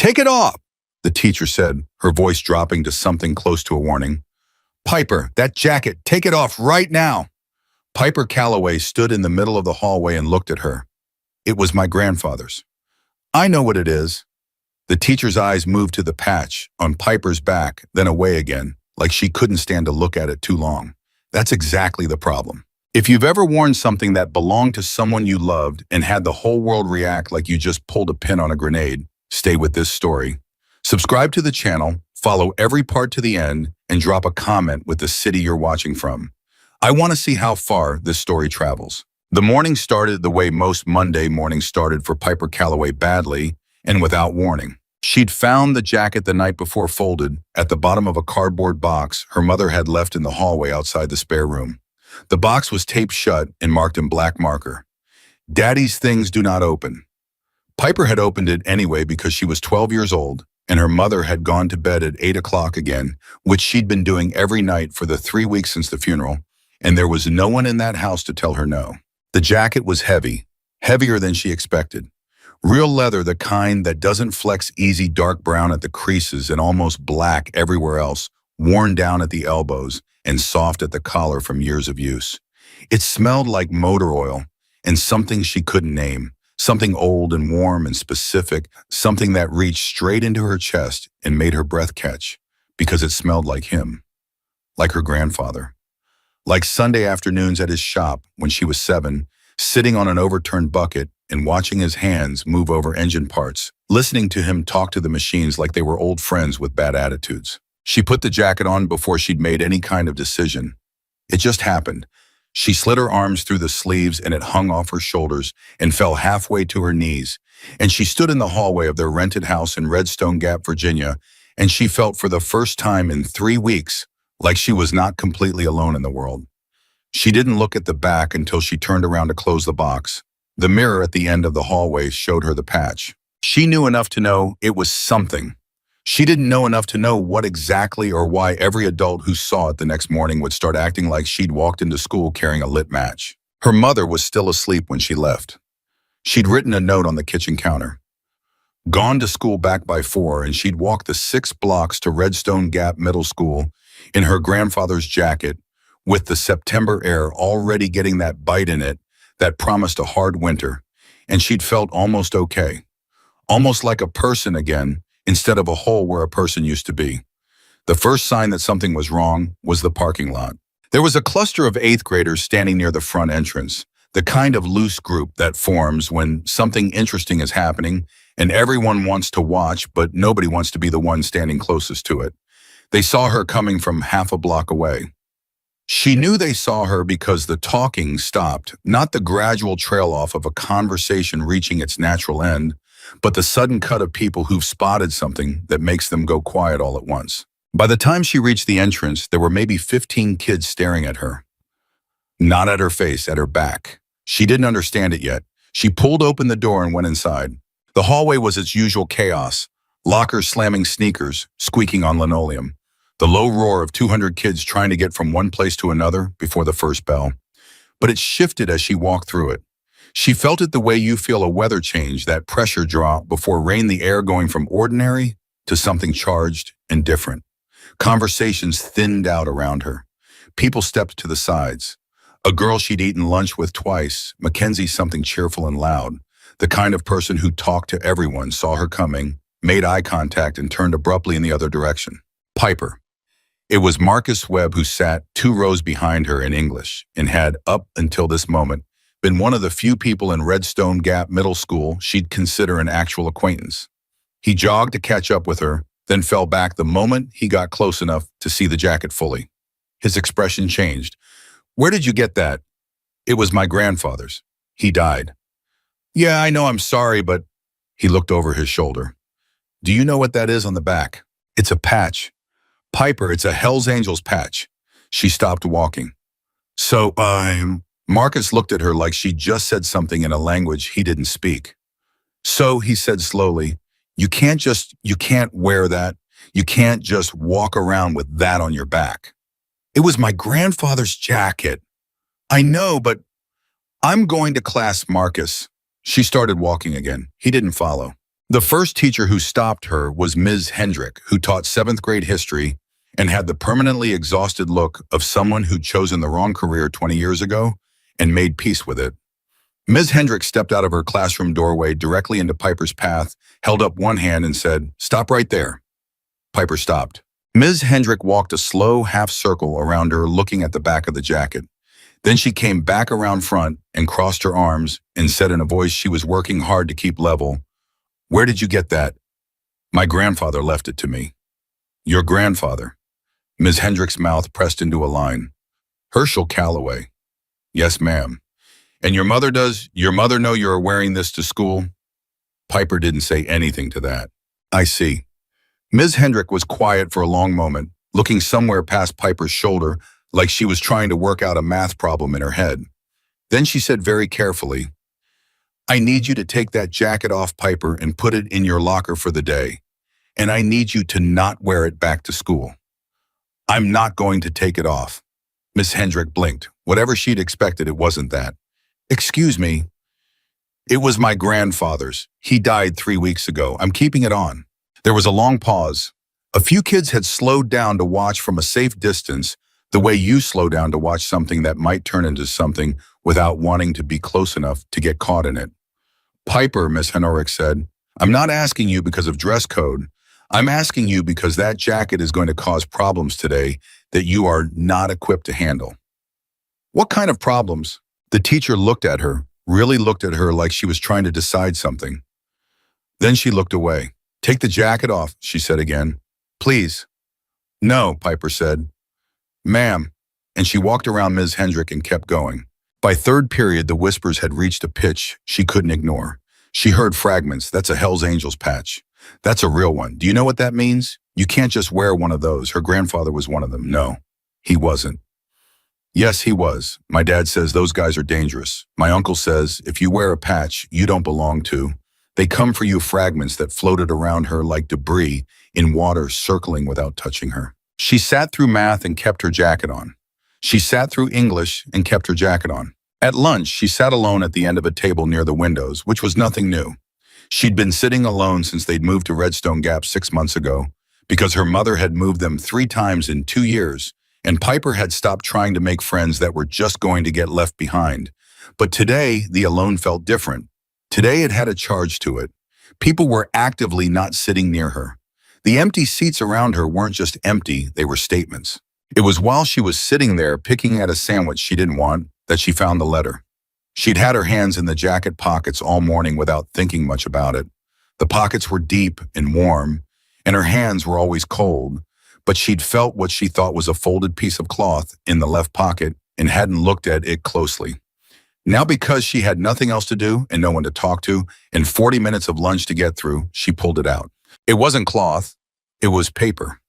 Take it off, the teacher said, her voice dropping to something close to a warning. Piper, that jacket, take it off right now. Piper Calloway stood in the middle of the hallway and looked at her. It was my grandfather's. I know what it is. The teacher's eyes moved to the patch on Piper's back, then away again, like she couldn't stand to look at it too long. That's exactly the problem. If you've ever worn something that belonged to someone you loved and had the whole world react like you just pulled a pin on a grenade, stay with this story. Subscribe to the channel, follow every part to the end, and drop a comment with the city you're watching from. I want to see how far this story travels. The morning started the way most Monday mornings started for Piper Calloway, badly and without warning. She'd found the jacket the night before folded at the bottom of a cardboard box her mother had left in the hallway outside the spare room. The box was taped shut and marked in black marker. Daddy's things do not open. Piper had opened it anyway because she was 12 years old and her mother had gone to bed at 8 o'clock again, which she'd been doing every night for the 3 weeks since the funeral, and there was no one in that house to tell her no. The jacket was heavy, heavier than she expected. Real leather, the kind that doesn't flex easy, dark brown at the creases and almost black everywhere else, worn down at the elbows and soft at the collar from years of use. It smelled like motor oil and something she couldn't name, something old and warm and specific, something that reached straight into her chest and made her breath catch because it smelled like him, like her grandfather. Like Sunday afternoons at his shop when she was 7, sitting on an overturned bucket and watching his hands move over engine parts, listening to him talk to the machines like they were old friends with bad attitudes. She put the jacket on before she'd made any kind of decision. It just happened. She slid her arms through the sleeves and it hung off her shoulders and fell halfway to her knees. And she stood in the hallway of their rented house in Redstone Gap, Virginia, and she felt for the first time in 3 weeks like she was not completely alone in the world. She didn't look at the back until she turned around to close the box. The mirror at the end of the hallway showed her the patch. She knew enough to know it was something. She didn't know enough to know what exactly or why every adult who saw it the next morning would start acting like she'd walked into school carrying a lit match. Her mother was still asleep when she left. She'd written a note on the kitchen counter. Gone to school back by 4, and she'd walked the 6 blocks to Redstone Gap Middle School in her grandfather's jacket, with the September air already getting that bite in it that promised a hard winter, and she'd felt almost okay. Almost like a person again, instead of a hole where a person used to be. The first sign that something was wrong was the parking lot. There was a cluster of 8th graders standing near the front entrance, the kind of loose group that forms when something interesting is happening and everyone wants to watch, but nobody wants to be the one standing closest to it. They saw her coming from half a block away. She knew they saw her because the talking stopped, not the gradual trail off of a conversation reaching its natural end, but the sudden cut of people who've spotted something that makes them go quiet all at once. By the time she reached the entrance, there were maybe 15 kids staring at her. Not at her face, at her back. She didn't understand it yet. She pulled open the door and went inside. The hallway was its usual chaos, lockers slamming sneakers, squeaking on linoleum. The low roar of 200 kids trying to get from one place to another before the first bell. But it shifted as she walked through it. She felt it the way you feel a weather change, that pressure drop before rain, the air going from ordinary to something charged and different. Conversations thinned out around her. People stepped to the sides. A girl she'd eaten lunch with twice, Mackenzie, something cheerful and loud, the kind of person who talked to everyone, saw her coming, made eye contact and turned abruptly in the other direction. Piper. It was Marcus Webb who sat 2 rows behind her in English and had, up until this moment, been one of the few people in Redstone Gap Middle School she'd consider an actual acquaintance. He jogged to catch up with her, then fell back the moment he got close enough to see the jacket fully. His expression changed. "Where did you get that?" "It was my grandfather's. He died." "Yeah, I know, I'm sorry, but..." He looked over his shoulder. "Do you know what that is on the back?" "It's a patch." "Piper, it's a Hells Angels patch." She stopped walking. "So, Marcus looked at her like she just said something in a language he didn't speak. "So," he said slowly, you can't wear that. You can't just walk around with that on your back." "It was my grandfather's jacket." "I know, but..." "I'm going to class, Marcus." She started walking again. He didn't follow. The first teacher who stopped her was Ms. Hendrick, who taught 7th grade history and had the permanently exhausted look of someone who'd chosen the wrong career 20 years ago and made peace with it. Ms. Hendrick stepped out of her classroom doorway directly into Piper's path, held up one hand and said, "Stop right there." Piper stopped. Ms. Hendrick walked a slow half-circle around her, looking at the back of the jacket. Then she came back around front and crossed her arms and said in a voice she was working hard to keep level, "Where did you get that?" "My grandfather left it to me." "Your grandfather?" Ms. Hendrick's mouth pressed into a line. "Herschel Calloway." "Yes, ma'am." "And your mother does your mother know you're wearing this to school?" Piper didn't say anything to that. "I see." Ms. Hendrick was quiet for a long moment, looking somewhere past Piper's shoulder like she was trying to work out a math problem in her head. Then she said very carefully, "I need you to take that jacket off, Piper, and put it in your locker for the day. And I need you to not wear it back to school." "I'm not going to take it off." Miss Hendrick blinked. Whatever she'd expected, it wasn't that. "Excuse me." "It was my grandfather's. He died 3 weeks ago. I'm keeping it on." There was a long pause. A few kids had slowed down to watch from a safe distance, the way you slow down to watch something that might turn into something without wanting to be close enough to get caught in it. "Piper," Miss Hendrick said, "I'm not asking you because of dress code. I'm asking you because that jacket is going to cause problems today that you are not equipped to handle." "What kind of problems?" The teacher looked at her, really looked at her like she was trying to decide something. Then she looked away. "Take the jacket off," she said again. "Please." "No," Piper said. "Ma'am," and she walked around Ms. Hendrick and kept going. By third period, the whispers had reached a pitch she couldn't ignore. She heard fragments. "That's a Hell's Angels patch. That's a real one. Do you know what that means? You can't just wear one of those. Her grandfather was one of them." "No, he wasn't." "Yes, he was. My dad says those guys are dangerous. My uncle says if you wear a patch you don't belong to, they come for you." Fragments that floated around her like debris in water, circling without touching her. She sat through math and kept her jacket on. She sat through English and kept her jacket on. At lunch, she sat alone at the end of a table near the windows, which was nothing new. She'd been sitting alone since they'd moved to Redstone Gap 6 months ago, because her mother had moved them 3 times in 2 years, and Piper had stopped trying to make friends that were just going to get left behind. But today, the alone felt different. Today it had a charge to it. People were actively not sitting near her. The empty seats around her weren't just empty, they were statements. It was while she was sitting there picking at a sandwich she didn't want that she found the letter. She'd had her hands in the jacket pockets all morning without thinking much about it. The pockets were deep and warm, and her hands were always cold, but she'd felt what she thought was a folded piece of cloth in the left pocket and hadn't looked at it closely. Now, because she had nothing else to do and no one to talk to and 40 minutes of lunch to get through, she pulled it out. It wasn't cloth, it was paper.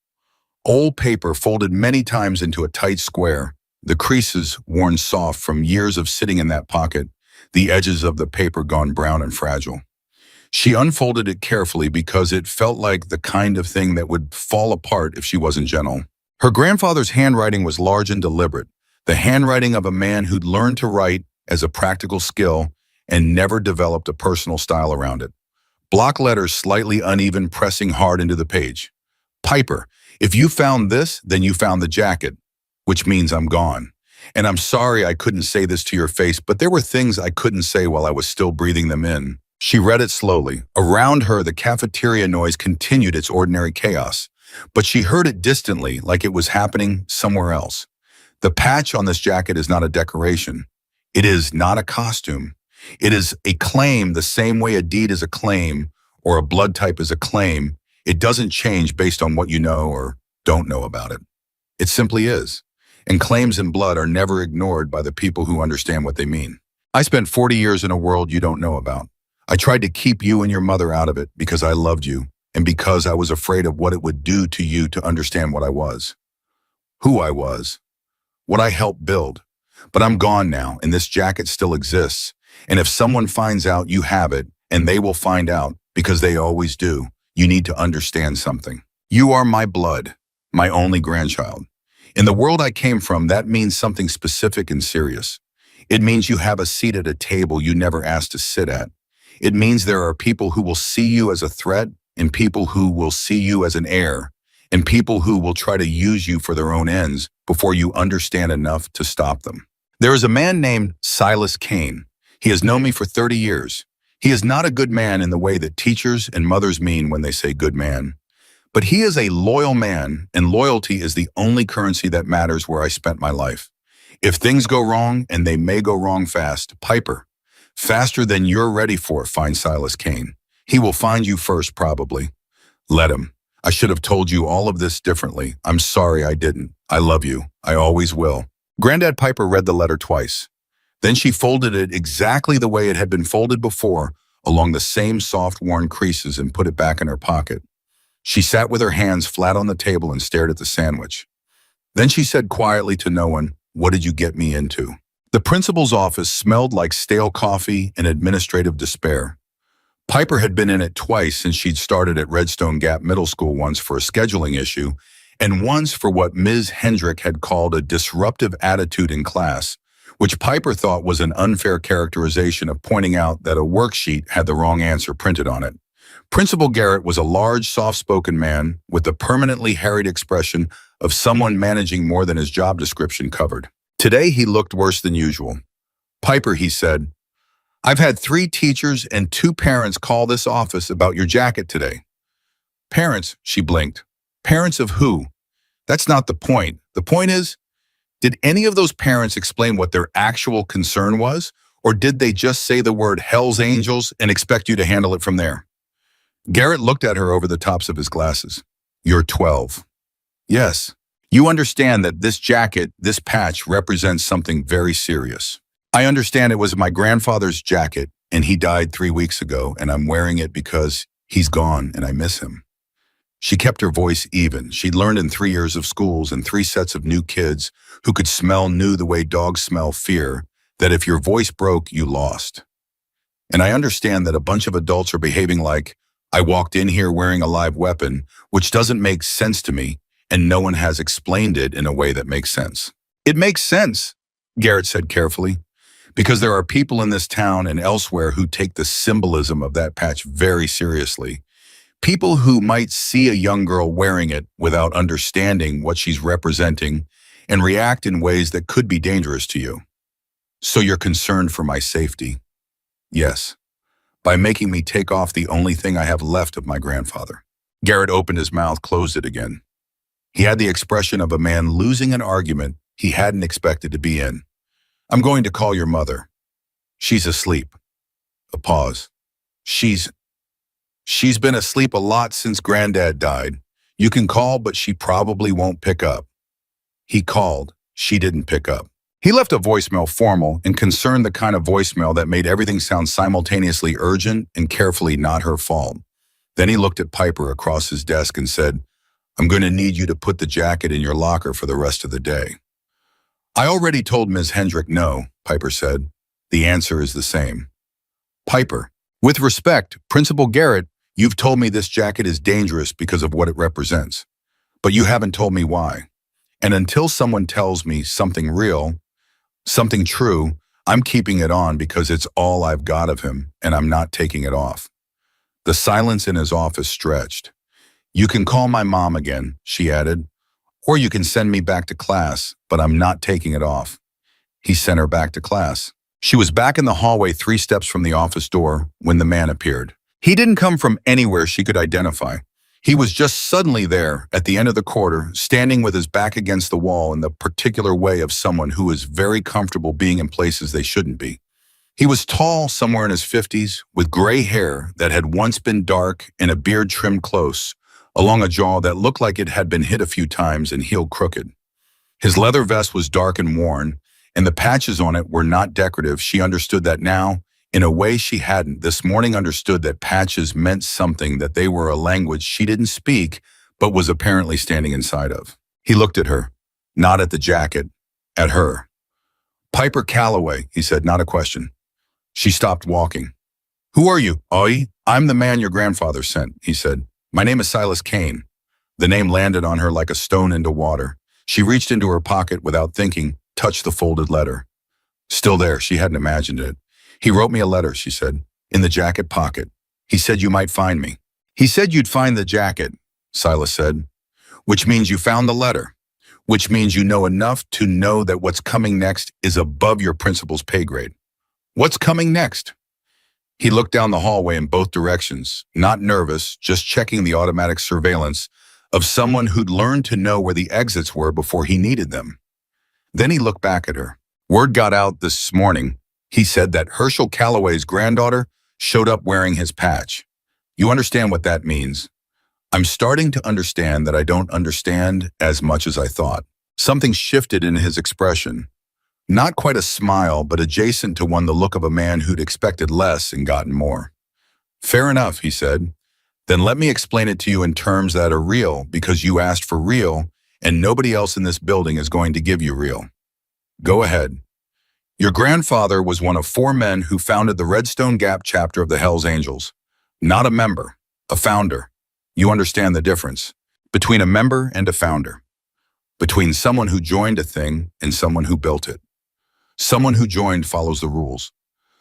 Old paper folded many times into a tight square, the creases worn soft from years of sitting in that pocket, the edges of the paper gone brown and fragile. She unfolded it carefully because it felt like the kind of thing that would fall apart if she wasn't gentle. Her grandfather's handwriting was large and deliberate, the handwriting of a man who'd learned to write as a practical skill and never developed a personal style around it. Block letters slightly uneven, pressing hard into the page. "Piper, if you found this, then you found the jacket, which means I'm gone. And I'm sorry I couldn't say this to your face, but there were things I couldn't say while I was still breathing them in." She read it slowly. Around her, the cafeteria noise continued its ordinary chaos, but she heard it distantly, like it was happening somewhere else. "The patch on this jacket is not a decoration. It is not a costume. It is a claim the same way a deed is a claim or a blood type is a claim. It doesn't change based on what you know or don't know about it. It simply is. And claims in blood are never ignored by the people who understand what they mean. I spent 40 years in a world you don't know about. I tried to keep you and your mother out of it because I loved you and because I was afraid of what it would do to you to understand what I was, who I was, what I helped build. But I'm gone now, and this jacket still exists. And if someone finds out you have it, and they will find out, because they always do, you need to understand something. You are my blood, my only grandchild. In the world I came from, that means something specific and serious. It means you have a seat at a table you never asked to sit at. It means there are people who will see you as a threat and people who will see you as an heir and people who will try to use you for their own ends before you understand enough to stop them. There is a man named Silas Kane. He has known me for 30 years. He is not a good man in the way that teachers and mothers mean when they say good man. But he is a loyal man, and loyalty is the only currency that matters where I spent my life. If things go wrong, and they may go wrong fast, Piper, faster than you're ready for, find Silas Kane. He will find you first, probably. Let him. I should have told you all of this differently. I'm sorry I didn't. I love you. I always will. Granddad Piper read the letter twice. Then she folded it exactly the way it had been folded before, along the same soft, worn creases, and put it back in her pocket. She sat with her hands flat on the table and stared at the sandwich. Then she said quietly to no one, "What did you get me into?" The principal's office smelled like stale coffee and administrative despair. Piper had been in it twice since she'd started at Redstone Gap Middle School, once for a scheduling issue, and once for what Ms. Hendrick had called a disruptive attitude in class, which Piper thought was an unfair characterization of pointing out that a worksheet had the wrong answer printed on it. Principal Garrett was a large, soft-spoken man with the permanently harried expression of someone managing more than his job description covered. Today, he looked worse than usual. "Piper," he said, "I've had 3 teachers and 2 parents call this office about your jacket today." "Parents?" she blinked. "Parents of who?" "That's not the point. The point is, did any of those parents explain what their actual concern was, or did they just say the word Hell's Angels and expect you to handle it from there?" Garrett looked at her over the tops of his glasses. "You're 12. Yes. You understand that this jacket, this patch, represents something very serious. I understand it was my grandfather's jacket, and he died 3 weeks ago, and I'm wearing it because he's gone and I miss him." She kept her voice even. She'd learned in 3 years of schools and 3 sets of new kids who could smell new the way dogs smell fear, that if your voice broke, you lost. "And I understand that a bunch of adults are behaving like I walked in here wearing a live weapon, which doesn't make sense to me, and no one has explained it in a way that makes sense." "It makes sense," Garrett said carefully, "because there are people in this town and elsewhere who take the symbolism of that patch very seriously. People who might see a young girl wearing it without understanding what she's representing and react in ways that could be dangerous to you. So you're concerned for my safety?" "Yes. By making me take off the only thing I have left of my grandfather." Garrett opened his mouth, closed it again. He had the expression of a man losing an argument he hadn't expected to be in. "I'm going to call your mother. She's asleep." A pause. She's been asleep a lot since Granddad died. You can call, but she probably won't pick up." He called. She didn't pick up. He left a voicemail, formal and concerned, the kind of voicemail that made everything sound simultaneously urgent and carefully not her fault. Then he looked at Piper across his desk and said, "I'm going to need you to put the jacket in your locker for the rest of the day." "I already told Ms. Hendrick no," Piper said. "The answer is the same." "Piper, with respect, Principal Garrett, you've told me this jacket is dangerous because of what it represents. But you haven't told me why. And until someone tells me something real, something true, I'm keeping it on because it's all I've got of him, and I'm not taking it off." The silence in his office stretched. "You can call my mom again," she added, "or you can send me back to class, but I'm not taking it off." He sent her back to class. She was back in the hallway 3 steps from the office door when the man appeared. He didn't come from anywhere she could identify. He was just suddenly there at the end of the corridor, standing with his back against the wall in the particular way of someone who is very comfortable being in places they shouldn't be. He was tall, somewhere in his 50s, with gray hair that had once been dark and a beard trimmed close, along a jaw that looked like it had been hit a few times and healed crooked. His leather vest was dark and worn, and the patches on it were not decorative. She understood that now, in a way she hadn't this morning understood that patches meant something, that they were a language she didn't speak, but was apparently standing inside of. He looked at her, not at the jacket, at her. "Piper Calloway," he said, not a question. She stopped walking. "Who are you?" "Oi, I'm the man your grandfather sent," he said. "My name is Silas Kane." The name landed on her like a stone into water. She reached into her pocket without thinking, touched the folded letter. Still there, she hadn't imagined it. "He wrote me a letter," she said. In the jacket pocket. He said you might find me. He said you'd find the jacket, Silas said, which means you found the letter, which means you know enough to know that what's coming next is above your principal's pay grade. What's coming next? He looked down the hallway in both directions, not nervous, just checking the automatic surveillance of someone who'd learned to know where the exits were before he needed them. Then he looked back at her. Word got out this morning, he said, that Herschel Calloway's granddaughter showed up wearing his patch. You understand what that means? I'm starting to understand that I don't understand as much as I thought. Something shifted in his expression. Not quite a smile, but adjacent to one, the look of a man who'd expected less and gotten more. Fair enough, he said. Then let me explain it to you in terms that are real, because you asked for real, and nobody else in this building is going to give you real. Go ahead. Your grandfather was one of 4 men who founded the Redstone Gap chapter of the Hells Angels. Not a member, a founder. You understand the difference between a member and a founder, between someone who joined a thing and someone who built it. Someone who joined follows the rules.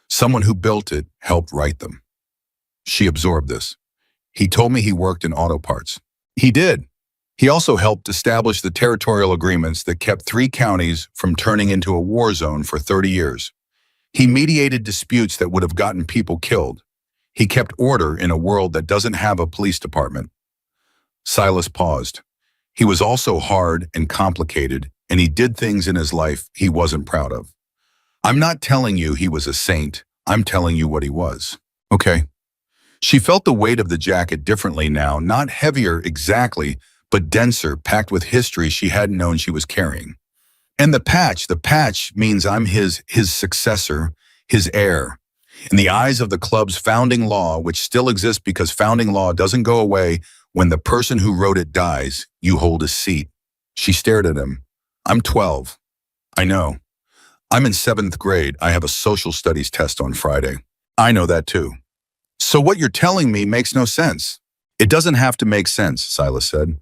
Someone who built it helped write them. She absorbed this. He told me he worked in auto parts. He did. He also helped establish the territorial agreements that kept 3 counties from turning into a war zone for 30 years. He mediated disputes that would have gotten people killed. He kept order in a world that doesn't have a police department. Silas paused. He was also hard and complicated, and he did things in his life he wasn't proud of. I'm not telling you he was a saint. I'm telling you what he was. Okay. She felt the weight of the jacket differently now, not heavier exactly, but denser, packed with history she hadn't known she was carrying. And the patch means I'm his successor, his heir. In the eyes of the club's founding law, which still exists because founding law doesn't go away when the person who wrote it dies, you hold a seat. She stared at him. I'm 12. I know. I'm in 7th grade. I have a social studies test on Friday. I know that too. So what you're telling me makes no sense. It doesn't have to make sense, Silas said.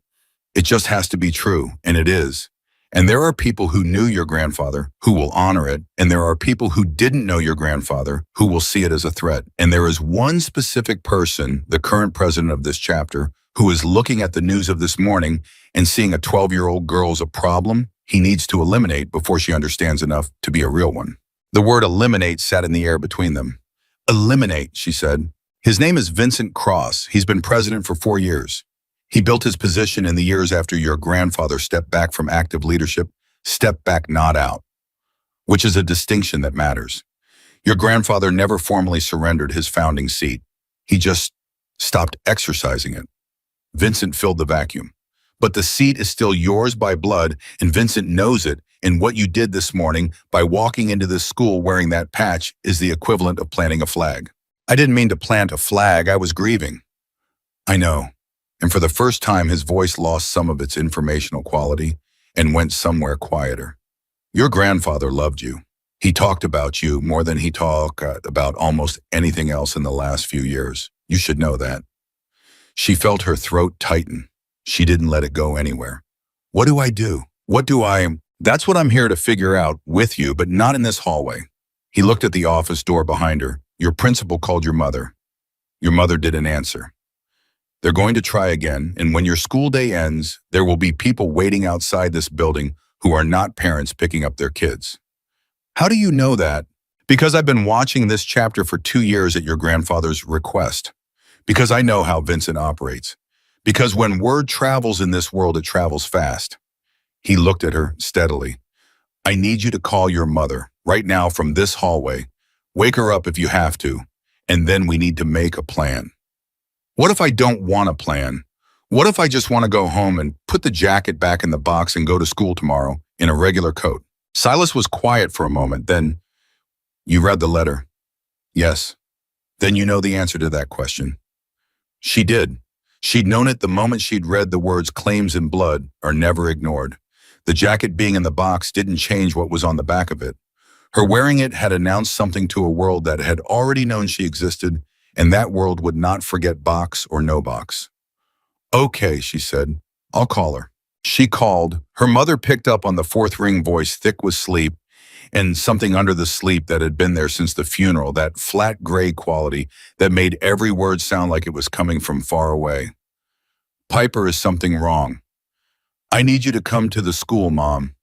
It just has to be true, and it is. And there are people who knew your grandfather who will honor it, and there are people who didn't know your grandfather who will see it as a threat. And there is one specific person, the current president of this chapter, who is looking at the news of this morning and seeing a 12-year-old girl as a problem he needs to eliminate before she understands enough to be a real one. The word eliminate sat in the air between them. Eliminate, she said. His name is Vincent Cross. He's been president for 4 years. He built his position in the years after your grandfather stepped back from active leadership, stepped back, not out, which is a distinction that matters. Your grandfather never formally surrendered his founding seat. He just stopped exercising it. Vincent filled the vacuum. But the seat is still yours by blood, and Vincent knows it, and what you did this morning by walking into this school wearing that patch is the equivalent of planting a flag. I didn't mean to plant a flag, I was grieving. I know. And for the first time, his voice lost some of its informational quality and went somewhere quieter. Your grandfather loved you. He talked about you more than he talked about almost anything else in the last few years. You should know that. She felt her throat tighten. She didn't let it go anywhere. What do I do? That's what I'm here to figure out with you, but not in this hallway. He looked at the office door behind her. Your principal called your mother. Your mother didn't answer. They're going to try again, and when your school day ends, there will be people waiting outside this building who are not parents picking up their kids. How do you know that? Because I've been watching this chapter for 2 years at your grandfather's request. Because I know how Vincent operates. Because when word travels in this world, it travels fast. He looked at her steadily. I need you to call your mother right now from this hallway. Wake her up if you have to, and then we need to make a plan. What if I don't want a plan? What if I just want to go home and put the jacket back in the box and go to school tomorrow in a regular coat? Silas was quiet for a moment. Then, you read the letter? Yes. Then you know the answer to that question. She did. She'd known it the moment she'd read the words claims in blood are never ignored. The jacket being in the box didn't change what was on the back of it. Her wearing it had announced something to a world that had already known she existed, and that world would not forget box or no box. Okay, she said. I'll call her. She called. Her mother picked up on the 4th ring voice, thick with sleep, and something under the sleep that had been there since the funeral, that flat gray quality that made every word sound like it was coming from far away. Piper, is something wrong? I need you to come to the school, Mom.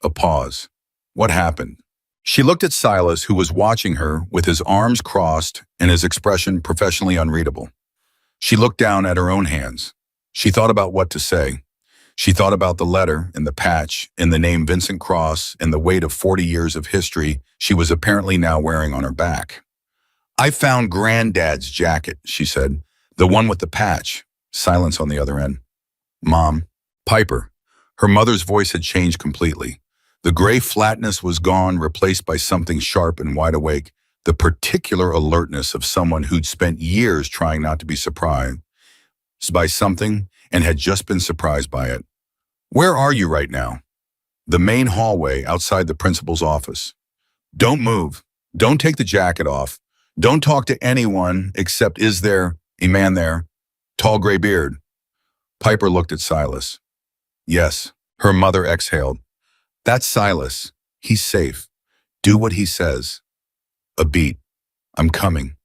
A pause. What happened? She looked at Silas, who was watching her with his arms crossed and his expression professionally unreadable. She looked down at her own hands. She thought about what to say. She thought about the letter and the patch and the name Vincent Cross and the weight of 40 years of history she was apparently now wearing on her back. I found Granddad's jacket, she said. The one with the patch. Silence on the other end. Mom. Piper. Her mother's voice had changed completely. The gray flatness was gone, replaced by something sharp and wide awake, the particular alertness of someone who'd spent years trying not to be surprised by something and had just been surprised by it. Where are you right now? The main hallway outside the principal's office. Don't move. Don't take the jacket off. Don't talk to anyone except, is there a man there? Tall gray beard. Piper looked at Silas. Yes, her mother exhaled. That's Silas. He's safe. Do what he says. A beat. I'm coming.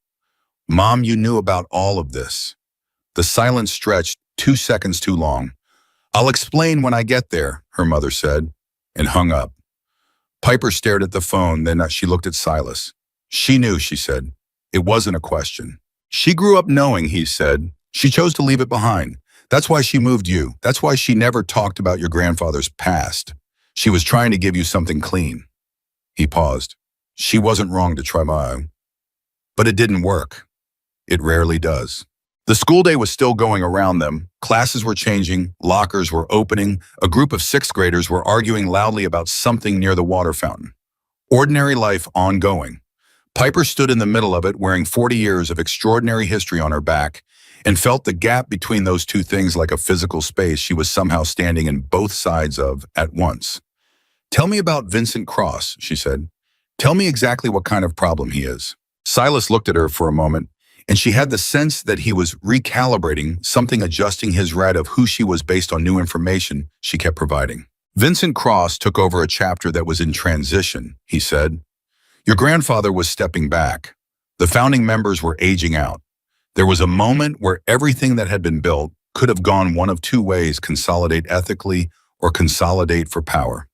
Mom, you knew about all of this. The silence stretched 2 seconds too long. I'll explain when I get there, her mother said, and hung up. Piper stared at the phone, then she looked at Silas. She knew, she said. It wasn't a question. She grew up knowing, he said. She chose to leave it behind. That's why she moved you. That's why she never talked about your grandfather's past. She was trying to give you something clean. He paused. She wasn't wrong to try but it didn't work. It rarely does. The school day was still going around them. Classes were changing, lockers were opening, a group of sixth graders were arguing loudly about something near the water fountain. Ordinary life ongoing. Piper stood in the middle of it, wearing 40 years of extraordinary history on her back, and felt the gap between those two things like a physical space she was somehow standing in both sides of at once. Tell me about Vincent Cross, she said. Tell me exactly what kind of problem he is. Silas looked at her for a moment, and she had the sense that he was recalibrating, something adjusting his read of who she was based on new information she kept providing. Vincent Cross took over a chapter that was in transition, he said. Your grandfather was stepping back. The founding members were aging out. There was a moment where everything that had been built could have gone one of two ways: consolidate ethically or consolidate for power.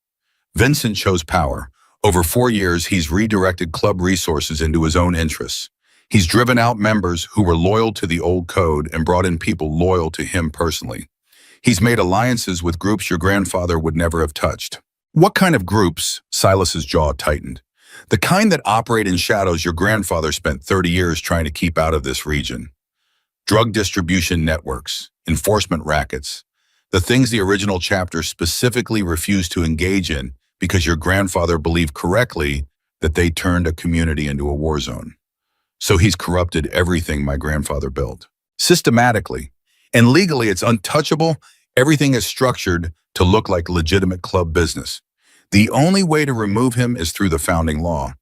Vincent chose power. Over 4 years, he's redirected club resources into his own interests. He's driven out members who were loyal to the old code and brought in people loyal to him personally. He's made alliances with groups your grandfather would never have touched. What kind of groups? Silas's jaw tightened. The kind that operate in shadows your grandfather spent 30 years trying to keep out of this region. Drug distribution networks, enforcement rackets, the things the original chapter specifically refused to engage in because your grandfather believed correctly that they turned a community into a war zone. So he's corrupted everything my grandfather built. Systematically. And legally, it's untouchable. Everything is structured to look like legitimate club business. The only way to remove him is through the founding law,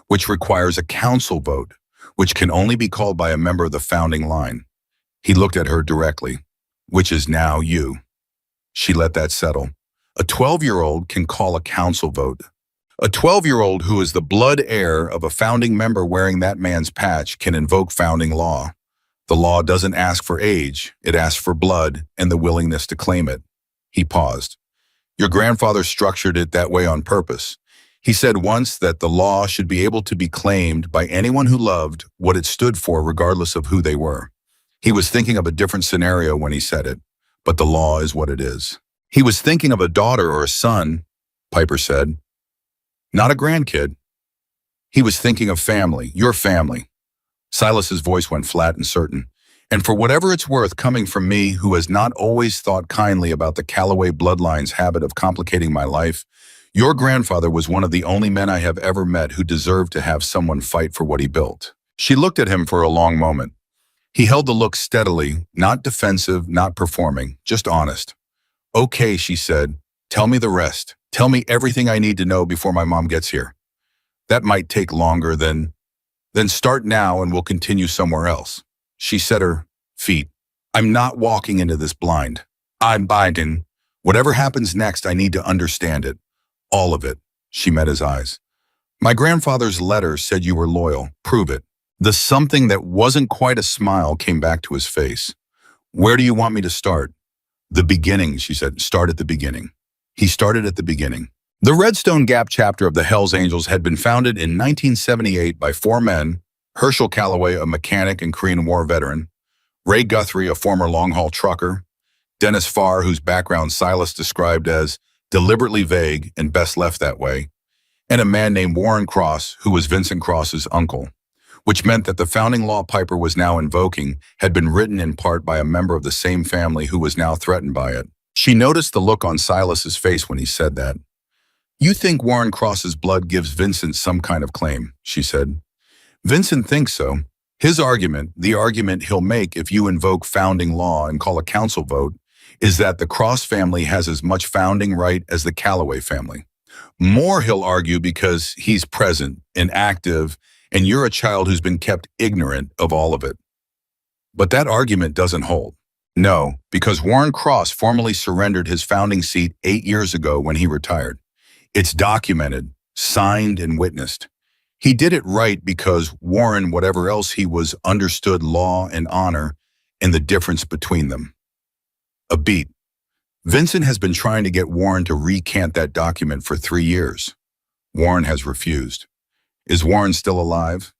which requires a council vote, which can only be called by a member of the founding line. He looked at her directly, which is now you. She let that settle. A 12-year-old can call a council vote. A 12-year-old who is the blood heir of a founding member wearing that man's patch can invoke founding law. The law doesn't ask for age, it asks for blood and the willingness to claim it. He paused. Your grandfather structured it that way on purpose. He said once that the law should be able to be claimed by anyone who loved what it stood for regardless of who they were. He was thinking of a different scenario when he said it, but the law is what it is. He was thinking of a daughter or a son, Piper said. Not a grandkid. He was thinking of family, your family. Silas's voice went flat and certain. And for whatever it's worth, coming from me, who has not always thought kindly about the Calloway bloodline's habit of complicating my life, your grandfather was one of the only men I have ever met who deserved to have someone fight for what he built. She looked at him for a long moment. He held the look steadily, not defensive, not performing, just honest. Okay, she said, tell me the rest. Tell me everything I need to know before my mom gets here. That might take longer than start now and we'll continue somewhere else. She set her feet. I'm not walking into this blind. I'm Biden. Whatever happens next, I need to understand it. All of it. She met his eyes. My grandfather's letter said you were loyal. Prove it. The something that wasn't quite a smile came back to his face. Where do you want me to start? The beginning, she said. Start at the beginning. He started at the beginning. The Redstone Gap chapter of the Hells Angels had been founded in 1978 by four men: Herschel Calloway, a mechanic and Korean War veteran; Ray Guthrie, a former long-haul trucker; Dennis Farr, whose background Silas described as deliberately vague and best left that way; and a man named Warren Cross, who was Vincent Cross's uncle, which meant that the founding law Piper was now invoking had been written in part by a member of the same family who was now threatened by it. She noticed the look on Silas's face when he said that. You think Warren Cross's blood gives Vincent some kind of claim, she said. Vincent thinks so. His argument, the argument he'll make if you invoke founding law and call a council vote, is that the Cross family has as much founding right as the Calloway family. More, he'll argue, because he's present and active, and you're a child who's been kept ignorant of all of it. But that argument doesn't hold. No, because Warren Cross formally surrendered his founding seat 8 years ago when he retired. It's documented, signed, and witnessed. He did it right because Warren, whatever else he was, understood law and honor and the difference between them. A beat. Vincent has been trying to get Warren to recant that document for 3 years. Warren has refused. Is Warren still alive?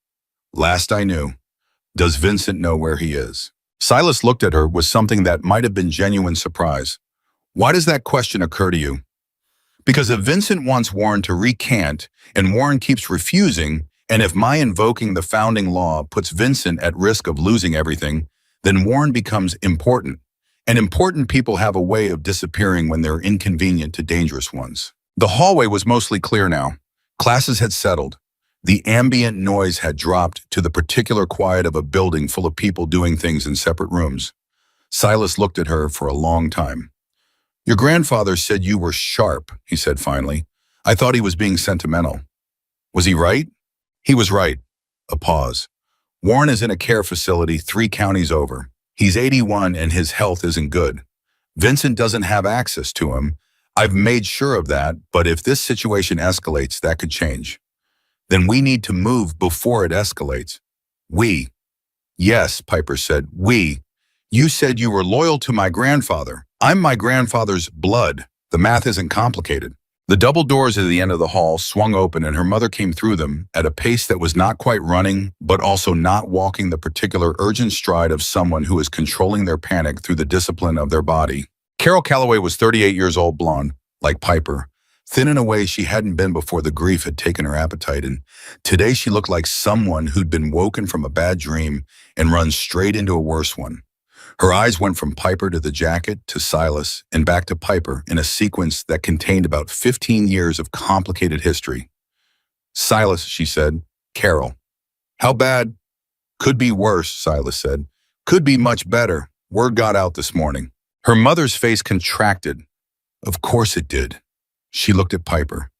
Last I knew. Does Vincent know where he is? Silas looked at her with something that might have been genuine surprise. Why does that question occur to you? Because if Vincent wants Warren to recant and Warren keeps refusing, and if my invoking the founding law puts Vincent at risk of losing everything, then Warren becomes important. And important people have a way of disappearing when they're inconvenient to dangerous ones. The hallway was mostly clear now. Classes had settled. The ambient noise had dropped to the particular quiet of a building full of people doing things in separate rooms. Silas looked at her for a long time. Your grandfather said you were sharp, he said finally. I thought he was being sentimental. Was he right? He was right. A pause. Warren is in a care facility 3 counties over. He's 81 and his health isn't good. Vincent doesn't have access to him. I've made sure of that, but if this situation escalates, that could change. Then we need to move before it escalates. We. Yes, Piper said, we. You said you were loyal to my grandfather. I'm my grandfather's blood. The math isn't complicated. The double doors at the end of the hall swung open and her mother came through them at a pace that was not quite running, but also not walking the particular urgent stride of someone who is controlling their panic through the discipline of their body. Carol Calloway was 38 years old, blonde, like Piper, thin in a way she hadn't been before the grief had taken her appetite, and today she looked like someone who'd been woken from a bad dream and run straight into a worse one. Her eyes went from Piper to the jacket to Silas and back to Piper in a sequence that contained about 15 years of complicated history. Silas, she said. Carol. How bad? Could be worse, Silas said. Could be much better. Word got out this morning. Her mother's face contracted. Of course it did. She looked at Piper.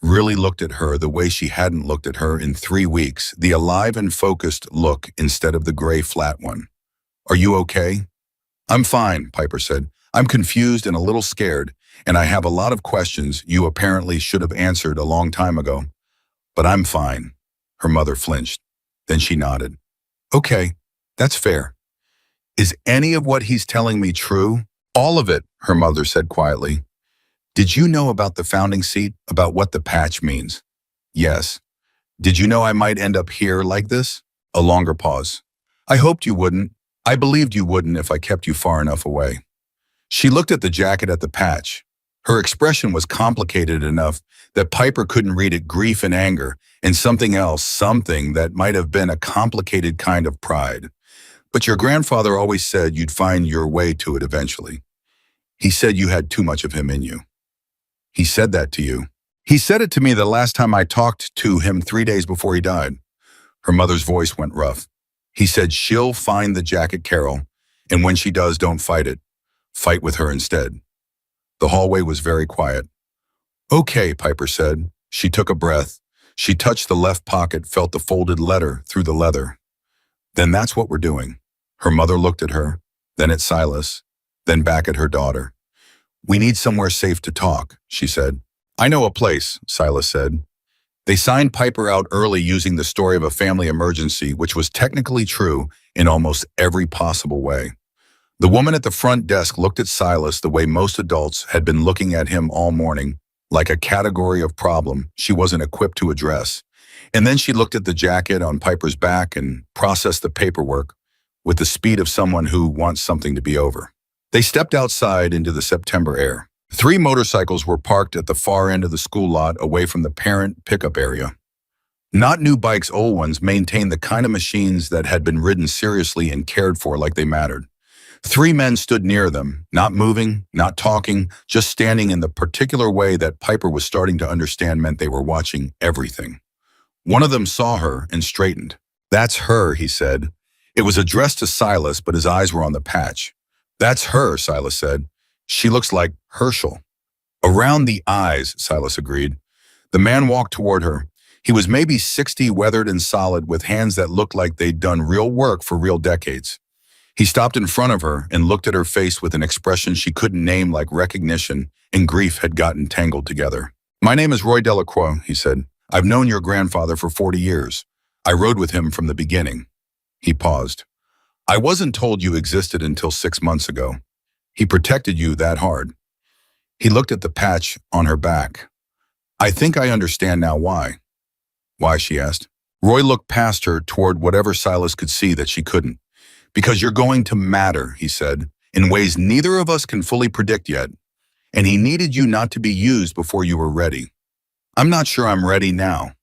Really looked at her the way she hadn't looked at her in 3 weeks, the alive and focused look instead of the gray flat one. Are you okay? I'm fine, Piper said. I'm confused and a little scared, and I have a lot of questions you apparently should have answered a long time ago. But I'm fine. Her mother flinched. Then she nodded. Okay, that's fair. Is any of what he's telling me true? All of it, her mother said quietly. Did you know about the founding seat, about what the patch means? Yes. Did you know I might end up here like this? A longer pause. I hoped you wouldn't. I believed you wouldn't if I kept you far enough away. She looked at the jacket at the patch. Her expression was complicated enough that Piper couldn't read it: grief and anger, and something else, something that might have been a complicated kind of pride. But your grandfather always said you'd find your way to it eventually. He said you had too much of him in you. He said that to you. He said it to me the last time I talked to him 3 days before he died. Her mother's voice went rough. He said she'll find the jacket, Carol, and when she does, don't fight it. Fight with her instead. The hallway was very quiet. Okay, Piper said. She took a breath. She touched the left pocket, felt the folded letter through the leather. Then that's what we're doing. Her mother looked at her, then at Silas, then back at her daughter. We need somewhere safe to talk, she said. I know a place, Silas said. They signed Piper out early using the story of a family emergency, which was technically true in almost every possible way. The woman at the front desk looked at Silas the way most adults had been looking at him all morning, like a category of problem she wasn't equipped to address. And then she looked at the jacket on Piper's back and processed the paperwork with the speed of someone who wants something to be over. They stepped outside into the September air. 3 motorcycles were parked at the far end of the school lot away from the parent pickup area. Not new bikes, old ones maintained the kind of machines that had been ridden seriously and cared for like they mattered. 3 men stood near them, not moving, not talking, just standing in the particular way that Piper was starting to understand meant they were watching everything. One of them saw her and straightened. "That's her," he said. It was addressed to Silas, but his eyes were on the patch. "That's her," Silas said. "She looks like Herschel." "Around the eyes," Silas agreed. The man walked toward her. He was maybe 60, weathered and solid, with hands that looked like they'd done real work for real decades. He stopped in front of her and looked at her face with an expression she couldn't name, like recognition and grief had gotten tangled together. "My name is Roy Delacroix," he said. "I've known your grandfather for 40 years. I rode with him from the beginning." He paused. "I wasn't told you existed until 6 months ago. He protected you that hard." He looked at the patch on her back. "I think I understand now why." "Why?" she asked. Roy looked past her toward whatever Silas could see that she couldn't. "Because you're going to matter," he said, "in ways neither of us can fully predict yet. And he needed you not to be used before you were ready." "I'm not sure I'm ready now."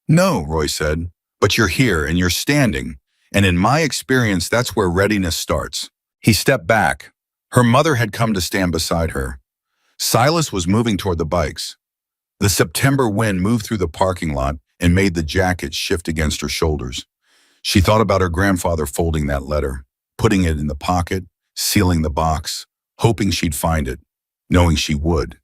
"No," Roy said, "but you're here and you're standing. And in my experience, that's where readiness starts." He stepped back. Her mother had come to stand beside her. Silas was moving toward the bikes. The September wind moved through the parking lot and made the jacket shift against her shoulders. She thought about her grandfather folding that letter, putting it in the pocket, sealing the box, hoping she'd find it, knowing she would.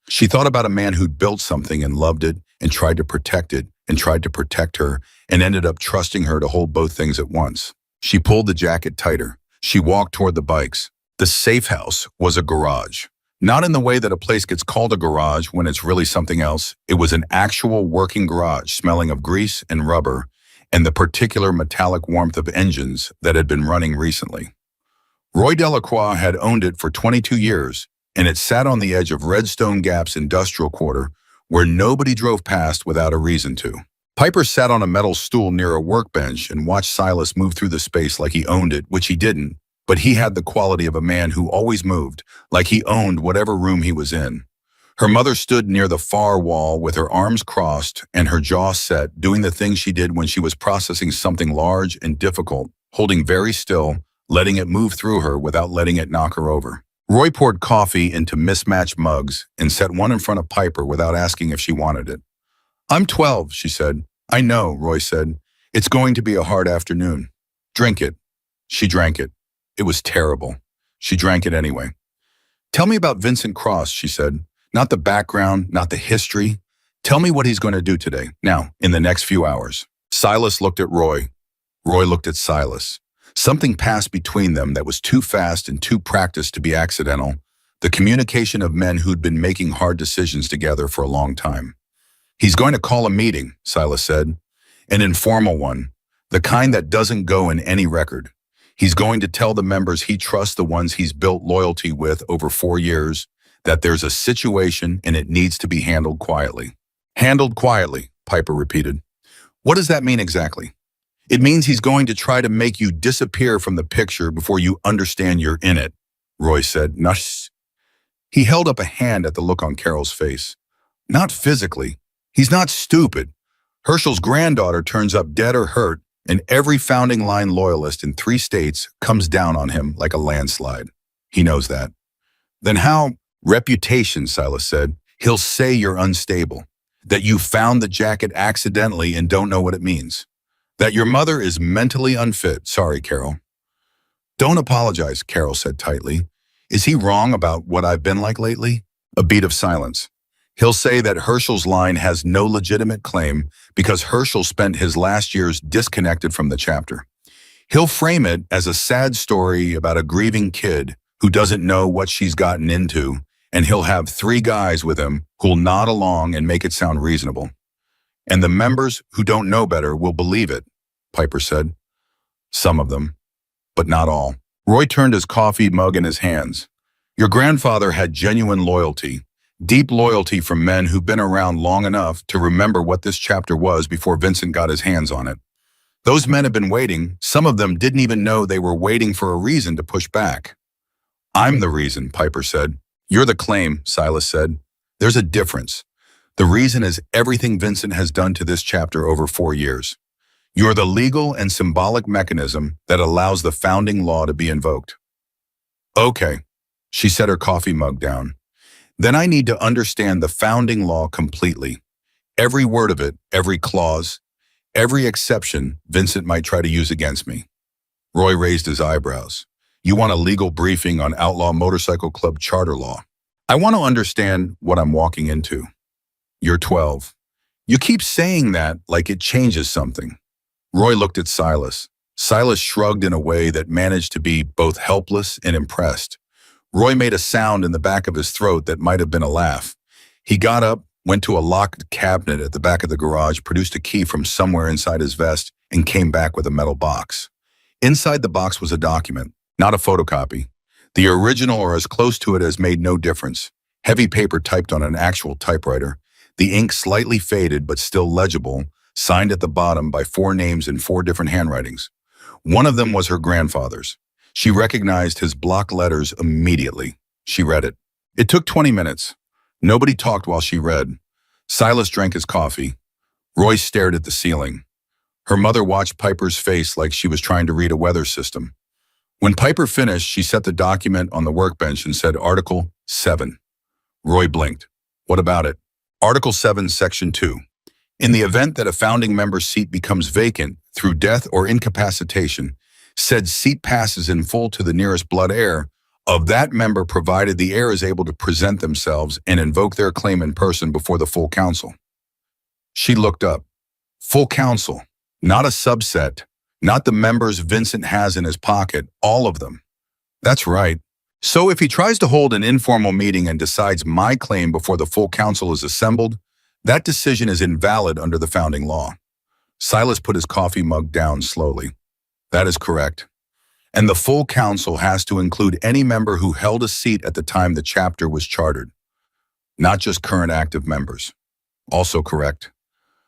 She thought about a man who'd built something and loved it and tried to protect it and tried to protect her and ended up trusting her to hold both things at once. She pulled the jacket tighter. She walked toward the bikes. The safe house was a garage. Not in the way that a place gets called a garage when it's really something else. It was an actual working garage, smelling of grease and rubber and the particular metallic warmth of engines that had been running recently. Roy Delacroix had owned it for 22 years, and it sat on the edge of Redstone Gap's industrial quarter, where nobody drove past without a reason to. Piper sat on a metal stool near a workbench and watched Silas move through the space like he owned it, which he didn't, but he had the quality of a man who always moved, like he owned whatever room he was in. Her mother stood near the far wall with her arms crossed and her jaw set, doing the thing she did when she was processing something large and difficult, holding very still, letting it move through her without letting it knock her over. Roy poured coffee into mismatched mugs and set one in front of Piper without asking if she wanted it. "I'm 12, she said. "I know," Roy said. "It's going to be a hard afternoon. Drink it." She drank it. It was terrible. She drank it anyway. "Tell me about Vincent Cross," she said. "Not the background, not the history. Tell me what he's going to do today, now, in the next few hours." Silas looked at Roy. Roy looked at Silas. Something passed between them that was too fast and too practiced to be accidental, the communication of men who'd been making hard decisions together for a long time. "He's going to call a meeting," Silas said. "An informal one, the kind that doesn't go in any record. He's going to tell the members he trusts, the ones he's built loyalty with over 4 years, that there's a situation and it needs to be handled quietly." "Handled quietly," Piper repeated. "What does that mean exactly?" "It means he's going to try to make you disappear from the picture before you understand you're in it," Roy said. "Nush." He held up a hand at the look on Carol's face. "Not physically. He's not stupid. Herschel's granddaughter turns up dead or hurt, and every founding line loyalist in 3 states comes down on him like a landslide. He knows that." "Then how—" "Reputation," Silas said. "He'll say you're unstable, that you found the jacket accidentally and don't know what it means, that your mother is mentally unfit." "Sorry, Carol." "Don't apologize," Carol said tightly. "Is he wrong about what I've been like lately?" A beat of silence. "He'll say that Herschel's line has no legitimate claim because Herschel spent his last years disconnected from the chapter. He'll frame it as a sad story about a grieving kid who doesn't know what she's gotten into and he'll have 3 guys with him who'll nod along and make it sound reasonable. And the members who don't know better will believe it, Piper said. Some of them, but not all. Roy turned his coffee mug in his hands. Your grandfather had genuine loyalty, deep loyalty from men who've been around long enough to remember what this chapter was before Vincent got his hands on it. Those men have been waiting. Some of them didn't even know they were waiting for a reason to push back. I'm the reason, Piper said. You're the claim, Silas said. There's a difference. The reason is everything Vincent has done to this chapter over 4 years. You're the legal and symbolic mechanism that allows the founding law to be invoked. Okay, she set her coffee mug down. Then I need to understand the founding law completely. Every word of it, every clause, every exception Vincent might try to use against me. Roy raised his eyebrows. You want a legal briefing on Outlaw Motorcycle Club charter law. I want to understand what I'm walking into. You're 12. You keep saying that like it changes something. Roy looked at Silas. Silas shrugged in a way that managed to be both helpless and impressed. Roy made a sound in the back of his throat that might have been a laugh. He got up, went to a locked cabinet at the back of the garage, produced a key from somewhere inside his vest, and came back with a metal box. Inside the box was a document, not a photocopy. The original, or as close to it as, made no difference. Heavy paper typed on an actual typewriter. The ink slightly faded but still legible, signed at the bottom by 4 names in 4 different handwritings. One of them was her grandfather's. She recognized his block letters immediately. She read it. It took 20 minutes. Nobody talked while she read. Silas drank his coffee. Roy stared at the ceiling. Her mother watched Piper's face like she was trying to read a weather system. When Piper finished, she set the document on the workbench and said Article 7. Roy blinked. What about it? Article 7, Section 2. In the event that a founding member's seat becomes vacant through death or incapacitation, said seat passes in full to the nearest blood heir of that member, provided the heir is able to present themselves and invoke their claim in person before the full council. She looked up. Full council, not a subset, not the members Vincent has in his pocket, all of them. That's right. So if he tries to hold an informal meeting and decides my claim before the full council is assembled, that decision is invalid under the founding law. Silas put his coffee mug down slowly. That is correct. And the full council has to include any member who held a seat at the time the chapter was chartered, not just current active members. Also correct.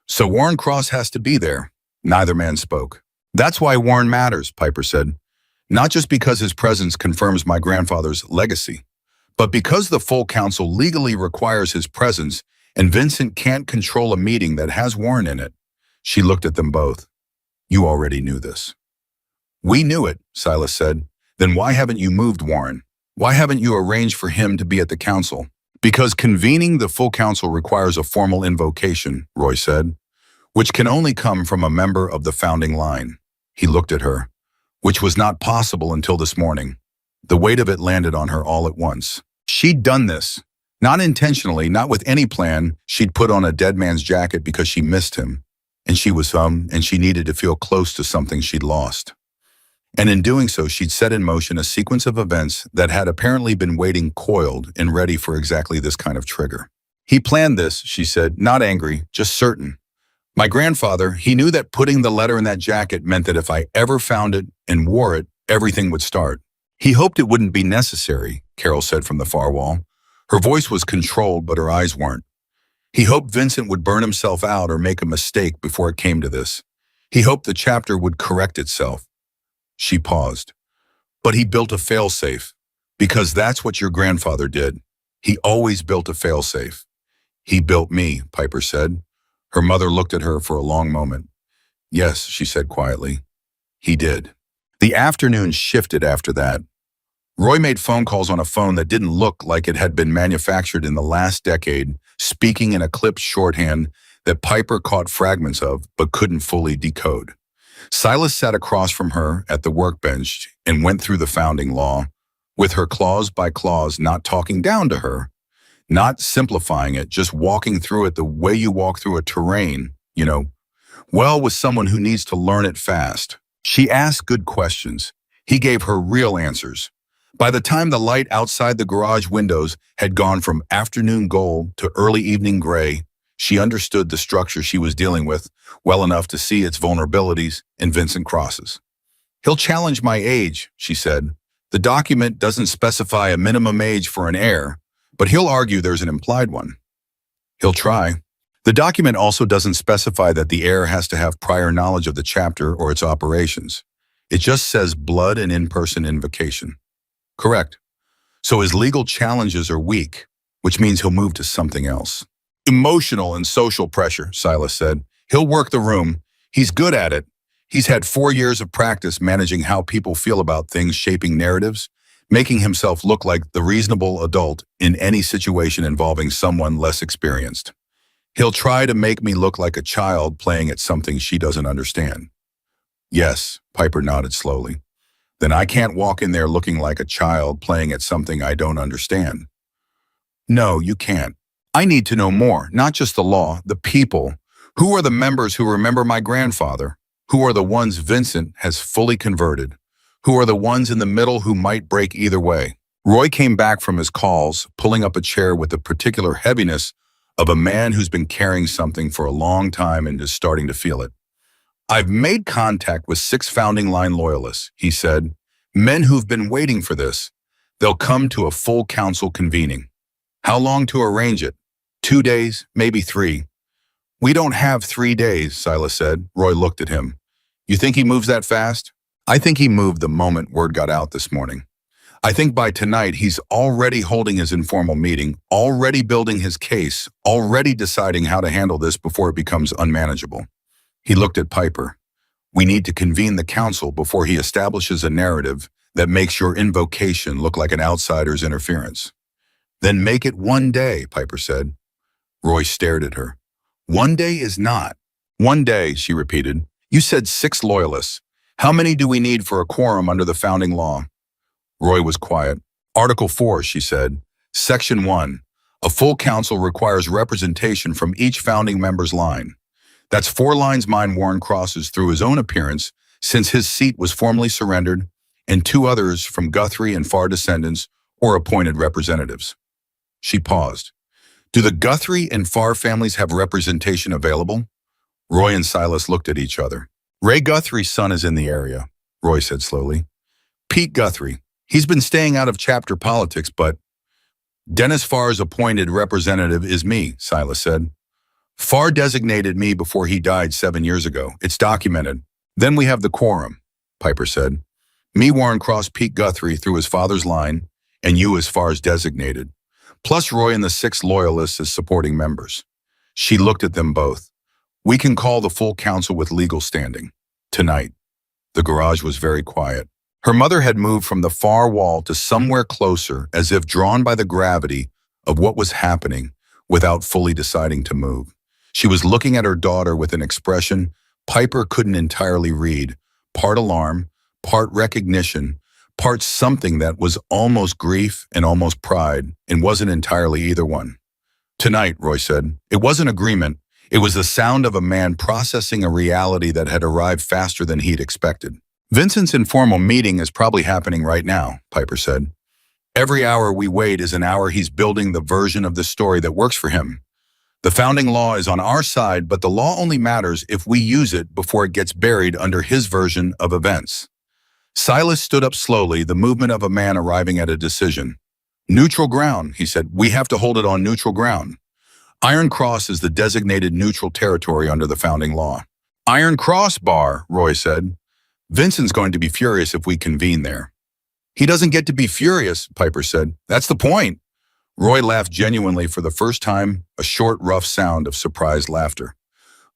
So Warren Cross has to be there. Neither man spoke. That's why Warren matters, Piper said. Not just because his presence confirms my grandfather's legacy, but because the full council legally requires his presence and Vincent can't control a meeting that has Warren in it. She looked at them both. You already knew this. We knew it, Silas said. Then why haven't you moved Warren? Why haven't you arranged for him to be at the council? Because convening the full council requires a formal invocation, Roy said, which can only come from a member of the founding line. He looked at her, which was not possible until this morning. The weight of it landed on her all at once. She'd done this, not intentionally, not with any plan. She'd put on a dead man's jacket because she missed him, and she needed to feel close to something she'd lost. And in doing so, she'd set in motion a sequence of events that had apparently been waiting coiled and ready for exactly this kind of trigger. He planned this, she said, not angry, just certain. My grandfather, he knew that putting the letter in that jacket meant that if I ever found it and wore it, everything would start. He hoped it wouldn't be necessary, Carol said from the far wall. Her voice was controlled, but her eyes weren't. He hoped Vincent would burn himself out or make a mistake before it came to this. He hoped the chapter would correct itself. She paused. But he built a failsafe, because that's what your grandfather did. He always built a failsafe. He built me, Piper said. Her mother looked at her for a long moment. Yes, she said quietly. He did. The afternoon shifted after that. Roy made phone calls on a phone that didn't look like it had been manufactured in the last decade, speaking in a clipped shorthand that Piper caught fragments of but couldn't fully decode. Silas sat across from her at the workbench and went through the founding law, with her clause by clause, not talking down to her, not simplifying it, just walking through it the way you walk through a terrain, with someone who needs to learn it fast. She asked good questions. He gave her real answers. By the time the light outside the garage windows had gone from afternoon gold to early evening gray, she understood the structure she was dealing with well enough to see its vulnerabilities in Vincent Cross's. "He'll challenge my age," she said. "The document doesn't specify a minimum age for an heir, but he'll argue there's an implied one. He'll try." The document also doesn't specify that the heir has to have prior knowledge of the chapter or its operations. It just says blood and in-person invocation. Correct. So his legal challenges are weak, which means he'll move to something else. "Emotional and social pressure," Silas said. "He'll work the room. He's good at it. He's had 4 years of practice managing how people feel about things, shaping narratives, making himself look like the reasonable adult in any situation involving someone less experienced. He'll try to make me look like a child playing at something she doesn't understand." "Yes," Piper nodded slowly. "Then I can't walk in there looking like a child playing at something I don't understand." "No, you can't. I need to know more, not just the law, the people. Who are the members who remember my grandfather? Who are the ones Vincent has fully converted? Who are the ones in the middle who might break either way?" Roy came back from his calls, pulling up a chair with the particular heaviness of a man who's been carrying something for a long time and is starting to feel it. "I've made contact with 6 founding line loyalists," he said. "Men who've been waiting for this. They'll come to a full council convening." "How long to arrange it?" 2 days, maybe 3. "We don't have 3 days, Silas said. Roy looked at him. "You think he moves that fast?" "I think he moved the moment word got out this morning. I think by tonight he's already holding his informal meeting, already building his case, already deciding how to handle this before it becomes unmanageable." He looked at Piper. "We need to convene the council before he establishes a narrative that makes your invocation look like an outsider's interference." "Then make it 1 day," Piper said. Roy stared at her. "1 day is not." "1 day," she repeated. "You said 6 loyalists. How many do we need for a quorum under the founding law?" Roy was quiet. "Article 4, she said. Section 1. A full council requires representation from each founding member's line. That's 4 lines mine Warren crosses through his own appearance since his seat was formally surrendered, and 2 others from Guthrie and Farr descendants or appointed representatives." She paused. "Do the Guthrie and Farr families have representation available?" Roy and Silas looked at each other. "Ray Guthrie's son is in the area," Roy said slowly. "Pete Guthrie. He's been staying out of chapter politics, but—" "Dennis Farr's appointed representative is me," Silas said. "Farr designated me before he died 7 years ago. It's documented. Then we have the quorum," Piper said. "Me, Warren Cross, Pete Guthrie through his father's line, and you as Farr's designated. Plus Roy and the 6 loyalists as supporting members." She looked at them both. "We can call the full council with legal standing. Tonight." The garage was very quiet. Her mother had moved from the far wall to somewhere closer, as if drawn by the gravity of what was happening without fully deciding to move. She was looking at her daughter with an expression Piper couldn't entirely read, part alarm, part recognition, part something that was almost grief and almost pride, and wasn't entirely either one. "Tonight," Roy said. It wasn't agreement. It was the sound of a man processing a reality that had arrived faster than he'd expected. "Vincent's informal meeting is probably happening right now," Piper said. "Every hour we wait is an hour he's building the version of the story that works for him. The founding law is on our side, but the law only matters if we use it before it gets buried under his version of events." Silas stood up slowly, the movement of a man arriving at a decision. "Neutral ground," he said. "We have to hold it on neutral ground. Iron Cross is the designated neutral territory under the founding law." "Iron Cross bar," Roy said. "Vincent's going to be furious if we convene there." "He doesn't get to be furious," Piper said. "That's the point." Roy laughed genuinely for the first time, a short, rough sound of surprised laughter.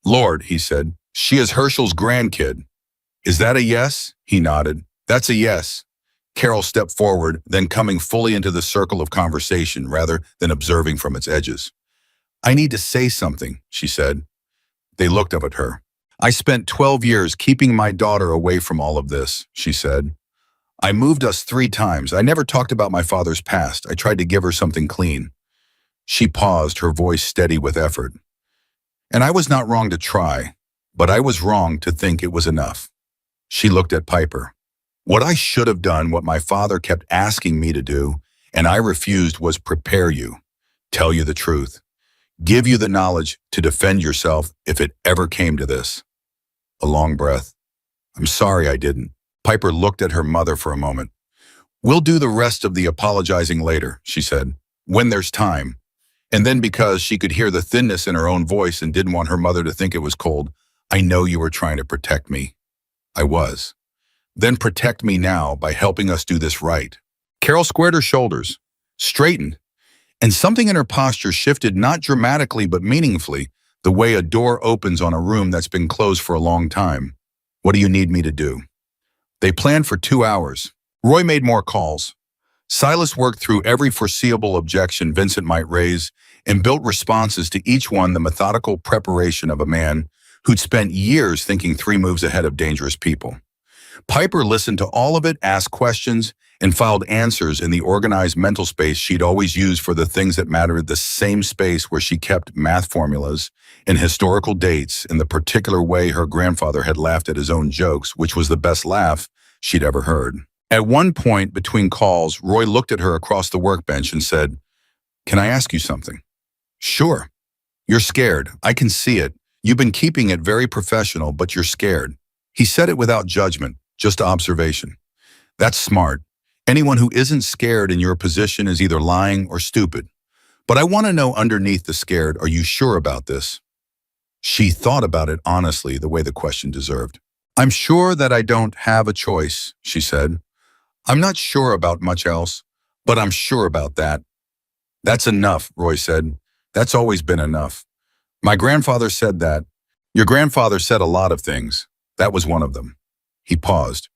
"Lord," he said, "she is Herschel's grandkid." "Is that a yes?" He nodded. "That's a yes." Carol stepped forward, then coming fully into the circle of conversation rather than observing from its edges. "I need to say something," she said. They looked up at her. "I spent 12 years keeping my daughter away from all of this," she said. "I moved us 3 times. I never talked about my father's past. I tried to give her something clean." She paused, her voice steady with effort. "And I was not wrong to try, but I was wrong to think it was enough." She looked at Piper. What I should have done, what my father kept asking me to do, and I refused, was prepare you, tell you the truth, give you the knowledge to defend yourself if it ever came to this. A long breath. I'm sorry I didn't. Piper looked at her mother for a moment. We'll do the rest of the apologizing later, she said, when there's time. And then, because she could hear the thinness in her own voice and didn't want her mother to think it was cold, I know you were trying to protect me. I was. Then protect me now by helping us do this right. Carol squared her shoulders, straightened, and something in her posture shifted, not dramatically but meaningfully, the way a door opens on a room that's been closed for a long time. What do you need me to do? They planned for 2 hours. Roy made more calls. Silas worked through every foreseeable objection Vincent might raise and built responses to each one, the methodical preparation of a man who'd spent years thinking 3 moves ahead of dangerous people. Piper listened to all of it, asked questions, and filed answers in the organized mental space she'd always used for the things that mattered, the same space where she kept math formulas and historical dates in the particular way her grandfather had laughed at his own jokes, which was the best laugh she'd ever heard. At one point between calls, Roy looked at her across the workbench and said, "Can I ask you something?" "Sure." "You're scared. I can see it. You've been keeping it very professional, but you're scared." He said it without judgment, just observation. That's smart. Anyone who isn't scared in your position is either lying or stupid. But I want to know, underneath the scared, are you sure about this? She thought about it honestly, the way the question deserved. "I'm sure that I don't have a choice," she said. "I'm not sure about much else, but I'm sure about that." "That's enough," Roy said. "That's always been enough. My grandfather said that." "Your grandfather said a lot of things. That was one of them." He paused.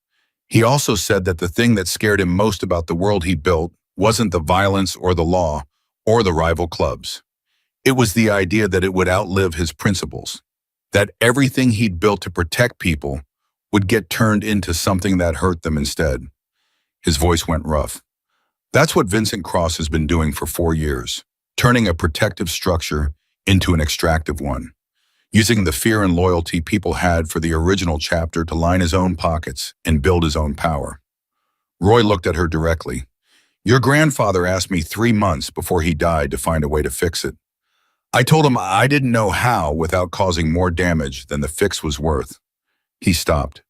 "He also said that the thing that scared him most about the world he built wasn't the violence or the law or the rival clubs. It was the idea that it would outlive his principles, that everything he'd built to protect people would get turned into something that hurt them instead." His voice went rough. "That's what Vincent Cross has been doing for 4 years, turning a protective structure into an extractive one, using the fear and loyalty people had for the original chapter to line his own pockets and build his own power." Roy looked at her directly. "Your grandfather asked me 3 months before he died to find a way to fix it. I told him I didn't know how without causing more damage than the fix was worth." He stopped.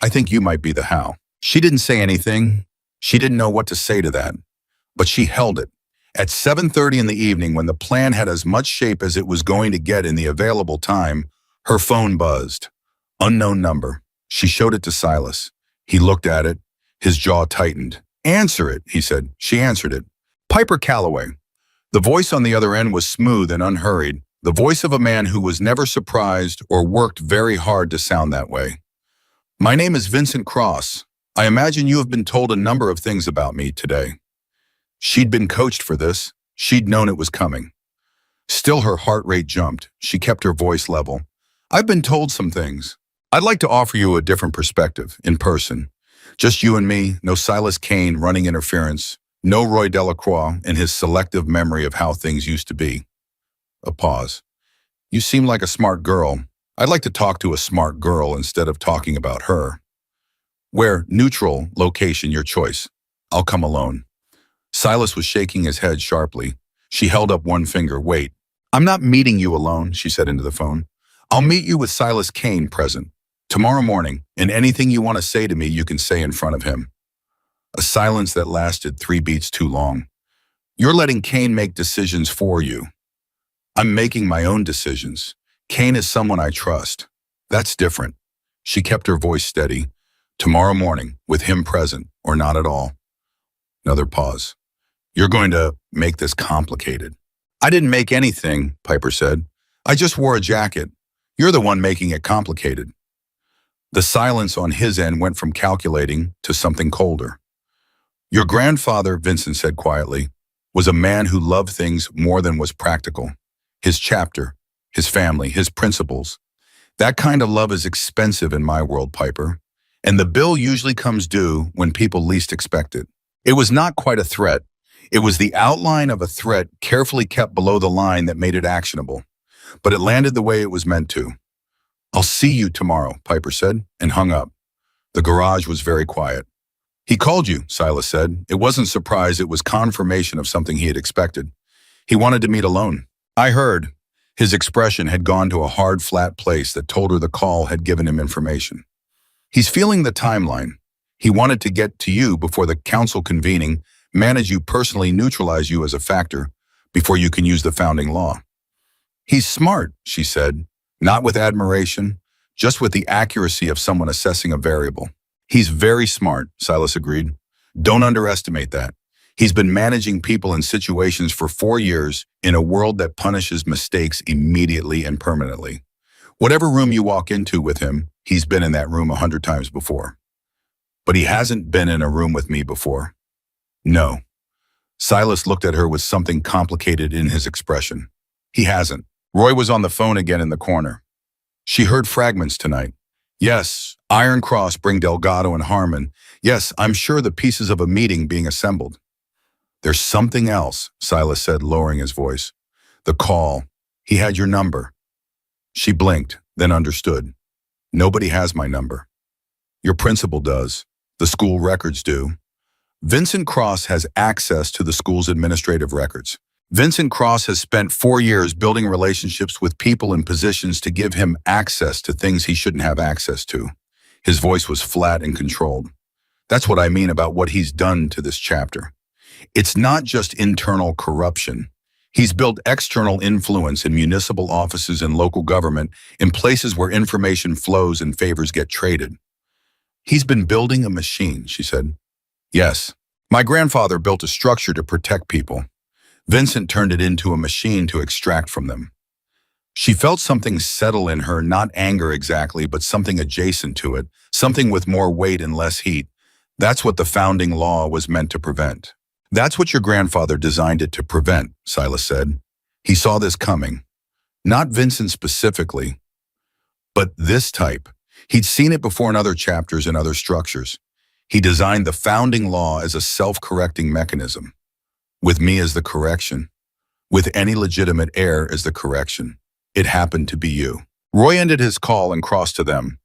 "I think you might be the how." She didn't say anything. She didn't know what to say to that, but she held it. At 7:30 in the evening, when the plan had as much shape as it was going to get in the available time, her phone buzzed. Unknown number. She showed it to Silas. He looked at it. His jaw tightened. "Answer it," he said. She answered it. "Piper Calloway." The voice on the other end was smooth and unhurried, the voice of a man who was never surprised or worked very hard to sound that way. "My name is Vincent Cross. I imagine you have been told a number of things about me today." She'd been coached for this. She'd known it was coming. Still, her heart rate jumped. She kept her voice level. "I've been told some things. I'd like to offer you a different perspective, in person. Just you and me, no Silas Kane running interference, no Roy Delacroix and his selective memory of how things used to be." A pause. "You seem like a smart girl. I'd like to talk to a smart girl instead of talking about her." "Where? Neutral, location, your choice. I'll come alone." Silas was shaking his head sharply. She held up one finger. "Wait. I'm not meeting you alone," she said into the phone. "I'll meet you with Silas Kane present. Tomorrow morning, and anything you want to say to me, you can say in front of him." A silence that lasted 3 beats too long. "You're letting Kane make decisions for you." "I'm making my own decisions. Kane is someone I trust. That's different." She kept her voice steady. "Tomorrow morning, with him present, or not at all." Another pause. "You're going to make this complicated." "I didn't make anything," Piper said. "I just wore a jacket. You're the one making it complicated." The silence on his end went from calculating to something colder. "Your grandfather," Vincent said quietly, "was a man who loved things more than was practical. His chapter, his family, his principles. That kind of love is expensive in my world, Piper. And the bill usually comes due when people least expect it." It was not quite a threat. It was the outline of a threat carefully kept below the line that made it actionable. But it landed the way it was meant to. "I'll see you tomorrow," Piper said, and hung up. The garage was very quiet. He called you, Silas said. It wasn't surprise, it was confirmation of something he had expected. He wanted to meet alone. I heard. His expression had gone to a hard, flat place that told her the call had given him information. He's feeling the timeline. He wanted to get to you before the council convening, manage you personally, neutralize you as a factor, before you can use the founding law. He's smart, she said, not with admiration, just with the accuracy of someone assessing a variable. He's very smart, Silas agreed. Don't underestimate that. He's been managing people in situations for 4 years in a world that punishes mistakes immediately and permanently. Whatever room you walk into with him, he's been in that room 100 times before. But he hasn't been in a room with me before. No. Silas looked at her with something complicated in his expression. He hasn't. Roy was on the phone again in the corner. She heard fragments tonight. Yes, Iron Cross bring Delgado and Harmon. Yes, I'm sure the pieces of a meeting being assembled. There's something else, Silas said, lowering his voice. The call. He had your number. She blinked, then understood. Nobody has my number. Your principal does. The school records do. Vincent Cross has access to the school's administrative records. Vincent Cross has spent 4 years building relationships with people in positions to give him access to things he shouldn't have access to. His voice was flat and controlled. That's what I mean about what he's done to this chapter. It's not just internal corruption. He's built external influence in municipal offices and local government in places where information flows and favors get traded. He's been building a machine, she said. Yes, my grandfather built a structure to protect people. Vincent turned it into a machine to extract from them. She felt something settle in her, not anger exactly, but something adjacent to it, something with more weight and less heat. That's what the founding law was meant to prevent. That's what your grandfather designed it to prevent, Silas said. He saw this coming. Not Vincent specifically, but this type. He'd seen it before in other chapters and other structures. He designed the founding law as a self-correcting mechanism. With me as the correction. With any legitimate heir as the correction. It happened to be you. Roy ended his call and crossed to them.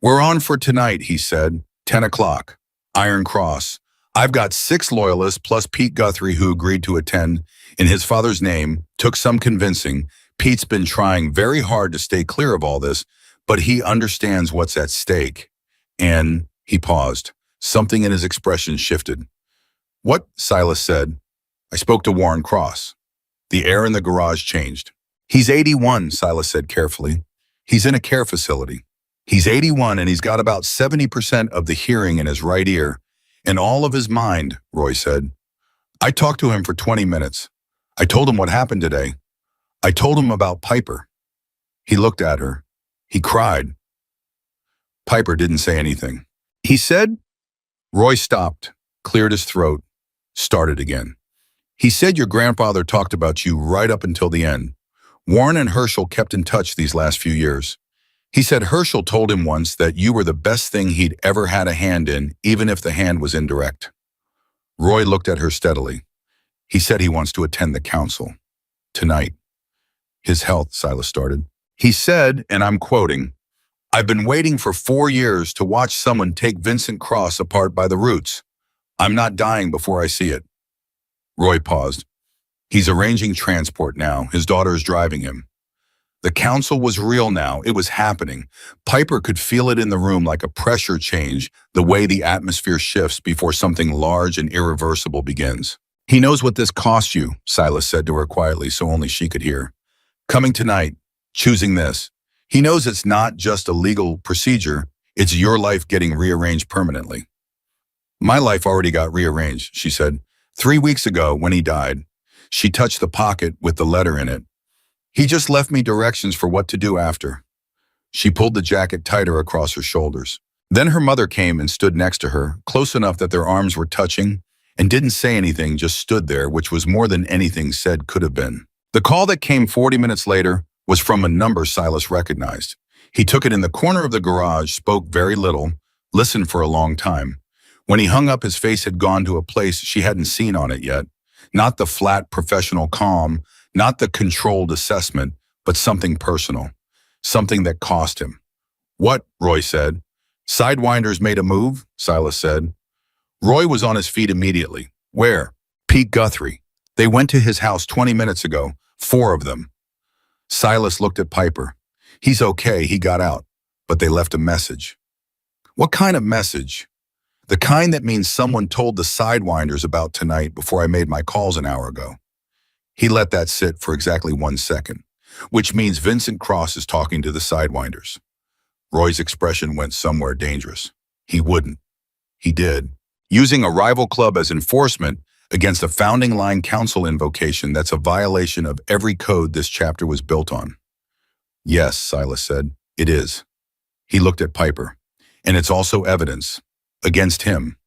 We're on for tonight, he said. 10 o'clock. Iron Cross. I've got 6 loyalists plus Pete Guthrie who agreed to attend in his father's name. Took some convincing. Pete's been trying very hard to stay clear of all this, but he understands what's at stake. And he paused. Something in his expression shifted. What? Silas said. I spoke to Warren Cross. The air in the garage changed. He's 81, Silas said carefully. He's in a care facility. He's 81 and he's got about 70% of the hearing in his right ear and all of his mind, Roy said. I talked to him for 20 minutes. I told him what happened today. I told him about Piper. He looked at her. He cried. Piper didn't say anything. He said, Roy stopped, cleared his throat, started again. He said your grandfather talked about you right up until the end. Warren and Herschel kept in touch these last few years. He said Herschel told him once that you were the best thing he'd ever had a hand in, even if the hand was indirect. Roy looked at her steadily. He said he wants to attend the council. Tonight. His health, Silas started. He said, and I'm quoting, I've been waiting for 4 years to watch someone take Vincent Cross apart by the roots. I'm not dying before I see it. Roy paused. He's arranging transport now. His daughter is driving him. The council was real now. It was happening. Piper could feel it in the room like a pressure change, the way the atmosphere shifts before something large and irreversible begins. He knows what this cost you, Silas said to her quietly so only she could hear. Coming tonight, choosing this. He knows it's not just a legal procedure, it's your life getting rearranged permanently. My life already got rearranged, she said. 3 weeks ago, when he died, she touched the pocket with the letter in it. He just left me directions for what to do after. She pulled the jacket tighter across her shoulders. Then her mother came and stood next to her, close enough that their arms were touching, and didn't say anything, just stood there, which was more than anything said could have been. The call that came 40 minutes later was from a number Silas recognized. He took it in the corner of the garage, spoke very little, listened for a long time. When he hung up, his face had gone to a place she hadn't seen on it yet. Not the flat professional calm, not the controlled assessment, but something personal. Something that cost him. What? Roy said. Sidewinders made a move, Silas said. Roy was on his feet immediately. Where? Pete Guthrie. They went to his house 20 minutes ago, 4 of them. Silas looked at Piper. He's okay, he got out, but they left a message. What kind of message? The kind that means someone told the Sidewinders about tonight before I made my calls an hour ago. He let that sit for exactly 1 second, which means Vincent Cross is talking to the Sidewinders. Roy's expression went somewhere dangerous. He wouldn't. He did. Using a rival club as enforcement against a founding line council invocation that's a violation of every code this chapter was built on. Yes, Silas said, it is. He looked at Piper. And it's also evidence. Against him.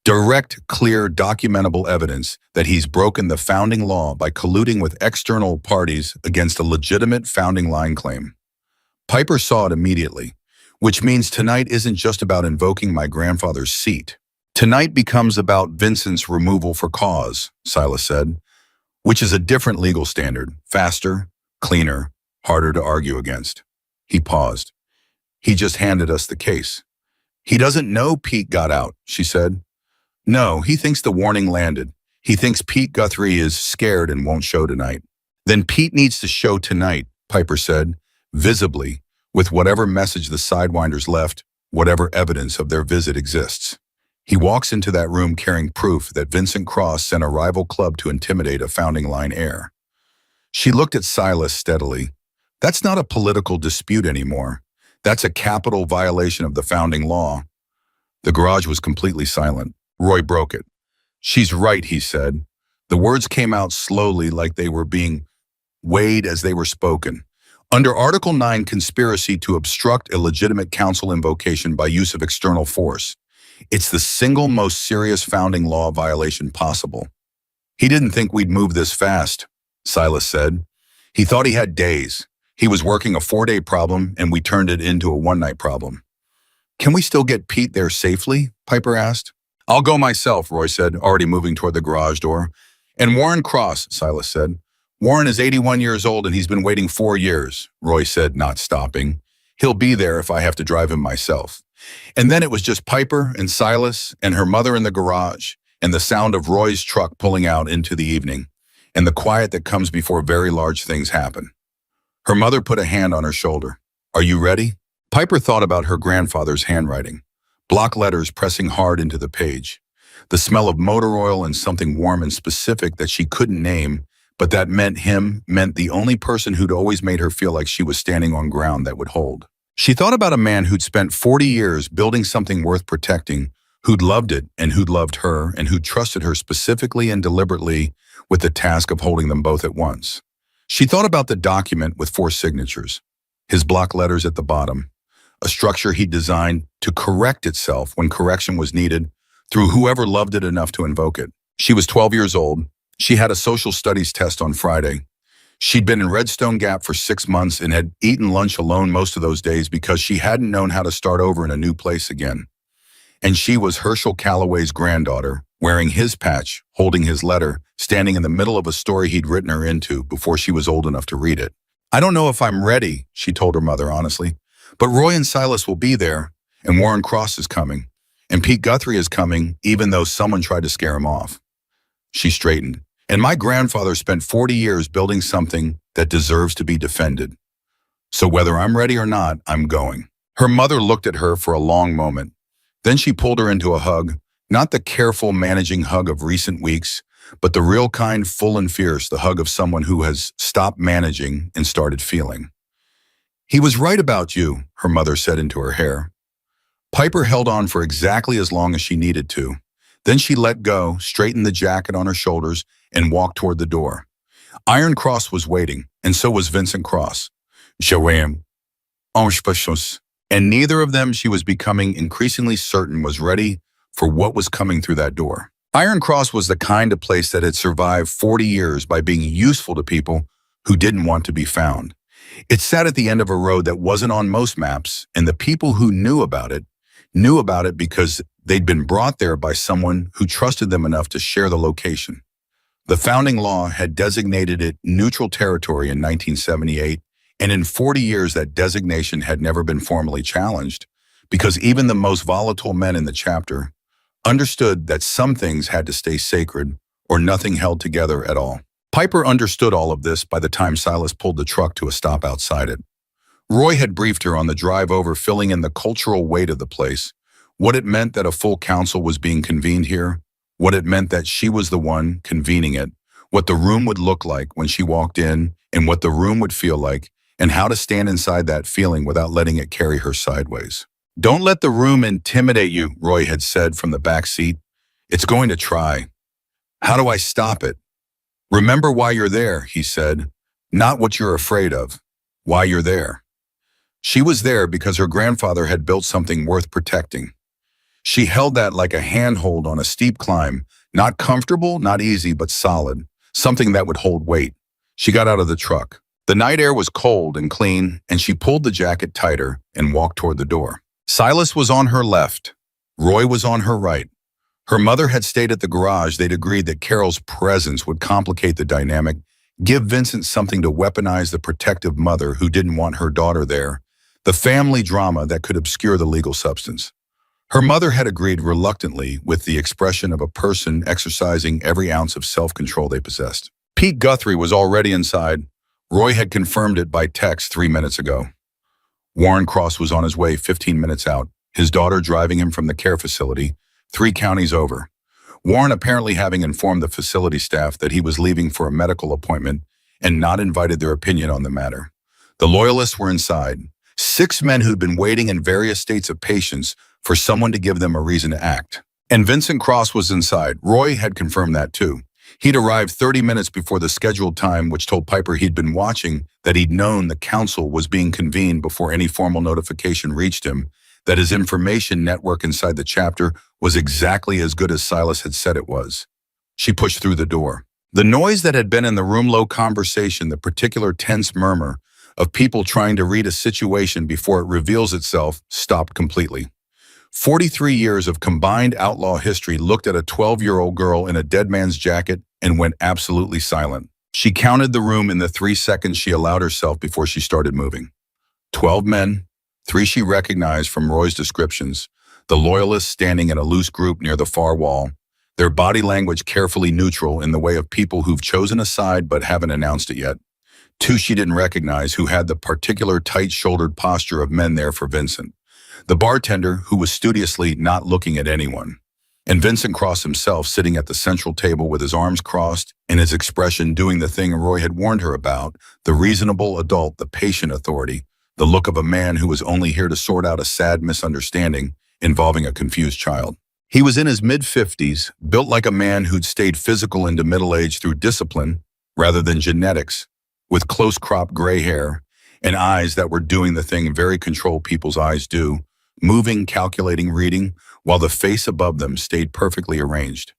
Direct, clear, documentable evidence that he's broken the founding law by colluding with external parties against a legitimate founding line claim. Piper saw it immediately, which means tonight isn't just about invoking my grandfather's seat. Tonight becomes about Vincent's removal for cause, Silas said, which is a different legal standard, faster, cleaner, harder to argue against. He paused. He just handed us the case. He doesn't know Pete got out, she said. No, he thinks the warning landed. He thinks Pete Guthrie is scared and won't show tonight. Then Pete needs to show tonight, Piper said, visibly, with whatever message the Sidewinders left, whatever evidence of their visit exists. He walks into that room carrying proof that Vincent Cross sent a rival club to intimidate a founding line heir. She looked at Silas steadily. That's not a political dispute anymore. That's a capital violation of the founding law. The garage was completely silent. Roy broke it. She's right, he said. The words came out slowly like they were being weighed as they were spoken. Under Article 9, conspiracy to obstruct a legitimate council invocation by use of external force. It's the single most serious founding law violation possible. He didn't think we'd move this fast, Silas said. He thought he had days. He was working a 4-day problem, and we turned it into a 1-night problem. Can we still get Pete there safely? Piper asked. I'll go myself, Roy said, already moving toward the garage door. And Warren Cross, Silas said. Warren is 81 years old and he's been waiting 4 years, Roy said, not stopping. He'll be there if I have to drive him myself. And then it was just Piper and Silas and her mother in the garage and the sound of Roy's truck pulling out into the evening and the quiet that comes before very large things happen. Her mother put a hand on her shoulder. Are you ready? Piper thought about her grandfather's handwriting, block letters pressing hard into the page, the smell of motor oil and something warm and specific that she couldn't name, but that meant the only person who'd always made her feel like she was standing on ground that would hold. She thought about a man who'd spent 40 years building something worth protecting, who'd loved it and who'd loved her and who'd trusted her specifically and deliberately with the task of holding them both at once. She thought about the document with 4 signatures, his block letters at the bottom, a structure he'd designed to correct itself when correction was needed through whoever loved it enough to invoke it. She was 12 years old. She had a social studies test on Friday. She'd been in Redstone Gap for 6 months and had eaten lunch alone most of those days because she hadn't known how to start over in a new place again. And she was Herschel Calloway's granddaughter, wearing his patch, holding his letter, standing in the middle of a story he'd written her into before she was old enough to read it. I don't know if I'm ready, she told her mother honestly, but Roy and Silas will be there, and Warren Cross is coming, and Pete Guthrie is coming, even though someone tried to scare him off. She straightened. And my grandfather spent 40 years building something that deserves to be defended. So whether I'm ready or not, I'm going. Her mother looked at her for a long moment. Then she pulled her into a hug, not the careful managing hug of recent weeks, but the real kind, full and fierce, the hug of someone who has stopped managing and started feeling. He was right about you, her mother said into her hair. Piper held on for exactly as long as she needed to. Then she let go, straightened the jacket on her shoulders, and walked toward the door. Iron Cross was waiting, and so was Vincent Cross. And neither of them, she was becoming increasingly certain, was ready for what was coming through that door. Iron Cross was the kind of place that had survived 40 years by being useful to people who didn't want to be found. It sat at the end of a road that wasn't on most maps, and the people who knew about it because they'd been brought there by someone who trusted them enough to share the location. The founding law had designated it neutral territory in 1978, and in 40 years that designation had never been formally challenged, because even the most volatile men in the chapter understood that some things had to stay sacred or nothing held together at all. Piper understood all of this by the time Silas pulled the truck to a stop outside it. Roy had briefed her on the drive over, filling in the cultural weight of the place, what it meant that a full council was being convened here, what it meant that she was the one convening it, what the room would look like when she walked in, and what the room would feel like, and how to stand inside that feeling without letting it carry her sideways. "Don't let the room intimidate you," Roy had said from the back seat. "It's going to try. How do I stop it?" "Remember why you're there," he said. "Not what you're afraid of. Why you're there." She was there because her grandfather had built something worth protecting. She held that like a handhold on a steep climb, not comfortable, not easy, but solid, something that would hold weight. She got out of the truck. The night air was cold and clean, and she pulled the jacket tighter and walked toward the door. Silas was on her left. Roy was on her right. Her mother had stayed at the garage. They'd agreed that Carol's presence would complicate the dynamic, give Vincent something to weaponize the protective mother who didn't want her daughter there, the family drama that could obscure the legal substance. Her mother had agreed reluctantly with the expression of a person exercising every ounce of self-control they possessed. Pete Guthrie was already inside. Roy had confirmed it by text 3 minutes ago. Warren Cross was on his way 15 minutes out, his daughter driving him from the care facility, 3 counties over. Warren apparently having informed the facility staff that he was leaving for a medical appointment and not invited their opinion on the matter. The loyalists were inside, 6 men who'd been waiting in various states of patience for someone to give them a reason to act. And Vincent Cross was inside. Roy had confirmed that too. He'd arrived 30 minutes before the scheduled time, which told Piper he'd been watching, that he'd known the council was being convened before any formal notification reached him, that his information network inside the chapter was exactly as good as Silas had said it was. She pushed through the door. The noise that had been in the room-low conversation, the particular tense murmur of people trying to read a situation before it reveals itself, stopped completely. 43 years of combined outlaw history looked at a 12-year-old girl in a dead man's jacket and went absolutely silent. She counted the room in the 3 seconds she allowed herself before she started moving. 12 men, 3 she recognized from Roy's descriptions, the loyalists standing in a loose group near the far wall, their body language carefully neutral in the way of people who've chosen a side but haven't announced it yet. 2 she didn't recognize who had the particular tight-shouldered posture of men there for Vincent. The bartender, who was studiously not looking at anyone, and Vincent Cross himself sitting at the central table with his arms crossed and his expression doing the thing Roy had warned her about, the reasonable adult, the patient authority, the look of a man who was only here to sort out a sad misunderstanding involving a confused child. He was in his mid-50s, built like a man who'd stayed physical into middle age through discipline rather than genetics, with close-cropped gray hair and eyes that were doing the thing very controlled people's eyes do, moving, calculating, reading, while the face above them stayed perfectly arranged.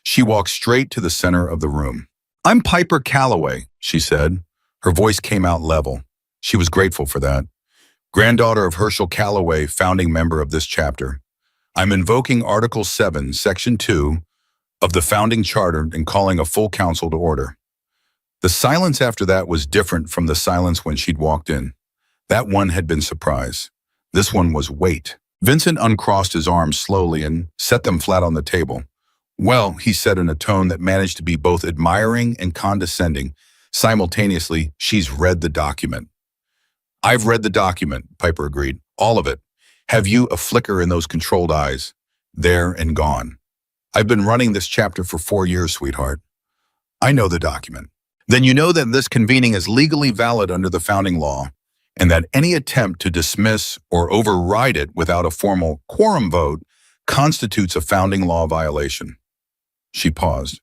She walked straight to the center of the room. "I'm Piper Calloway," she said. Her voice came out level. She was grateful for that. "Granddaughter of Herschel Calloway, founding member of this chapter. I'm invoking Article 7, Section 2 of the founding charter and calling a full council to order." The silence after that was different from the silence when she'd walked in. That one had been surprise. This one was wait. Vincent uncrossed his arms slowly and set them flat on the table. "Well," he said in a tone that managed to be both admiring and condescending. Simultaneously, "she's read the document." "I've read the document," Piper agreed. "All of it. Have you a flicker in those controlled eyes? There and gone. I've been running this chapter for 4 years, sweetheart." "I know the document." "Then you know that this convening is legally valid under the founding law, and that any attempt to dismiss or override it without a formal quorum vote constitutes a founding law violation." She paused.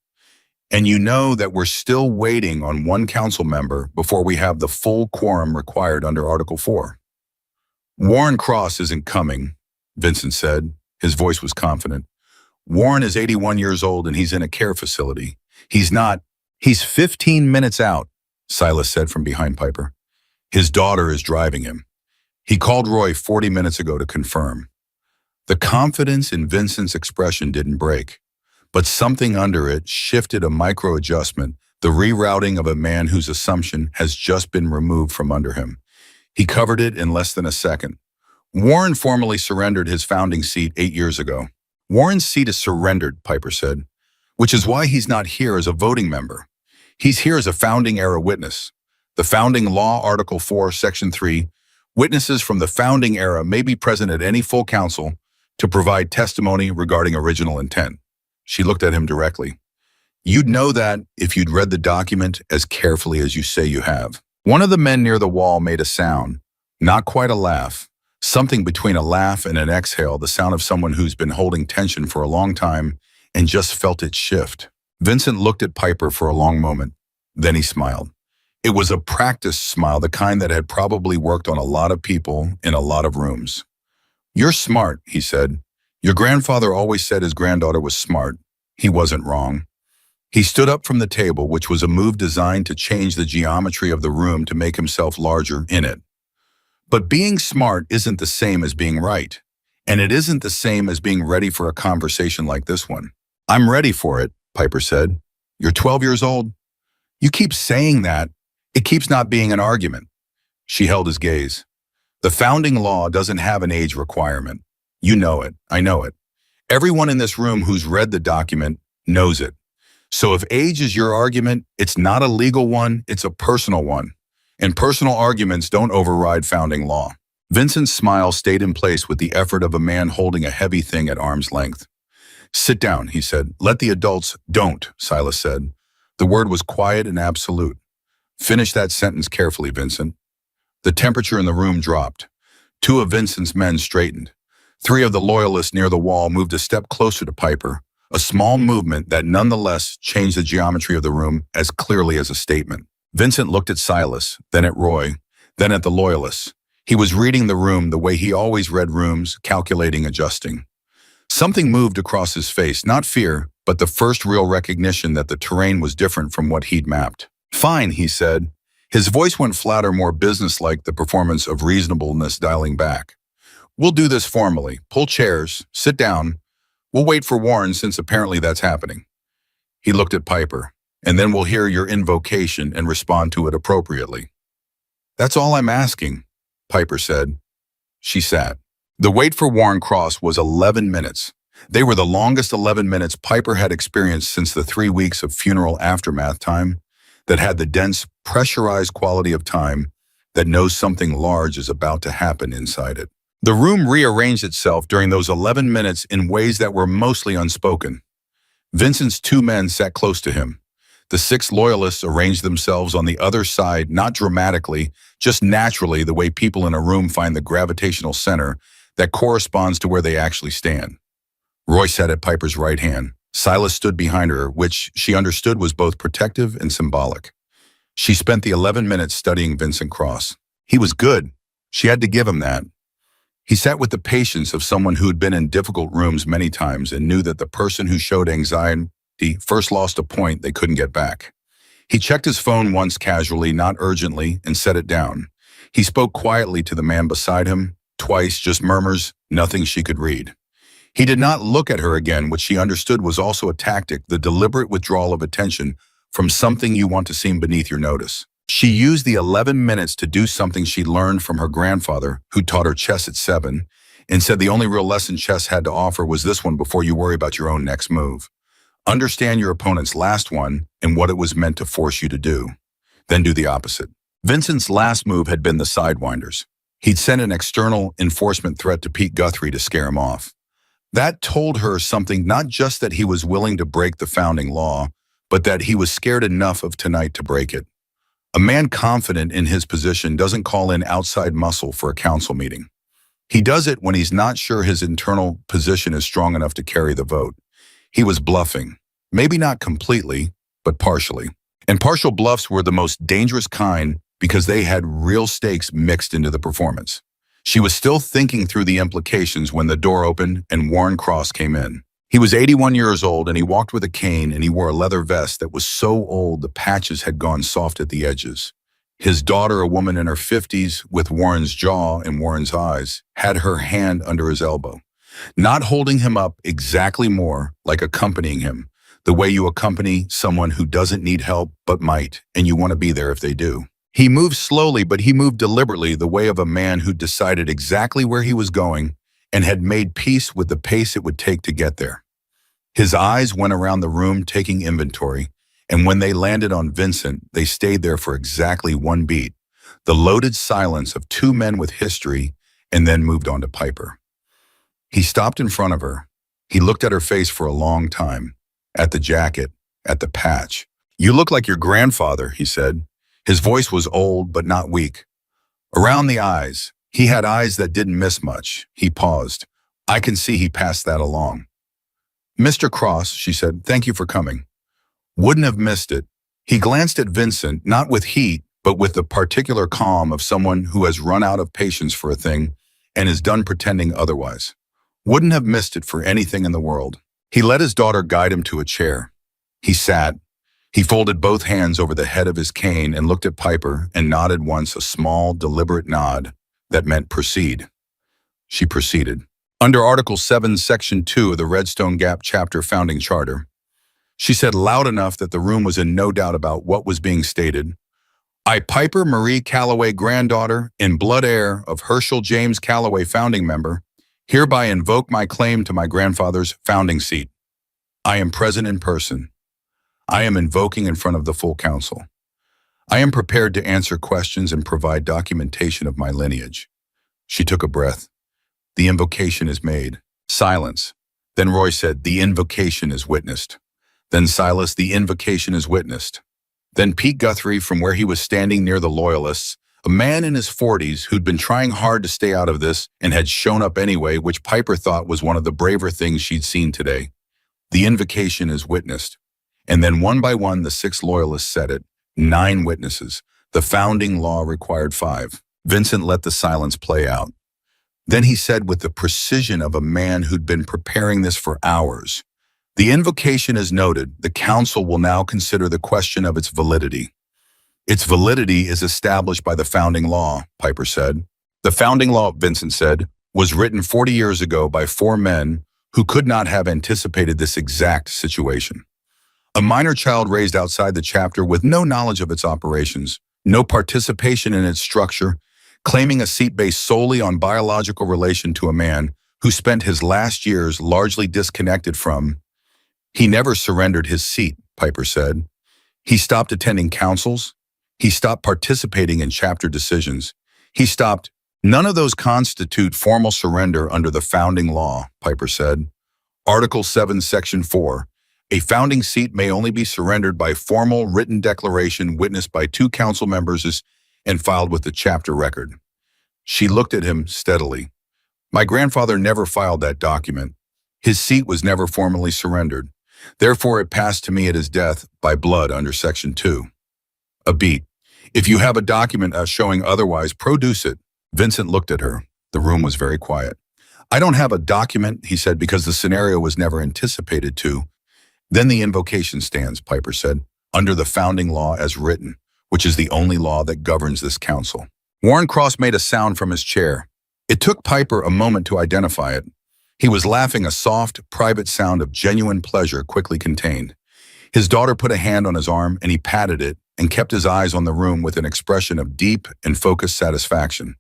"And you know that we're still waiting on 1 council member before we have the full quorum required under Article 4. "Warren Cross isn't coming," Vincent said. His voice was confident. "Warren is 81 years old and he's in a care facility. He's 15 minutes out," Silas said from behind Piper. "His daughter is driving him. He called Roy 40 minutes ago to confirm." The confidence in Vincent's expression didn't break, but something under it shifted a micro-adjustment, the rerouting of a man whose assumption has just been removed from under him. He covered it in less than a second. "Warren formally surrendered his founding seat 8 years ago." Warren's seat is surrendered, Piper said, which is why he's not here as a voting member. He's here as a founding-era witness. The Founding Law, Article 4, Section 3, witnesses from the founding era may be present at any full council to provide testimony regarding original intent. She looked at him directly. You'd know that if you'd read the document as carefully as you say you have. One of the men near the wall made a sound, not quite a laugh, something between a laugh and an exhale, the sound of someone who's been holding tension for a long time and just felt it shift. Vincent looked at Piper for a long moment. Then he smiled. It was a practiced smile, the kind that had probably worked on a lot of people in a lot of rooms. You're smart, he said. Your grandfather always said his granddaughter was smart. He wasn't wrong. He stood up from the table, which was a move designed to change the geometry of the room to make himself larger in it. But being smart isn't the same as being right. And it isn't the same as being ready for a conversation like this one. I'm ready for it, Piper said. You're 12 years old. You keep saying that. It keeps not being an argument. She held his gaze. The founding law doesn't have an age requirement. You know it. I know it. Everyone in this room who's read the document knows it. So if age is your argument, it's not a legal one, it's a personal one. And personal arguments don't override founding law. Vincent's smile stayed in place with the effort of a man holding a heavy thing at arm's length. Sit down, he said. Let the adults. Don't, Silas said. The word was quiet and absolute. Finish that sentence carefully, Vincent. The temperature in the room dropped. Two of Vincent's men straightened. Three of the loyalists near the wall moved a step closer to Piper, a small movement that nonetheless changed the geometry of the room as clearly as a statement. Vincent looked at Silas, then at Roy, then at the loyalists. He was reading the room the way he always read rooms, calculating, adjusting. Something moved across his face, not fear, but the first real recognition that the terrain was different from what he'd mapped. Fine, he said. His voice went flatter, more businesslike, the performance of reasonableness dialing back. We'll do this formally. Pull chairs, sit down. We'll wait for Warren since apparently that's happening. He looked at Piper, and then we'll hear your invocation and respond to it appropriately. That's all I'm asking, Piper said. She sat. The wait for Warren Cross was 11 minutes. They were the longest 11 minutes Piper had experienced since the 3 weeks of funeral aftermath time that had the dense, pressurized quality of time that knows something large is about to happen inside it. The room rearranged itself during those 11 minutes in ways that were mostly unspoken. Vincent's two men sat close to him. The 6 loyalists arranged themselves on the other side, not dramatically, just naturally, the way people in a room find the gravitational center that corresponds to where they actually stand. Roy sat at Piper's right hand. Silas stood behind her, which she understood was both protective and symbolic. She spent the 11 minutes studying Vincent Cross. He was good. She had to give him that. He sat with the patience of someone who had been in difficult rooms many times and knew that the person who showed anxiety first lost a point they couldn't get back. He checked his phone once casually, not urgently, and set it down. He spoke quietly to the man beside him, twice, just murmurs, nothing she could read. He did not look at her again, which she understood was also a tactic, the deliberate withdrawal of attention from something you want to seem beneath your notice. She used the 11 minutes to do something she learned from her grandfather, who taught her chess at 7, and said the only real lesson chess had to offer was this one before you worry about your own next move. Understand your opponent's last one and what it was meant to force you to do. Then do the opposite. Vincent's last move had been the Sidewinders. He'd sent an external enforcement threat to Pete Guthrie to scare him off. That told her something, not just that he was willing to break the founding law, but that he was scared enough of tonight to break it. A man confident in his position doesn't call in outside muscle for a council meeting. He does it when he's not sure his internal position is strong enough to carry the vote. He was bluffing. Maybe not completely, but partially. And partial bluffs were the most dangerous kind because they had real stakes mixed into the performance. She was still thinking through the implications when the door opened and Warren Cross came in. He was 81 years old and he walked with a cane and he wore a leather vest that was so old the patches had gone soft at the edges. His daughter, a woman in her 50s with Warren's jaw and Warren's eyes, had her hand under his elbow, not holding him up exactly, more like accompanying him, the way you accompany someone who doesn't need help but might, and you want to be there if they do. He moved slowly, but he moved deliberately, the way of a man who decided exactly where he was going and had made peace with the pace it would take to get there. His eyes went around the room taking inventory, and when they landed on Vincent, they stayed there for exactly one beat, the loaded silence of two men with history, and then moved on to Piper. He stopped in front of her. He looked at her face for a long time, at the jacket, at the patch. "You look like your grandfather," he said. His voice was old but not weak. "Around the eyes. He had eyes that didn't miss much." He paused. "I can see he passed that along." "Mr. Cross," she said, "thank you for coming." "Wouldn't have missed it." He glanced at Vincent, not with heat, but with the particular calm of someone who has run out of patience for a thing and is done pretending otherwise. "Wouldn't have missed it for anything in the world." He let his daughter guide him to a chair. He sat. He folded both hands over the head of his cane and looked at Piper and nodded once, a small, deliberate nod that meant proceed. She proceeded. "Under Article 7, Section 2 of the Redstone Gap Chapter Founding Charter," she said loud enough that the room was in no doubt about what was being stated, "I, Piper Marie Calloway, granddaughter, in blood heir of Herschel James Calloway, founding member, hereby invoke my claim to my grandfather's founding seat. I am present in person. I am invoking in front of the full council. I am prepared to answer questions and provide documentation of my lineage." She took a breath. "The invocation is made." Silence. Then Roy said, "The invocation is witnessed." Then Silas, "The invocation is witnessed." Then Pete Guthrie, from where he was standing near the Loyalists, a man in his 40s who'd been trying hard to stay out of this and had shown up anyway, which Piper thought was one of the braver things she'd seen today. "The invocation is witnessed." And then one by one, the 6 Loyalists said it. 9 witnesses. The founding law required 5. Vincent let the silence play out. Then he said with the precision of a man who'd been preparing this for hours, "The invocation is noted. The council will now consider the question of its validity." "Its validity is established by the founding law," Piper said. "The founding law," Vincent said, "was written 40 years ago by 4 men who could not have anticipated this exact situation. A minor child raised outside the chapter with no knowledge of its operations, no participation in its structure, claiming a seat based solely on biological relation to a man who spent his last years largely disconnected from. He never surrendered his seat," Piper said. "He stopped attending councils. He stopped participating in chapter decisions. He stopped. None of those constitute formal surrender under the founding law," Piper said. "Article 7, Section 4. A founding seat may only be surrendered by formal written declaration witnessed by 2 council members and filed with the chapter record." She looked at him steadily. "My grandfather never filed that document. His seat was never formally surrendered. Therefore, it passed to me at his death by blood under Section 2. A beat. "If you have a document showing otherwise, produce it." Vincent looked at her. The room was very quiet. "I don't have a document," he said, "because the scenario was never anticipated to." "Then the invocation stands," Piper said, "under the founding law as written, which is the only law that governs this council." Warren Cross made a sound from his chair. It took Piper a moment to identify it. He was laughing, a soft, private sound of genuine pleasure quickly contained. His daughter put a hand on his arm and he patted it and kept his eyes on the room with an expression of deep and focused satisfaction.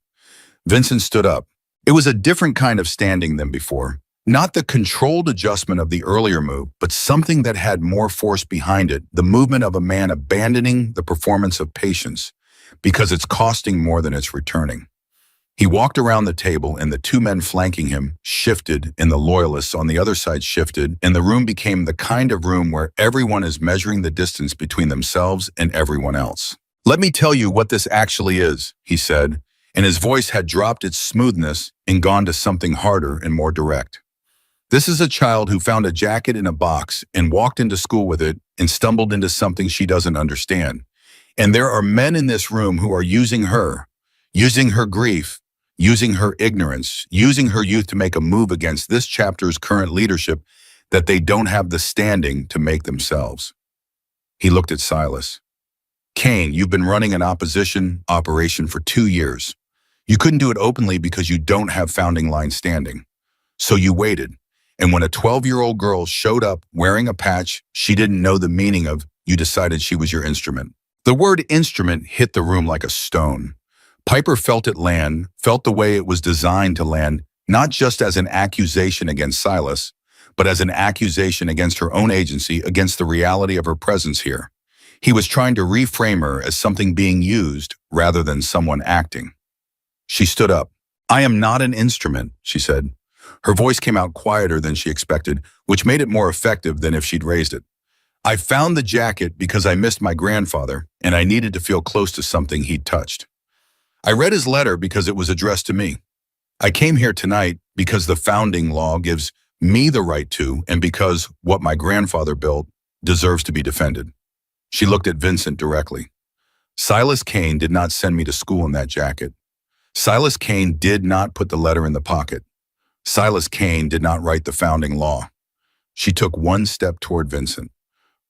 Vincent stood up. It was a different kind of standing than before. Not the controlled adjustment of the earlier move, but something that had more force behind it, the movement of a man abandoning the performance of patience because it's costing more than it's returning. He walked around the table and the 2 men flanking him shifted and the Loyalists on the other side shifted, and the room became the kind of room where everyone is measuring the distance between themselves and everyone else. "Let me tell you what this actually is," he said, and his voice had dropped its smoothness and gone to something harder and more direct. "This is a child who found a jacket in a box and walked into school with it and stumbled into something she doesn't understand. And there are men in this room who are using her grief, using her ignorance, using her youth to make a move against this chapter's current leadership that they don't have the standing to make themselves." He looked at Silas. "Kane, you've been running an opposition operation for 2 years. You couldn't do it openly because you don't have founding line standing. So you waited. And when a 12-year-old girl showed up wearing a patch she didn't know the meaning of, you decided she was your instrument." The word instrument hit the room like a stone. Piper felt it land, felt the way it was designed to land, not just as an accusation against Silas, but as an accusation against her own agency, against the reality of her presence here. He was trying to reframe her as something being used rather than someone acting. She stood up. "I am not an instrument," she said. Her voice came out quieter than she expected, which made it more effective than if she'd raised it. "I found the jacket because I missed my grandfather, and I needed to feel close to something he'd touched. I read his letter because it was addressed to me. I came here tonight because the founding law gives me the right to, and because what my grandfather built deserves to be defended." She looked at Vincent directly. "Silas Kane did not send me to school in that jacket. Silas Kane did not put the letter in the pocket. Silas Kane did not write the founding law." She took one step toward Vincent.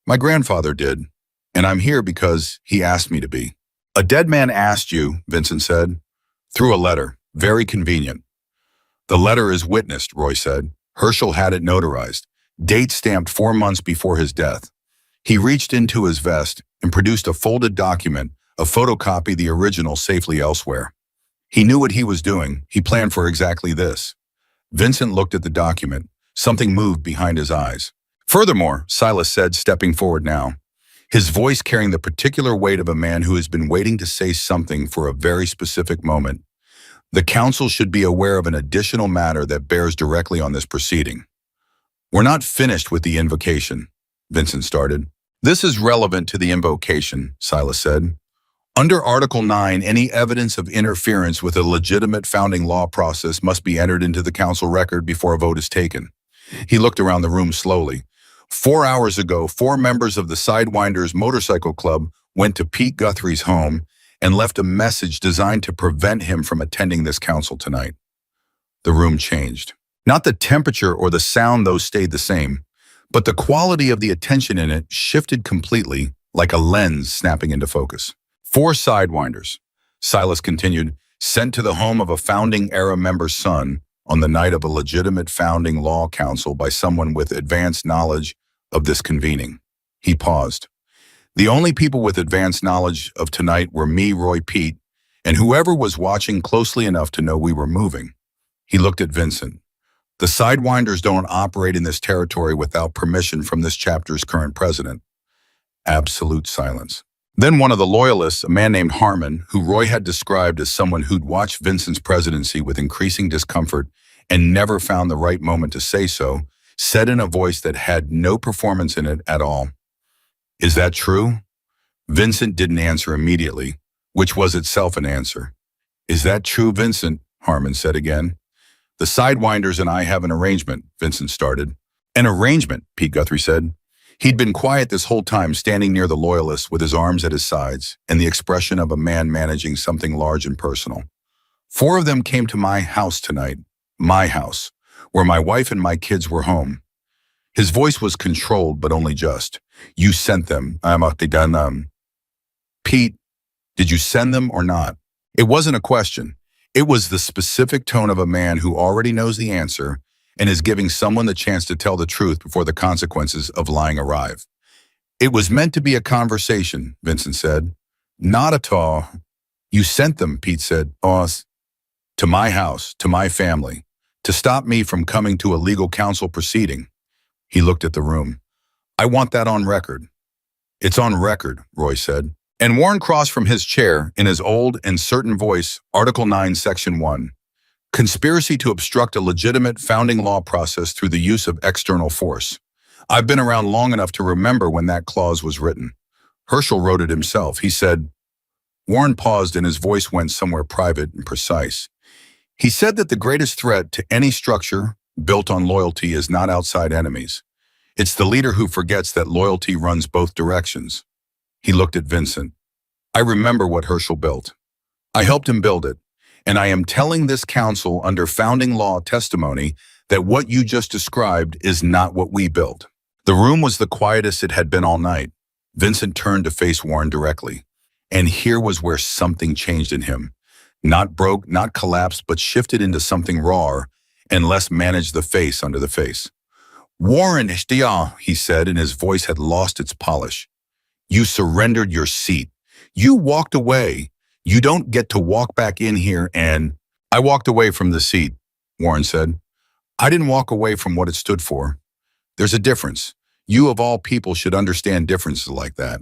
"My grandfather did, and I'm here because he asked me to be." "A dead man asked you," Vincent said. "Through a letter. Very convenient." "The letter is witnessed," Roy said. "Herschel had it notarized, date stamped 4 months before his death. He reached into his vest and produced a folded document, a photocopy the original safely elsewhere. He knew what he was doing. He planned for exactly this." Vincent looked at the document. Something moved behind his eyes. "Furthermore," Silas said, stepping forward now, his voice carrying the particular weight of a man who has been waiting to say something for a very specific moment, "the council should be aware of an additional matter that bears directly on this proceeding." "We're not finished with the invocation," Vincent started. "This is relevant to the invocation," Silas said. "Under Article 9, any evidence of interference with a legitimate founding law process must be entered into the council record before a vote is taken." He looked around the room slowly. 4 hours ago, 4 members of the Sidewinders Motorcycle Club went to Pete Guthrie's home and left a message designed to prevent him from attending this council tonight. The room changed. Not the temperature or the sound, those stayed the same, but the quality of the attention in it shifted completely, like a lens snapping into focus. 4 Sidewinders, Silas continued, sent to the home of a founding-era member's son on the night of a legitimate founding law council by someone with advanced knowledge of this convening. He paused. "The only people with advanced knowledge of tonight were me, Roy, Pete, and whoever was watching closely enough to know we were moving." He looked at Vincent. "The Sidewinders don't operate in this territory without permission from this chapter's current president." Absolute silence. Then one of the loyalists, a man named Harmon, who Roy had described as someone who'd watched Vincent's presidency with increasing discomfort and never found the right moment to say so, said in a voice that had no performance in it at all, "Is that true?" Vincent didn't answer immediately, which was itself an answer. "Is that true, Vincent?" Harmon said again. "The Sidewinders and I have an arrangement," Vincent started. "An arrangement," Pete Guthrie said. He'd been quiet this whole time, standing near the loyalists with his arms at his sides and the expression of a man managing something large and personal. "4 of them came to my house tonight, my house, where my wife and my kids were home." His voice was controlled, but only just. "You sent them. Pete, did you send them or not?" It wasn't a question. It was the specific tone of a man who already knows the answer and is giving someone the chance to tell the truth before the consequences of lying arrive. "It was meant to be a conversation," Vincent said. "Not at all." "You sent them," Pete said, "boss, to my house, to my family, to stop me from coming to a legal counsel proceeding." He looked at the room. "I want that on record." "It's on record," Roy said. And Warren crossed from his chair in his old and certain voice, Article 9, Section 1. "Conspiracy to obstruct a legitimate founding law process through the use of external force." I've been around long enough to remember when that clause was written. Herschel wrote it himself. He said, Warren paused and his voice went somewhere private and precise. He said that the greatest threat to any structure built on loyalty is not outside enemies. It's the leader who forgets that loyalty runs both directions. He looked at Vincent. "I remember what Herschel built. I helped him build it. And I am telling this council under founding law testimony that what you just described is not what we built." The room was the quietest it had been all night. Vincent turned to face Warren directly. And here was where something changed in him. Not broke, not collapsed, but shifted into something rawer and less managed the face under the face. "Warren Ishtiah," he said, and his voice had lost its polish. "You surrendered your seat. You walked away. You don't get to walk back in here and—" "I walked away from the seat," Warren said. I didn't walk away from what it stood for. There's a difference. You of all people should understand differences like that.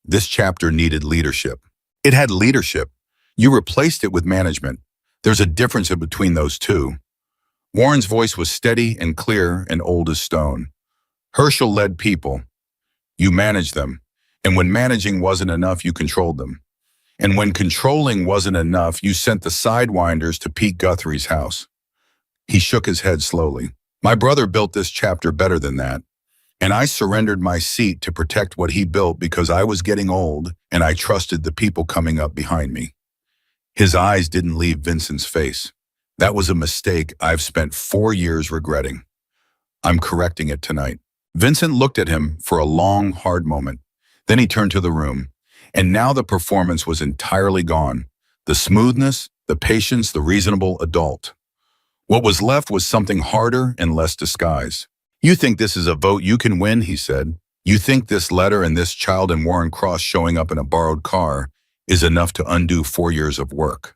This chapter needed leadership. It had leadership. You replaced it with management. There's a difference in between those two. Warren's voice was steady and clear and old as stone. Herschel led people. You managed them. And when managing wasn't enough, you controlled them. And when controlling wasn't enough, you sent the Sidewinders to Pete Guthrie's house. He shook his head slowly. My brother built this chapter better than that. And I surrendered my seat to protect what he built because I was getting old and I trusted the people coming up behind me. His eyes didn't leave Vincent's face. That was a mistake I've spent 4 years regretting. I'm correcting it tonight. Vincent looked at him for a long, hard moment. Then he turned to the room. And now the performance was entirely gone. The smoothness, the patience, the reasonable adult. What was left was something harder and less disguised. You think this is a vote you can win, he said. You think this letter and this child and Warren Cross showing up in a borrowed car is enough to undo 4 years of work.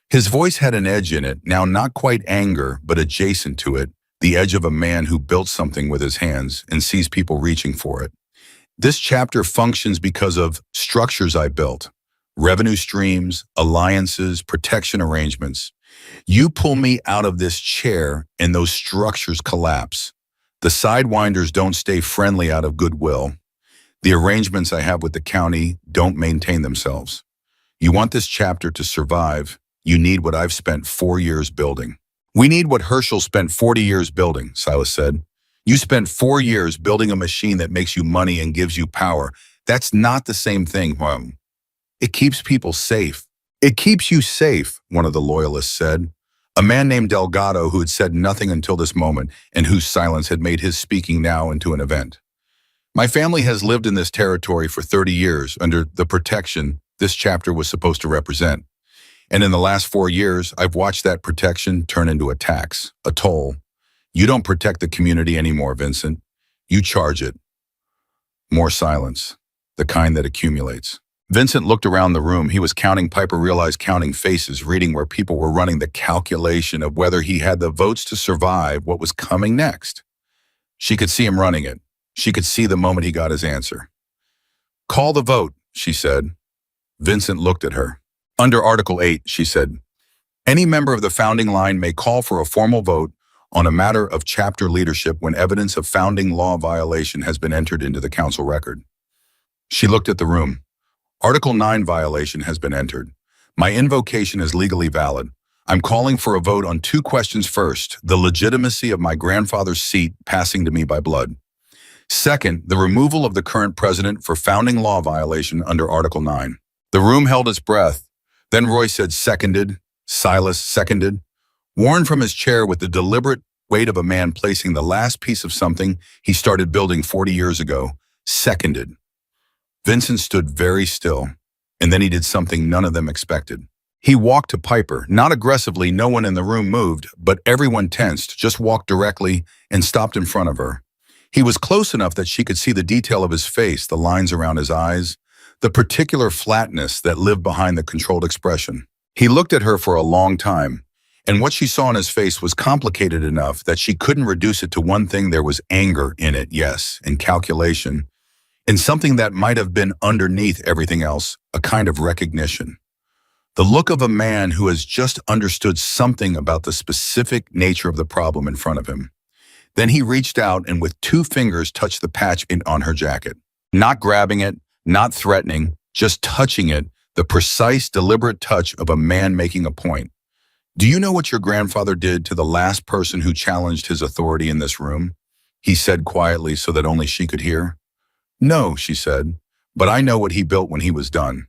His voice had an edge in it, now not quite anger, but adjacent to it, the edge of a man who built something with his hands and sees people reaching for it. This chapter functions because of structures I built. Revenue streams, alliances, protection arrangements. You pull me out of this chair and those structures collapse. The Sidewinders don't stay friendly out of goodwill. The arrangements I have with the county don't maintain themselves. You want this chapter to survive, you need what I've spent 4 years building. We need what Herschel spent 40 years building, Silas said. You spent 4 years building a machine that makes you money and gives you power. That's not the same thing, It keeps people safe. It keeps you safe, one of the loyalists said. A man named Delgado who had said nothing until this moment and whose silence had made his speaking now into an event. My family has lived in this territory for 30 years under the protection this chapter was supposed to represent. And in the last 4 years, I've watched that protection turn into a tax, a toll. You don't protect the community anymore, Vincent. You charge it. More silence, the kind that accumulates. Vincent looked around the room. He was counting. Piper realized counting faces, reading where people were running the calculation of whether he had the votes to survive what was coming next. She could see him running it. She could see the moment he got his answer. Call the vote, she said. Vincent looked at her. Under Article 8, she said, any member of the founding line may call for a formal vote on a matter of chapter leadership when evidence of founding law violation has been entered into the council record. She looked at the room. Article 9 violation has been entered. My invocation is legally valid. I'm calling for a vote on 2 questions. First, the legitimacy of my grandfather's seat passing to me by blood. Second, the removal of the current president for founding law violation under Article 9. The room held its breath. Then Roy said, seconded. Silas seconded. Warren from his chair with the deliberate weight of a man placing the last piece of something he started building 40 years ago, seconded. Vincent stood very still, and then he did something none of them expected. He walked to Piper, not aggressively, no one in the room moved, but everyone tensed, just walked directly and stopped in front of her. He was close enough that she could see the detail of his face, the lines around his eyes, the particular flatness that lived behind the controlled expression. He looked at her for a long time, and what she saw in his face was complicated enough that she couldn't reduce it to one thing. There was anger in it, yes, and calculation, and something that might have been underneath everything else, a kind of recognition. The look of a man who has just understood something about the specific nature of the problem in front of him. Then he reached out and with 2 fingers touched the patch on her jacket. Not grabbing it, not threatening, just touching it, the precise, deliberate touch of a man making a point. Do you know what your grandfather did to the last person who challenged his authority in this room? He said quietly so that only she could hear. No, she said, but I know what he built when he was done.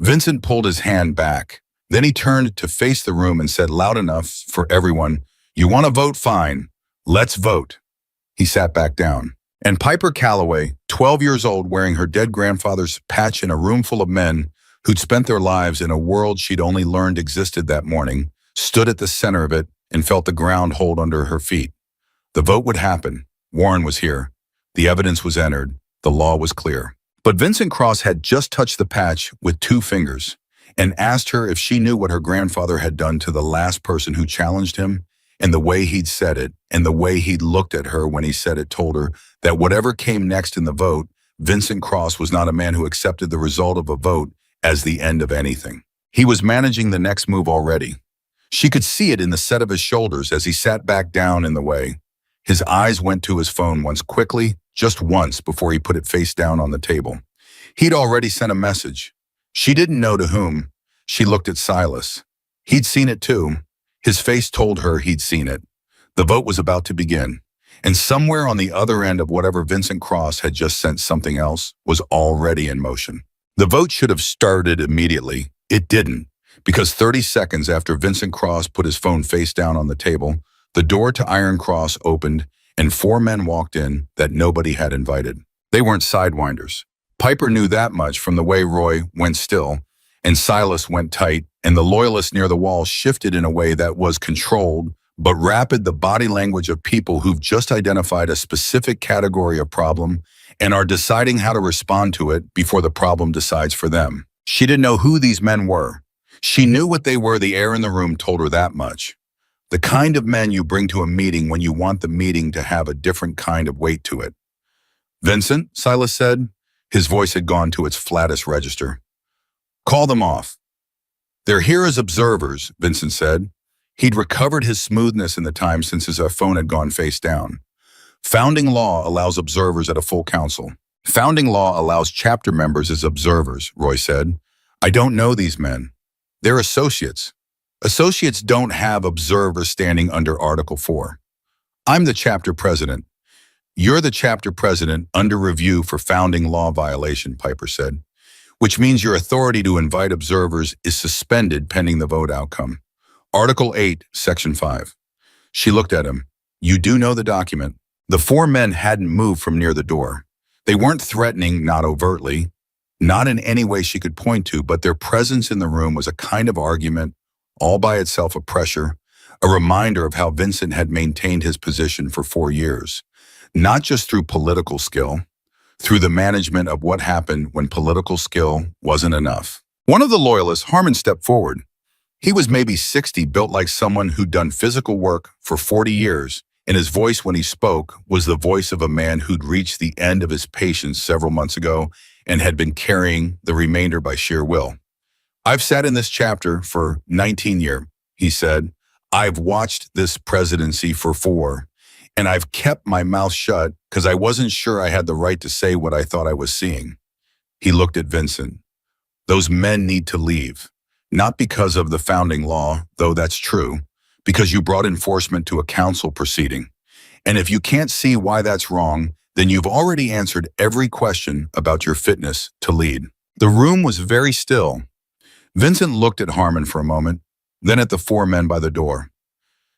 Vincent pulled his hand back. Then he turned to face the room and said loud enough for everyone, you want to vote? Fine. Let's vote. He sat back down. And Piper Calloway, 12 years old, wearing her dead grandfather's patch in a room full of men who'd spent their lives in a world she'd only learned existed that morning, stood at the center of it and felt the ground hold under her feet. The vote would happen. Warren was here. The evidence was entered. The law was clear. But Vincent Cross had just touched the patch with 2 fingers and asked her if she knew what her grandfather had done to the last person who challenged him, and the way he'd said it, and the way he'd looked at her when he said it told her that whatever came next in the vote, Vincent Cross was not a man who accepted the result of a vote as the end of anything. He was managing the next move already. She could see it in the set of his shoulders as he sat back down in the way. His eyes went to his phone once quickly, just once before he put it face down on the table. He'd already sent a message. She didn't know to whom. She looked at Silas. He'd seen it too. His face told her he'd seen it. The vote was about to begin, and somewhere on the other end of whatever Vincent Cross had just sent something else was already in motion. The vote should have started immediately. It didn't, because 30 seconds after Vincent Cross put his phone face down on the table, the door to Iron Cross opened and 4 men walked in that nobody had invited. They weren't sidewinders. Piper knew that much from the way Roy went still and Silas went tight, and the loyalists near the wall shifted in a way that was controlled but rapid, the body language of people who've just identified a specific category of problem and are deciding how to respond to it before the problem decides for them. She didn't know who these men were. She knew what they were. The air in the room told her that much. The kind of men you bring to a meeting when you want the meeting to have a different kind of weight to it. Vincent, Silas said. His voice had gone to its flattest register. Call them off. They're here as observers, Vincent said. He'd recovered his smoothness in the time since his phone had gone face down. Founding law allows observers at a full council. Founding law allows chapter members as observers, Roy said. I don't know these men. They're associates. Associates don't have observers standing under Article 4. I'm the chapter president. You're the chapter president under review for founding law violation, Piper said, which means your authority to invite observers is suspended pending the vote outcome. Article 8, Section 5. She looked at him. You do know the document. The 4 men hadn't moved from near the door. They weren't threatening, not overtly, not in any way she could point to, but their presence in the room was a kind of argument, all by itself a pressure, a reminder of how Vincent had maintained his position for 4 years, not just through political skill, through the management of what happened when political skill wasn't enough. One of the loyalists, Harmon, stepped forward. He was maybe 60, built like someone who'd done physical work for 40 years, and his voice when he spoke was the voice of a man who'd reached the end of his patience several months ago and had been carrying the remainder by sheer will. I've sat in this chapter for 19 years, he said. I've watched this presidency for 4, and I've kept my mouth shut because I wasn't sure I had the right to say what I thought I was seeing. He looked at Vincent. Those men need to leave, not because of the founding law, though that's true, because you brought enforcement to a council proceeding. And if you can't see why that's wrong, then you've already answered every question about your fitness to lead. The room was very still. Vincent looked at Harmon for a moment, then at the 4 men by the door.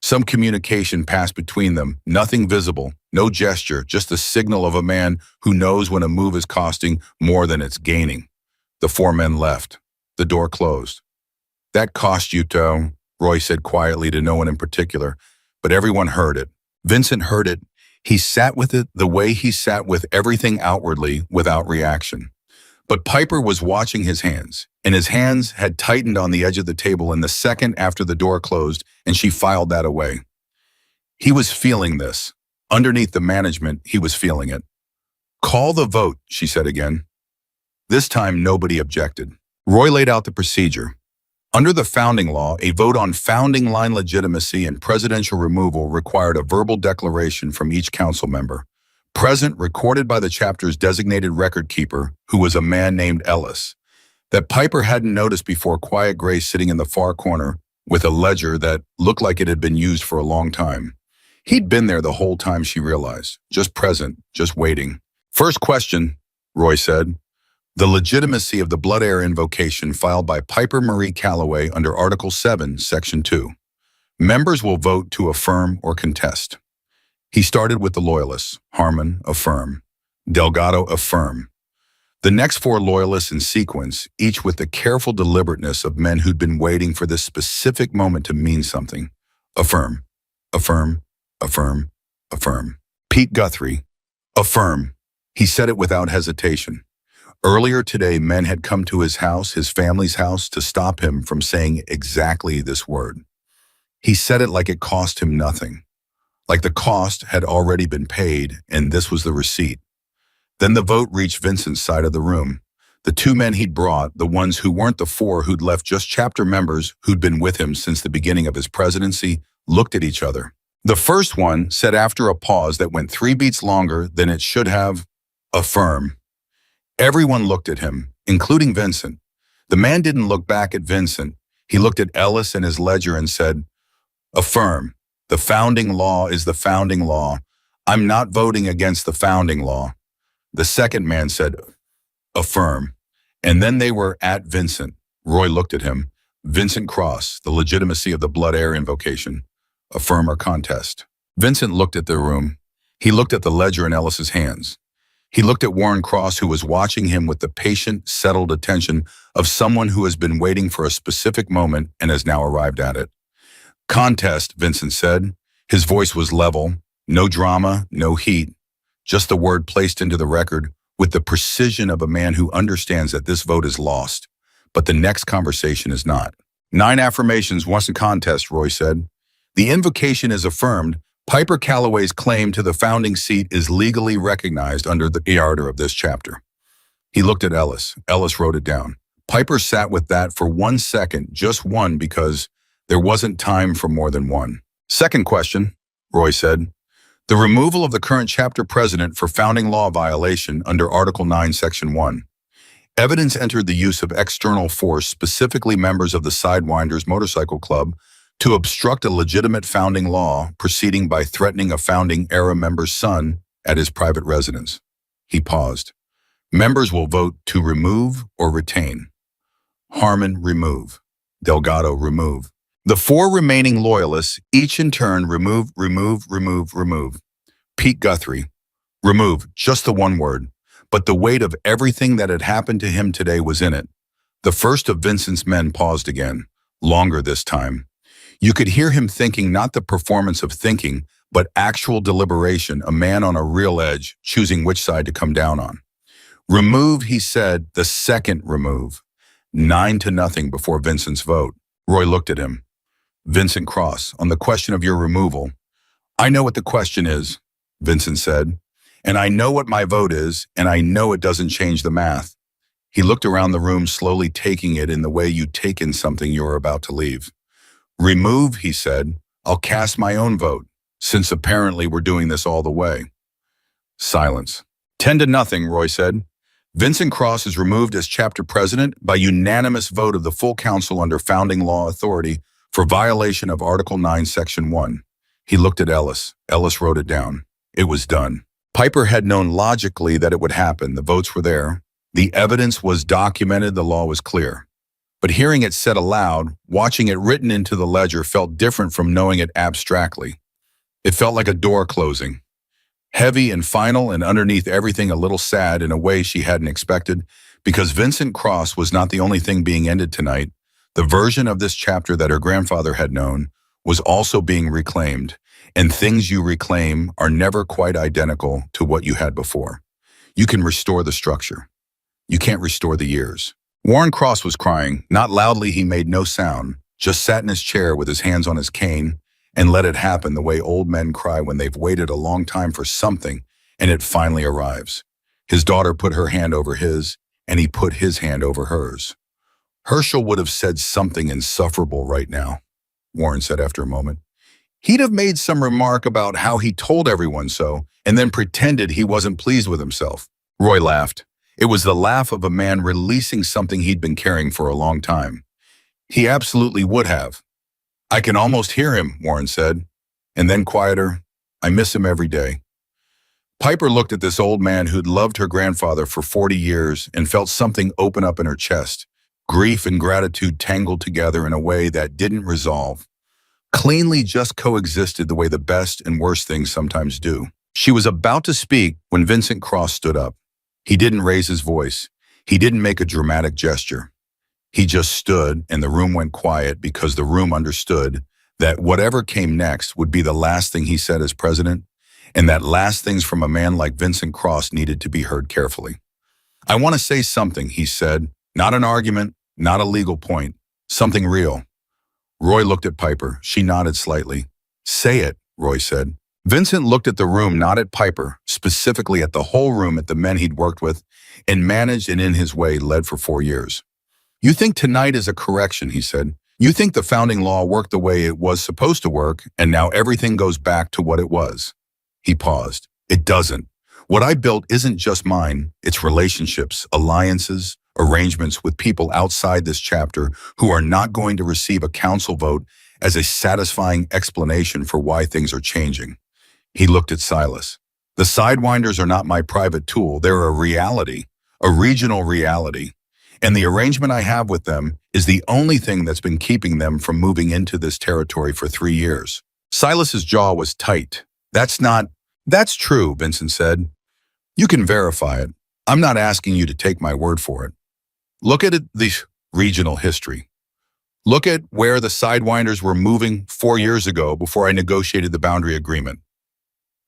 Some communication passed between them, nothing visible, no gesture, just the signal of a man who knows when a move is costing more than it's gaining. The 4 men left. The door closed. That cost you, Toe, Roy said quietly to no one in particular, but everyone heard it. Vincent heard it. He sat with it the way he sat with everything outwardly, without reaction. But Piper was watching his hands, and his hands had tightened on the edge of the table in the second after the door closed, and she filed that away. He was feeling this. Underneath the management, he was feeling it. Call the vote, she said again. This time, nobody objected. Roy laid out the procedure. Under the founding law, a vote on founding line legitimacy and presidential removal required a verbal declaration from each council member, present, recorded by the chapter's designated record keeper, who was a man named Ellis, that Piper hadn't noticed before. Quiet Gray sitting in the far corner with a ledger that looked like it had been used for a long time. He'd been there the whole time, she realized, just present, just waiting. First question, Roy said. The legitimacy of the blood heir invocation filed by Piper Marie Calloway under Article 7, Section 2. Members will vote to affirm or contest. He started with the loyalists. Harmon, affirm. Delgado, affirm. The next 4 loyalists in sequence, each with the careful deliberateness of men who'd been waiting for this specific moment to mean something. Affirm, affirm, affirm, affirm. Pete Guthrie, affirm. He said it without hesitation. Earlier today, men had come to his house, his family's house, to stop him from saying exactly this word. He said it like it cost him nothing, like the cost had already been paid and this was the receipt. Then the vote reached Vincent's side of the room. The two men he'd brought, the ones who weren't the four who'd left just chapter members who'd been with him since the beginning of his presidency, looked at each other. The first one said after a pause that went 3 beats longer than it should have, "Affirm." Everyone looked at him, including Vincent. The man didn't look back at Vincent. He looked at Ellis and his ledger and said, "Affirm. The founding law is the founding law. I'm not voting against the founding law." The second man said, "Affirm." And then they were at Vincent. Roy looked at him. Vincent Cross, the legitimacy of the blood heir invocation. Affirm or contest. Vincent looked at the room. He looked at the ledger in Ellis's hands. He looked at Warren Cross, who was watching him with the patient, settled attention of someone who has been waiting for a specific moment and has now arrived at it. "Contest," Vincent said. His voice was level, no drama, no heat, just the word placed into the record with the precision of a man who understands that this vote is lost, but the next conversation is not. 9 affirmations once a contest, Roy said. The invocation is affirmed. Piper Calloway's claim to the founding seat is legally recognized under the charter of this chapter. He looked at Ellis. Ellis wrote it down. Piper sat with that for 1 second, just one, because there wasn't time for more than one. "Second question," Roy said. "The removal of the current chapter president for founding law violation under Article 9, Section 1. Evidence entered the use of external force, specifically members of the Sidewinders Motorcycle Club, to obstruct a legitimate founding law proceeding by threatening a founding-era member's son at his private residence." He paused. "Members will vote to remove or retain. Harmon, remove. Delgado, remove. The 4 remaining loyalists, each in turn, remove. Pete Guthrie, remove, just the one word. But the weight of everything that had happened to him today was in it. The first of Vincent's men paused again, longer this time. You could hear him thinking, not the performance of thinking, but actual deliberation, a man on a real edge, choosing which side to come down on. "Remove," he said, the second remove. 9-0 before Vincent's vote. Roy looked at him. "Vincent Cross, on the question of your removal." "I know what the question is," Vincent said. "And I know what my vote is, and I know it doesn't change the math." He looked around the room, slowly taking it in the way you take in something you are about to leave. "Remove," he said. "I'll cast my own vote, since apparently we're doing this all the way." Silence. 10-0, Roy said. Vincent Cross is removed as chapter president by unanimous vote of the full council under founding law authority for violation of Article 9, Section 1. He looked at Ellis. Ellis wrote it down. It was done. Piper had known logically that it would happen. The votes were there. The evidence was documented. The law was clear. But hearing it said aloud, watching it written into the ledger felt different from knowing it abstractly. It felt like a door closing. Heavy and final, and underneath everything a little sad in a way she hadn't expected, because Vincent Cross was not the only thing being ended tonight. The version of this chapter that her grandfather had known was also being reclaimed, and things you reclaim are never quite identical to what you had before. You can restore the structure. You can't restore the years. Warren Cross was crying. Not loudly, he made no sound, just sat in his chair with his hands on his cane and let it happen the way old men cry when they've waited a long time for something and it finally arrives. His daughter put her hand over his, and he put his hand over hers. "Herschel would have said something insufferable right now," Warren said after a moment. "He'd have made some remark about how he told everyone so and then pretended he wasn't pleased with himself." Roy laughed. It was the laugh of a man releasing something he'd been carrying for a long time. "He absolutely would have." "I can almost hear him," Warren said. And then quieter, "I miss him every day." Piper looked at this old man who'd loved her grandfather for 40 years and felt something open up in her chest. Grief and gratitude tangled together in a way that didn't resolve. Cleanly just coexisted the way the best and worst things sometimes do. She was about to speak when Vincent Cross stood up. He didn't raise his voice. He didn't make a dramatic gesture. He just stood, and the room went quiet because the room understood that whatever came next would be the last thing he said as president, and that last things from a man like Vincent Cross needed to be heard carefully. "I want to say something," he said. "Not an argument, not a legal point, something real. Roy looked at Piper. She nodded slightly. Say it, Roy said. Vincent looked at the room, not at Piper, specifically at the whole room, at the men he'd worked with and managed and in his way led for 4 years. You think tonight is a correction, he said. You think the founding law worked the way it was supposed to work, and now everything goes back to what it was. He paused. It doesn't. What I built isn't just mine. It's relationships, alliances, arrangements with people outside this chapter who are not going to receive a council vote as a satisfying explanation for why things are changing. He looked at Silas. The Sidewinders are not my private tool. They're a reality, a regional reality. And the arrangement I have with them is the only thing that's been keeping them from moving into this territory for 3 years. Silas's jaw was tight. That's true, Vincent said. You can verify it. I'm not asking you to take my word for it. Look at the regional history. Look at where the Sidewinders were moving 4 years ago before I negotiated the boundary agreement.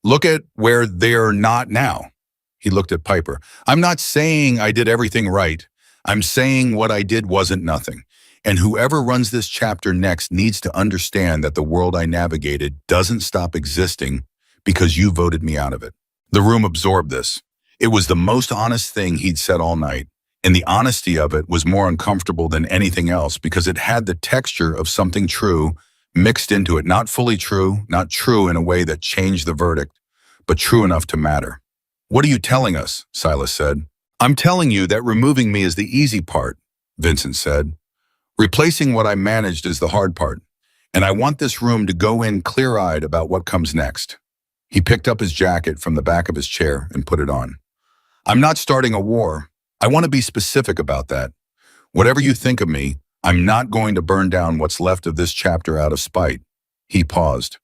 Look at where they're not now. He looked at Piper. I'm not saying I did everything right. I'm saying what I did wasn't nothing. And whoever runs this chapter next needs to understand that the world I navigated doesn't stop existing because you voted me out of it. The room absorbed this. It was the most honest thing he'd said all night, and the honesty of it was more uncomfortable than anything else because it had the texture of something true mixed into it, not fully true, not true in a way that changed the verdict, but true enough to matter. What are you telling us? Silas said. I'm telling you that removing me is the easy part, Vincent said. Replacing what I managed is the hard part, and I want this room to go in clear-eyed about what comes next. He picked up his jacket from the back of his chair and put it on. I'm not starting a war. I want to be specific about that. Whatever you think of me, I'm not going to burn down what's left of this chapter out of spite. He paused.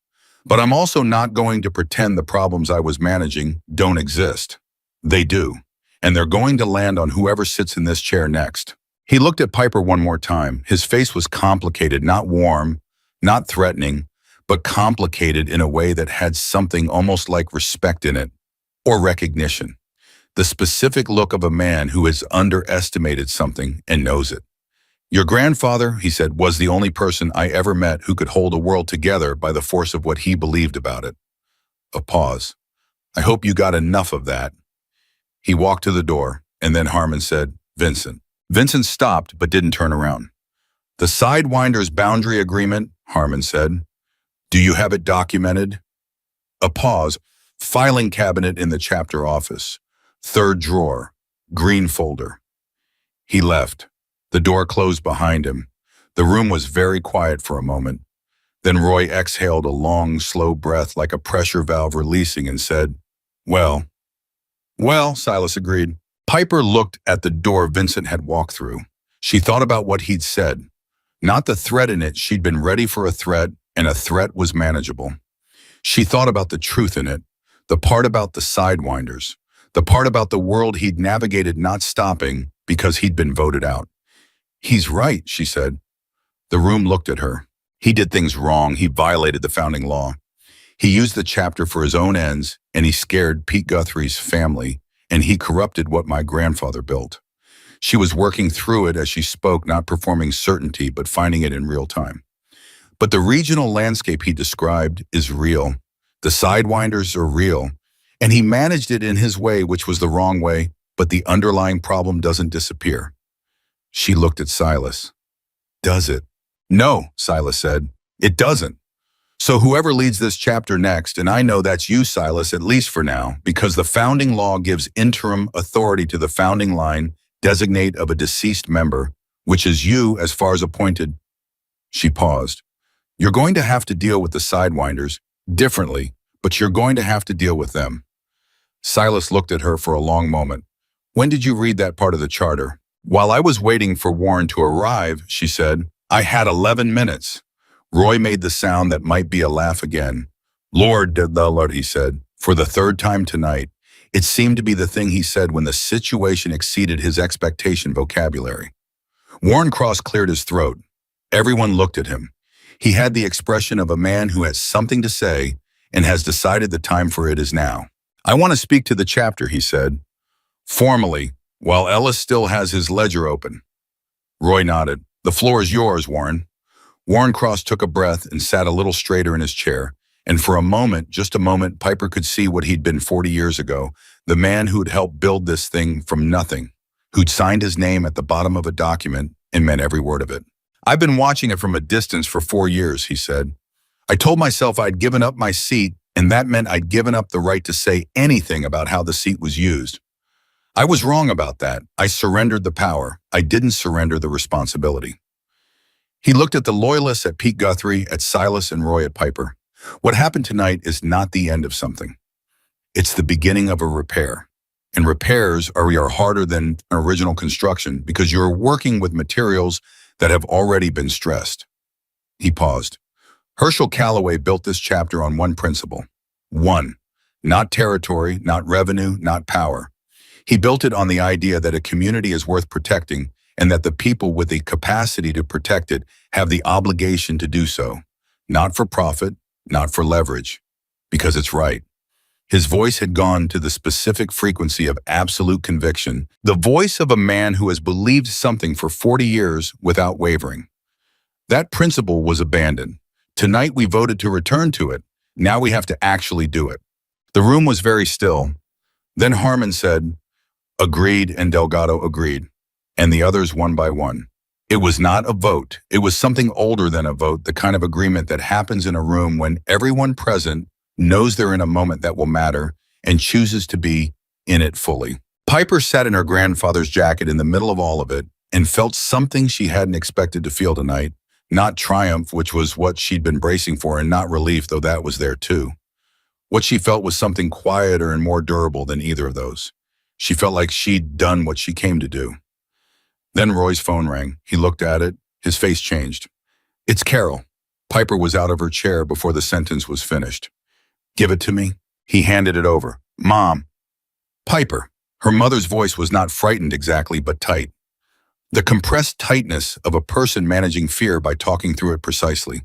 But I'm also not going to pretend the problems I was managing don't exist. They do. And they're going to land on whoever sits in this chair next. He looked at Piper one more time. His face was complicated, not warm, not threatening, but complicated in a way that had something almost like respect in it, or recognition. The specific look of a man who has underestimated something and knows it. Your grandfather, he said, was the only person I ever met who could hold a world together by the force of what he believed about it. A pause. I hope you got enough of that. He walked to the door, and then Harmon said, Vincent. Vincent stopped but didn't turn around. The Sidewinders boundary agreement, Harmon said. Do you have it documented? A pause. Filing cabinet in the chapter office. 3rd drawer. Green folder. He left. The door closed behind him. The room was very quiet for a moment. Then Roy exhaled a long, slow breath like a pressure valve releasing and said, Well, Silas agreed. Piper looked at the door Vincent had walked through. She thought about what he'd said. Not the threat in it. She'd been ready for a threat, and a threat was manageable. She thought about the truth in it, the part about the Sidewinders, the part about the world he'd navigated not stopping because he'd been voted out. He's right, she said. The room looked at her. He did things wrong. He violated the founding law. He used the chapter for his own ends, and he scared Pete Guthrie's family, and he corrupted what my grandfather built. She was working through it as she spoke, not performing certainty, but finding it in real time. But the regional landscape he described is real. The Sidewinders are real, and he managed it in his way, which was the wrong way, but the underlying problem doesn't disappear. She looked at Silas. Does it? No, Silas said. It doesn't. So whoever leads this chapter next, and I know that's you, Silas, at least for now, because the founding law gives interim authority to the founding line designate of a deceased member, which is you as far as appointed. She paused. You're going to have to deal with the Sidewinders differently, but you're going to have to deal with them. Silas looked at her for a long moment. When did you read that part of the charter? While I was waiting for Warren to arrive, she said, I had 11 minutes. Roy made the sound that might be a laugh again. Lord, he said, for the 3rd time tonight. It seemed to be the thing he said when the situation exceeded his expectation vocabulary. Warren Cross cleared his throat. Everyone looked at him. He had the expression of a man who has something to say and has decided the time for it is now. I want to speak to the chapter, he said. Formally, while Ellis still has his ledger open. Roy nodded. The floor is yours, Warren. Warren Cross took a breath and sat a little straighter in his chair, and for a moment, just a moment, Piper could see what he'd been 40 years ago, the man who'd helped build this thing from nothing, who'd signed his name at the bottom of a document and meant every word of it. "I've been watching it from a distance for 4 years," he said. "I told myself I'd given up my seat, and that meant I'd given up the right to say anything about how the seat was used. I was wrong about that. I surrendered the power. I didn't surrender the responsibility." He looked at the loyalists at Pete Guthrie, at Silas and Roy at Piper. What happened tonight is not the end of something. It's the beginning of a repair. And repairs are harder than an original construction because you're working with materials that have already been stressed. He paused. Herschel Calloway built this chapter on one principle. One, not territory, not revenue, not power. He built it on the idea that a community is worth protecting and that the people with the capacity to protect it have the obligation to do so, not for profit, not for leverage, because it's right. His voice had gone to the specific frequency of absolute conviction, the voice of a man who has believed something for 40 years without wavering. That principle was abandoned. Tonight we voted to return to it. Now we have to actually do it. The room was very still. Then Harmon said, "Agreed," and Delgado agreed, and the others one by one. It was not a vote. It was something older than a vote, the kind of agreement that happens in a room when everyone present knows they're in a moment that will matter and chooses to be in it fully. Piper sat in her grandfather's jacket in the middle of all of it and felt something she hadn't expected to feel tonight. Not triumph, which was what she'd been bracing for, and not relief, though that was there too. What she felt was something quieter and more durable than either of those. She felt like she'd done what she came to do. Then Roy's phone rang. He looked at it. His face changed. "It's Carol." Piper was out of her chair before the sentence was finished. "Give it to me." He handed it over. "Mom." "Piper." Her mother's voice was not frightened exactly, but tight. The compressed tightness of a person managing fear by talking through it precisely.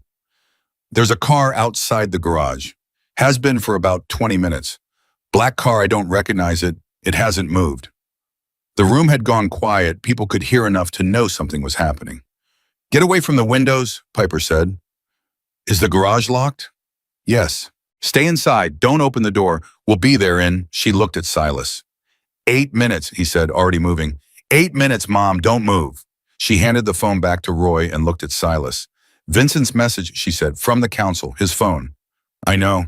"There's a car outside the garage. Has been for about 20 minutes. Black car, I don't recognize it. It hasn't moved." The room had gone quiet. People could hear enough to know something was happening. "Get away from the windows," Piper said. "Is the garage locked?" "Yes." "Stay inside. Don't open the door. We'll be there in..." She looked at Silas. 8 minutes, he said, already moving. 8 minutes, Mom. Don't move." She handed the phone back to Roy and looked at Silas. "Vincent's message," she said, "from the council, his phone." "I know.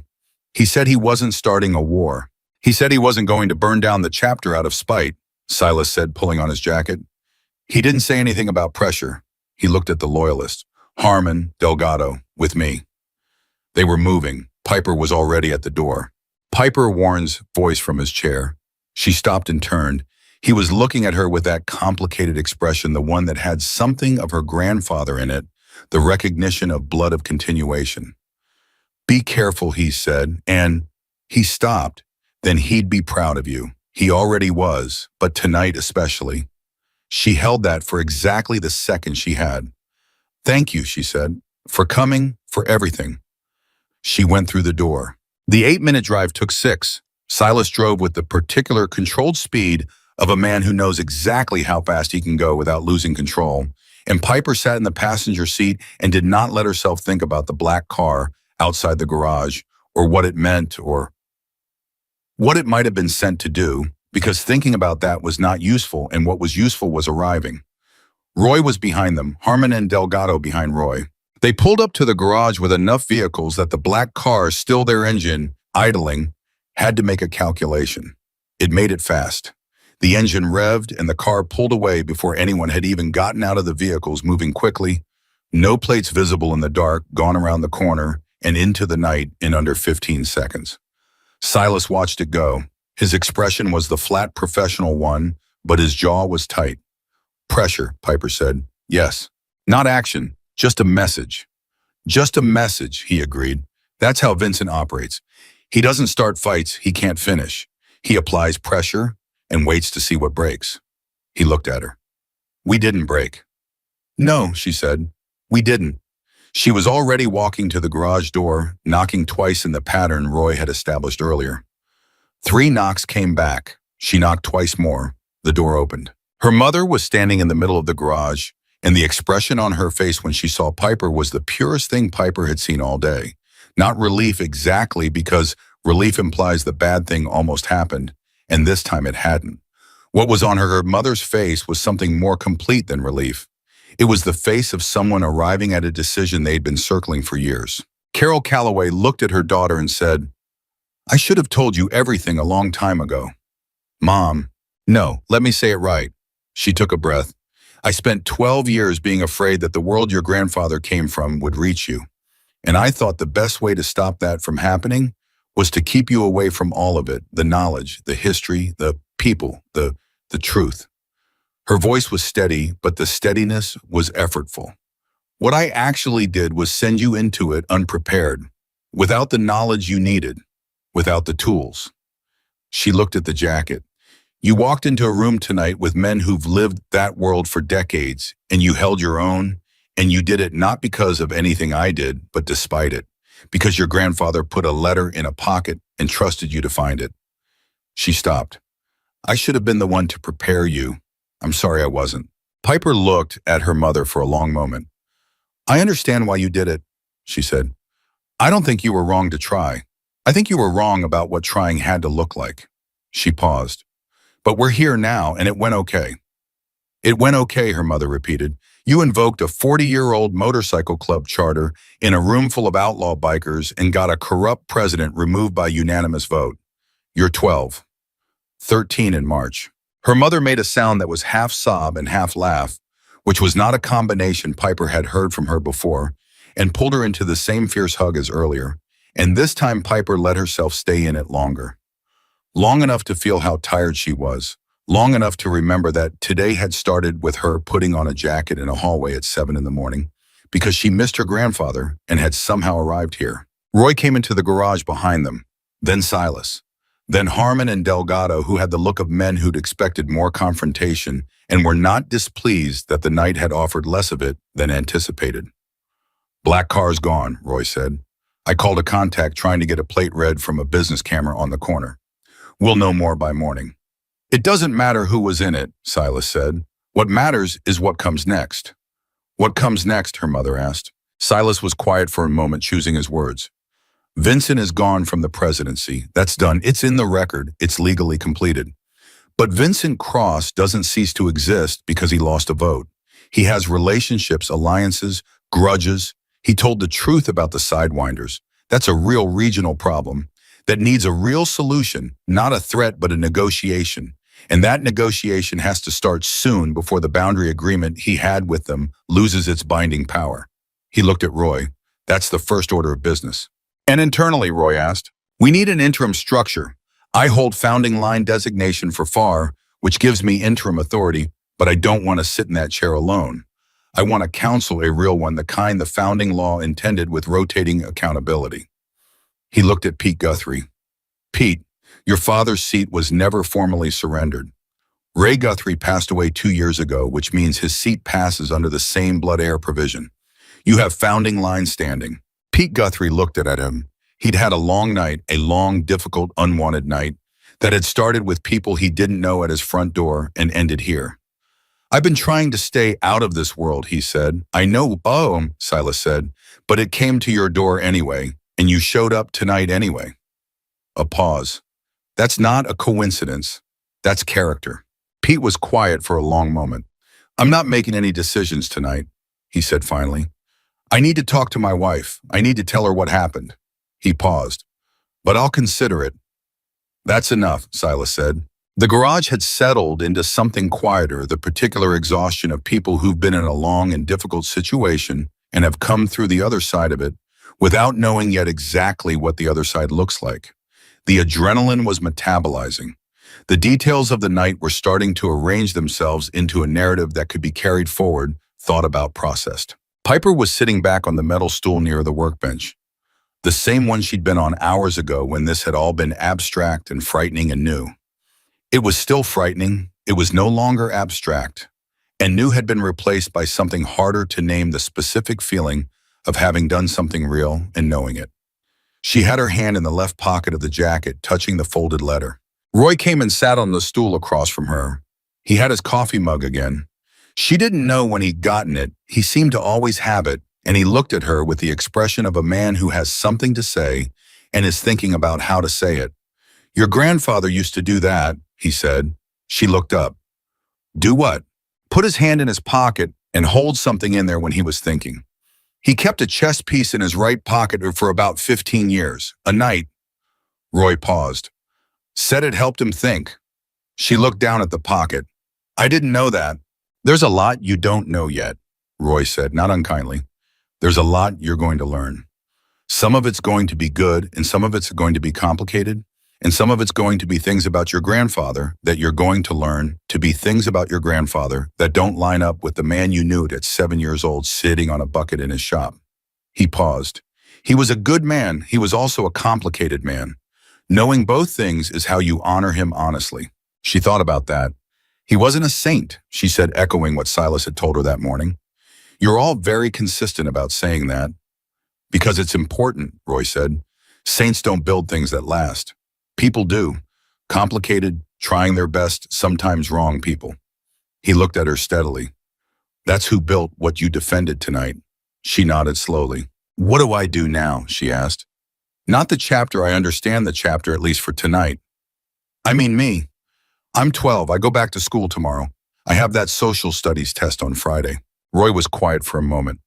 He said he wasn't starting a war. He said he wasn't going to burn down the chapter out of spite," Silas said, pulling on his jacket. "He didn't say anything about pressure." He looked at the loyalists. Harmon, Delgado, with me. They were moving. Piper was already at the door. Piper, Warren's voice from his chair. She stopped and turned. He was looking at her with that complicated expression, the one that had something of her grandfather in it, the recognition of blood of continuation. "Be careful," he said, and he stopped. "Then he'd be proud of you. He already was, but tonight especially." She held that for exactly the second she had. "Thank you," she said, "for coming, for everything." She went through the door. The 8-minute drive took 6. Silas drove with the particular controlled speed of a man who knows exactly how fast he can go without losing control, and Piper sat in the passenger seat and did not let herself think about the black car outside the garage, or what it meant, or what it might have been sent to do, because thinking about that was not useful, and what was useful was arriving. Roy was behind them, Harmon and Delgado behind Roy. They pulled up to the garage with enough vehicles that the black car, still their engine, idling, had to make a calculation. It made it fast. The engine revved and the car pulled away before anyone had even gotten out of the vehicles, moving quickly. No plates visible in the dark, gone around the corner and into the night in under 15 seconds. Silas watched it go. His expression was the flat professional one, but his jaw was tight. "Pressure," Piper said. "Yes. Not action, just a message." "Just a message," he agreed. "That's how Vincent operates. He doesn't start fights he can't finish. He applies pressure and waits to see what breaks." He looked at her. "We didn't break." "No," she said. "We didn't." She was already walking to the garage door, knocking twice in the pattern Roy had established earlier. 3 knocks came back. She knocked twice more. The door opened. Her mother was standing in the middle of the garage, And the expression on her face when she saw Piper was the purest thing Piper had seen all day. Not relief exactly, because relief implies the bad thing almost happened, and this time it hadn't. What was on her mother's face was something more complete than relief. It was the face of someone arriving at a decision they'd been circling for years. Carol Calloway looked at her daughter and said, "I should have told you everything a long time ago." "Mom, no, let me say it right." She took a breath. "I spent 12 years being afraid that the world your grandfather came from would reach you. And I thought the best way to stop that from happening was to keep you away from all of it, the knowledge, the history, the people, the truth." Her voice was steady, but the steadiness was effortful. "What I actually did was send you into it unprepared, without the knowledge you needed, without the tools." She looked at the jacket. "You walked into a room tonight with men who've lived that world for decades, and you held your own, and you did it not because of anything I did, but despite it, because your grandfather put a letter in a pocket and trusted you to find it." She stopped. "I should have been the one to prepare you. I'm sorry I wasn't." Piper looked at her mother for a long moment. "I understand why you did it," she said. "I don't think you were wrong to try. I think you were wrong about what trying had to look like." She paused. "But we're here now, and it went okay." "It went okay," her mother repeated. "You invoked a 40-year-old motorcycle club charter in a room full of outlaw bikers and got a corrupt president removed by unanimous vote. You're 12. 13 in March." Her mother made a sound that was half sob and half laugh, which was not a combination Piper had heard from her before, and pulled her into the same fierce hug as earlier. And this time Piper let herself stay in it longer. Long enough to feel how tired she was. Long enough to remember that today had started with her putting on a jacket in a hallway at 7 in the morning, because she missed her grandfather and had somehow arrived here. Roy came into the garage behind them, then Silas. Then Harmon and Delgado, who had the look of men who'd expected more confrontation and were not displeased that the night had offered less of it than anticipated. "Black car's gone," Roy said. "I called a contact trying to get a plate read from a business camera on the corner. We'll know more by morning." "It doesn't matter who was in it," Silas said. "What matters is what comes next." "What comes next?" her mother asked. Silas was quiet for a moment, choosing his words. "Vincent is gone from the presidency. That's done. It's in the record. It's legally completed. But Vincent Cross doesn't cease to exist because he lost a vote. He has relationships, alliances, grudges. He told the truth about the Sidewinders. That's a real regional problem that needs a real solution, not a threat but a negotiation. And that negotiation has to start soon before the boundary agreement he had with them loses its binding power." He looked at Roy. "That's the first order of business." "And internally," Roy asked. "We need an interim structure. I hold founding line designation for FAR, which gives me interim authority, but I don't want to sit in that chair alone. I want a council, a real one, the kind the founding law intended, with rotating accountability." He looked at Pete Guthrie. "Pete, your father's seat was never formally surrendered. Ray Guthrie passed away 2 years ago, which means his seat passes under the same blood-heir provision. You have founding line standing." Pete Guthrie looked at him. He'd had a long night, a long, difficult, unwanted night that had started with people he didn't know at his front door and ended here. "I've been trying to stay out of this world," he said. "I know, Silas said, "but it came to your door anyway, and you showed up tonight anyway." A pause. "That's not a coincidence. That's character." Pete was quiet for a long moment. "I'm not making any decisions tonight," he said finally. "I need to talk to my wife. I need to tell her what happened." He paused. "But I'll consider it." "That's enough," Silas said. The garage had settled into something quieter, the particular exhaustion of people who've been in a long and difficult situation and have come through the other side of it without knowing yet exactly what the other side looks like. The adrenaline was metabolizing. The details of the night were starting to arrange themselves into a narrative that could be carried forward, thought about, processed. Piper was sitting back on the metal stool near the workbench, the same one she'd been on hours ago when this had all been abstract and frightening and new. It was still frightening. It was no longer abstract, and new had been replaced by something harder to name, the specific feeling of having done something real and knowing it. She had her hand in the left pocket of the jacket, touching the folded letter. Roy came and sat on the stool across from her. He had his coffee mug again. She didn't know when he'd gotten it. He seemed to always have it, and he looked at her with the expression of a man who has something to say and is thinking about how to say it. Your grandfather used to do that, he said. She looked up. Do what? Put his hand in his pocket and hold something in there when he was thinking. He kept a chess piece in his right pocket for about 15 years, a night. Roy paused. Said it helped him think. She looked down at the pocket. I didn't know that. There's a lot you don't know yet, Roy said, not unkindly. There's a lot you're going to learn. Some of it's going to be good, and some of it's going to be complicated, and some of it's going to be things about your grandfather that you're going to learn to be things about your grandfather that don't line up with the man you knew at 7 years old sitting on a bucket in his shop. He paused. He was a good man. He was also a complicated man. Knowing both things is how you honor him honestly. She thought about that. He wasn't a saint, she said, echoing what Silas had told her that morning. You're all very consistent about saying that. Because it's important, Roy said. Saints don't build things that last. People do. Complicated, trying their best, sometimes wrong people. He looked at her steadily. That's who built what you defended tonight. She nodded slowly. What do I do now? She asked. Not the chapter. I understand the chapter, at least for tonight. I mean me. I'm 12. I go back to school tomorrow. I have that social studies test on Friday. Roy was quiet for a moment.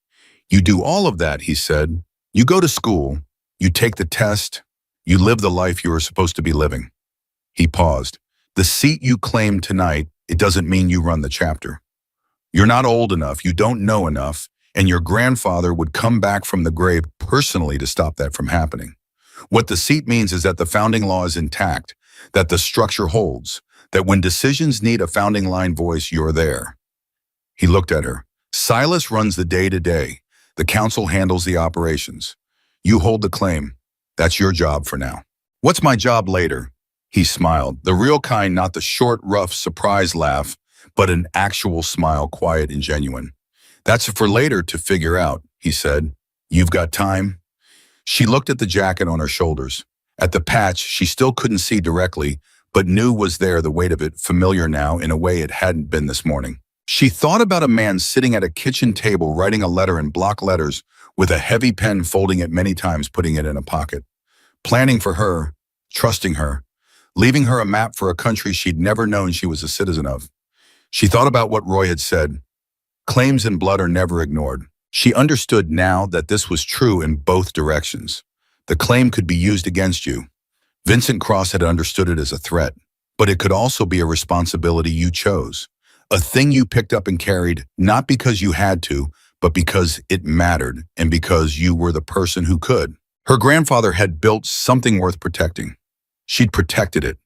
You do all of that, he said. You go to school, you take the test, you live the life you are supposed to be living. He paused. The seat you claim tonight, it doesn't mean you run the chapter. You're not old enough, you don't know enough, and your grandfather would come back from the grave personally to stop that from happening. What the seat means is that the founding law is intact, that the structure holds, that when decisions need a founding line voice, you're there. He looked at her. Silas runs the day-to-day. The council handles the operations. You hold the claim. That's your job for now. What's my job later? He smiled, the real kind, not the short, rough, surprise laugh, but an actual smile, quiet and genuine. That's for later to figure out, he said. You've got time? She looked at the jacket on her shoulders. At the patch she still couldn't see directly, but knew was there, the weight of it, familiar now in a way it hadn't been this morning. She thought about a man sitting at a kitchen table writing a letter in block letters with a heavy pen, folding it many times, putting it in a pocket. Planning for her, trusting her, leaving her a map for a country she'd never known she was a citizen of. She thought about what Roy had said. Claims in blood are never ignored. She understood now that this was true in both directions. The claim could be used against you. Vincent Cross had understood it as a threat, but it could also be a responsibility you chose. A thing you picked up and carried, not because you had to, but because it mattered and because you were the person who could. Her grandfather had built something worth protecting. She'd protected it,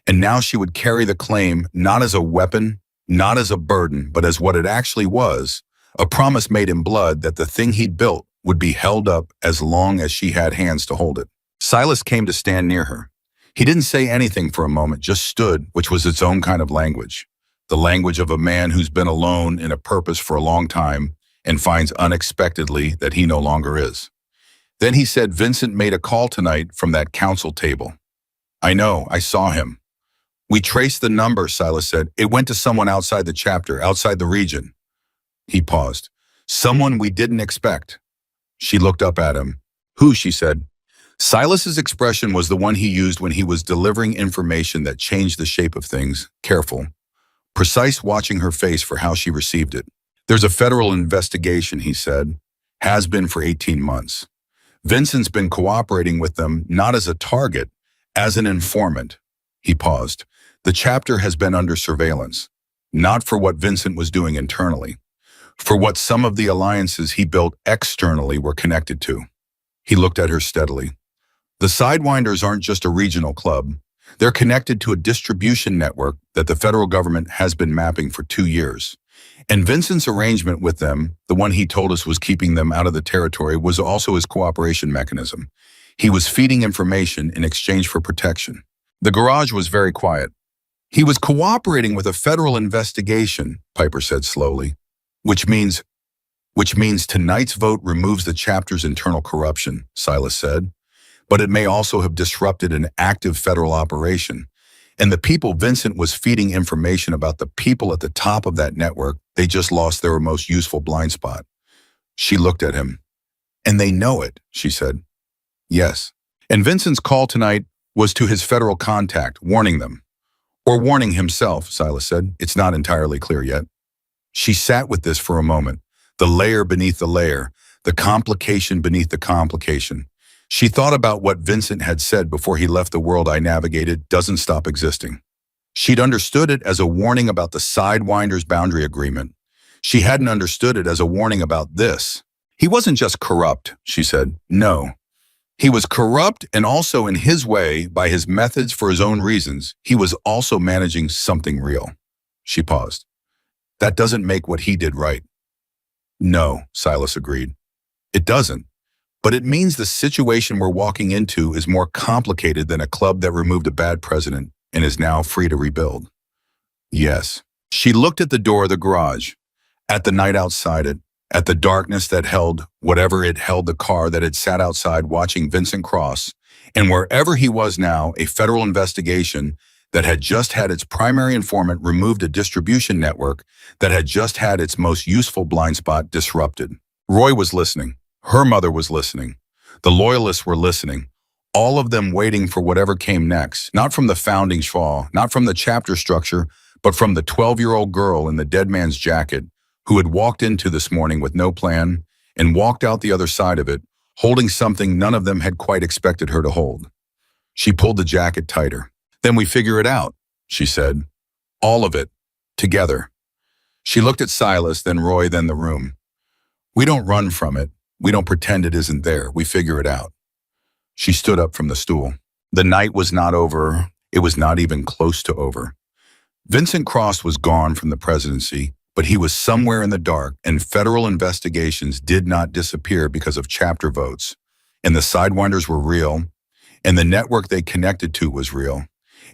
and now she would carry the claim not as a weapon, not as a burden, but as what it actually was, a promise made in blood that the thing he'd built would be held up as long as she had hands to hold it. Silas came to stand near her. He didn't say anything for a moment, just stood, which was its own kind of language. The language of a man who's been alone in a purpose for a long time and finds unexpectedly that he no longer is. Then he said, Vincent made a call tonight from that council table. I know, I saw him. We traced the number, Silas said. It went to someone outside the chapter, outside the region. He paused. Someone we didn't expect. She looked up at him. Who, she said. Silas's expression was the one he used when he was delivering information that changed the shape of things, careful. Precise, watching her face for how she received it. There's a federal investigation, he said. Has been for 18 months. Vincent's been cooperating with them, not as a target, as an informant. He paused. The chapter has been under surveillance, not for what Vincent was doing internally, for what some of the alliances he built externally were connected to. He looked at her steadily. The Sidewinders aren't just a regional club. They're connected to a distribution network that the federal government has been mapping for 2 years. And Vincent's arrangement with them, the one he told us was keeping them out of the territory, was also his cooperation mechanism. He was feeding information in exchange for protection. The garage was very quiet. He was cooperating with a federal investigation, Piper said slowly, which means tonight's vote removes the chapter's internal corruption, Silas said. But it may also have disrupted an active federal operation. And the people Vincent was feeding information about the people at the top of that network, they just lost their most useful blind spot. She looked at him. And they know it, she said. Yes. And Vincent's call tonight was to his federal contact, warning them. Or warning himself, Silas said. It's not entirely clear yet. She sat with this for a moment, the layer beneath the layer, the complication beneath the complication. She thought about what Vincent had said before he left the world I navigated doesn't stop existing. She'd understood it as a warning about the Sidewinders boundary agreement. She hadn't understood it as a warning about this. He wasn't just corrupt, she said. No. He was corrupt, and also in his way, by his methods for his own reasons, he was also managing something real. She paused. That doesn't make what he did right. No, Silas agreed. It doesn't. But it means the situation we're walking into is more complicated than a club that removed a bad president and is now free to rebuild. Yes. She looked at the door of the garage, at the night outside it, at the darkness that held whatever it held, the car that had sat outside watching Vincent Cross, and wherever he was now, a federal investigation that had just had its primary informant removed, a distribution network that had just had its most useful blind spot disrupted. Roy was listening. Her mother was listening. The loyalists were listening. All of them waiting for whatever came next, not from the founding schwa, not from the chapter structure, but from the 12-year-old girl in the dead man's jacket who had walked into this morning with no plan and walked out the other side of it, holding something none of them had quite expected her to hold. She pulled the jacket tighter. Then we figure it out, she said. All of it. Together. She looked at Silas, then Roy, then the room. We don't run from it. We don't pretend it isn't there. We figure it out. She stood up from the stool. The night was not over. It was not even close to over. Vincent Cross was gone from the presidency, but he was somewhere in the dark, and federal investigations did not disappear because of chapter votes. And the Sidewinders were real, and the network they connected to was real.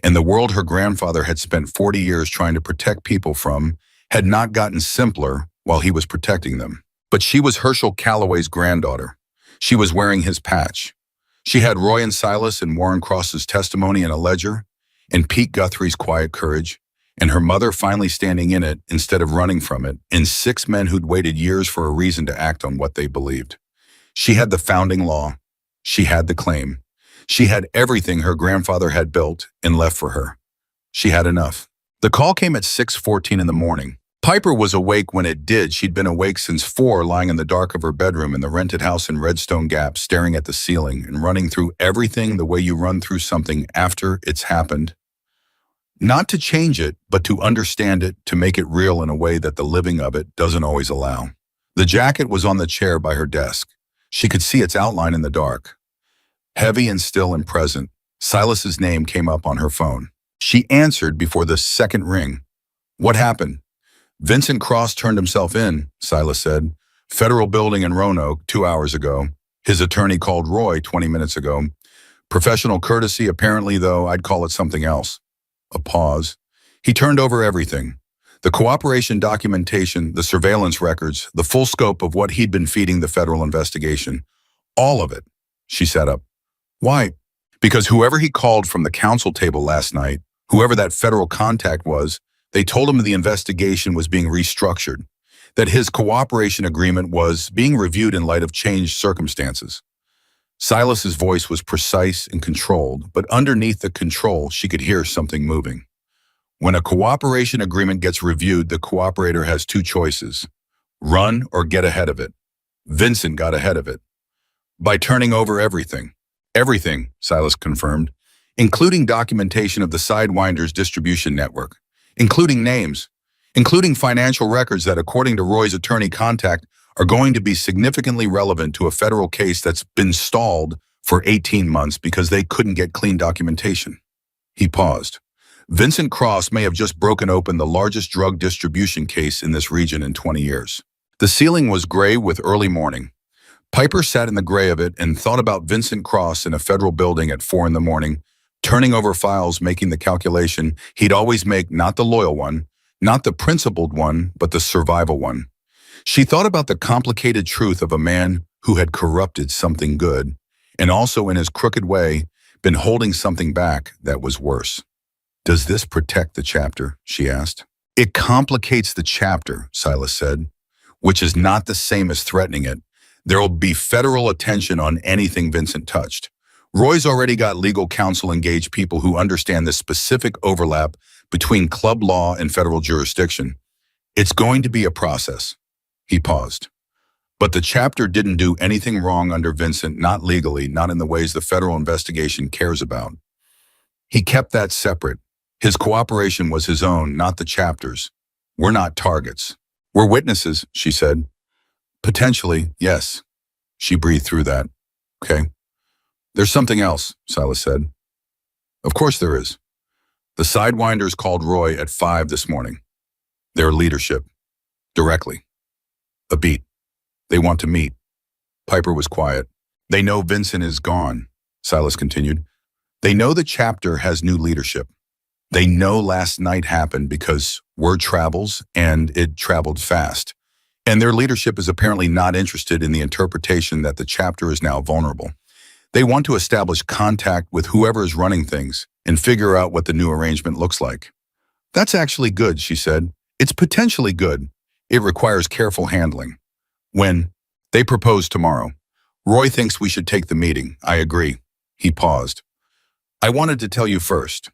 And the world her grandfather had spent 40 years trying to protect people from had not gotten simpler while he was protecting them. But she was Herschel Calloway's granddaughter. She was wearing his patch. She had Roy and Silas and Warren Cross's testimony in a ledger, and Pete Guthrie's quiet courage, and her mother finally standing in it instead of running from it, and 6 men who'd waited years for a reason to act on what they believed. She had the founding law. She had the claim. She had everything her grandfather had built and left for her. She had enough. The call came at 6:14 in the morning. Piper was awake when it did. She'd been awake since 4, lying in the dark of her bedroom in the rented house in Redstone Gap, staring at the ceiling and running through everything the way you run through something after it's happened. Not to change it, but to understand it, to make it real in a way that the living of it doesn't always allow. The jacket was on the chair by her desk. She could see its outline in the dark. Heavy and still and present, Silas's name came up on her phone. She answered before the second ring. What happened? Vincent Cross turned himself in, Silas said. Federal building in Roanoke 2 hours ago. His attorney called Roy 20 minutes ago. Professional courtesy, apparently, though, I'd call it something else. A pause. He turned over everything. The cooperation documentation, the surveillance records, the full scope of what he'd been feeding the federal investigation. All of it. She sat up. Why? Because whoever he called from the council table last night, whoever that federal contact was, they told him the investigation was being restructured, that his cooperation agreement was being reviewed in light of changed circumstances. Silas's voice was precise and controlled, but underneath the control, she could hear something moving. When a cooperation agreement gets reviewed, the cooperator has 2 choices: run or get ahead of it. Vincent got ahead of it. By turning over everything. Everything, Silas confirmed, including documentation of the Sidewinders distribution network, including names, including financial records that, according to Roy's attorney contact, are going to be significantly relevant to a federal case that's been stalled for 18 months because they couldn't get clean documentation. He paused. Vincent Cross may have just broken open the largest drug distribution case in this region in 20 years. The ceiling was gray with early morning. Piper sat in the gray of it and thought about Vincent Cross in a federal building at 4 in the morning, turning over files, making the calculation he'd always make, not the loyal one, not the principled one, but the survival one. She thought about the complicated truth of a man who had corrupted something good, and also in his crooked way, been holding something back that was worse. Does this protect the chapter? She asked. It complicates the chapter, Silas said, which is not the same as threatening it. There will be federal attention on anything Vincent touched. Roy's already got legal counsel engaged people who understand the specific overlap between club law and federal jurisdiction. It's going to be a process. He paused. But the chapter didn't do anything wrong under Vincent, not legally, not in the ways the federal investigation cares about. He kept that separate. His cooperation was his own, not the chapter's. We're not targets. We're witnesses, she said. Potentially, yes. She breathed through that. Okay. There's something else, Silas said. Of course there is. The Sidewinders called Roy at 5 this morning. Their leadership. Directly. A beat. They want to meet. Piper was quiet. They know Vincent is gone, Silas continued. They know the chapter has new leadership. They know last night happened because word travels, and it traveled fast. And their leadership is apparently not interested in the interpretation that the chapter is now vulnerable. They want to establish contact with whoever is running things and figure out what the new arrangement looks like. That's actually good, she said. It's potentially good. It requires careful handling. When? They propose tomorrow. Roy thinks we should take the meeting. I agree. He paused. I wanted to tell you first.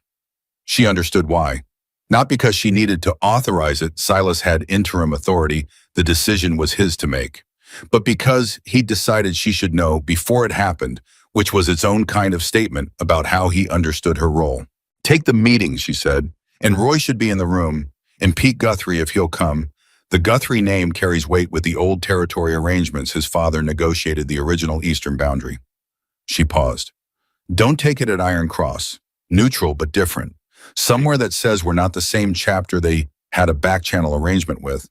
She understood why. Not because she needed to authorize it, Silas had interim authority, the decision was his to make, but because he decided she should know before it happened, which was its own kind of statement about how he understood her role. Take the meeting, she said, and Roy should be in the room, and Pete Guthrie if he'll come. The Guthrie name carries weight with the old territory arrangements his father negotiated the original eastern boundary. She paused. Don't take it at Iron Cross. Neutral but different. Somewhere that says we're not the same chapter they had a back-channel arrangement with.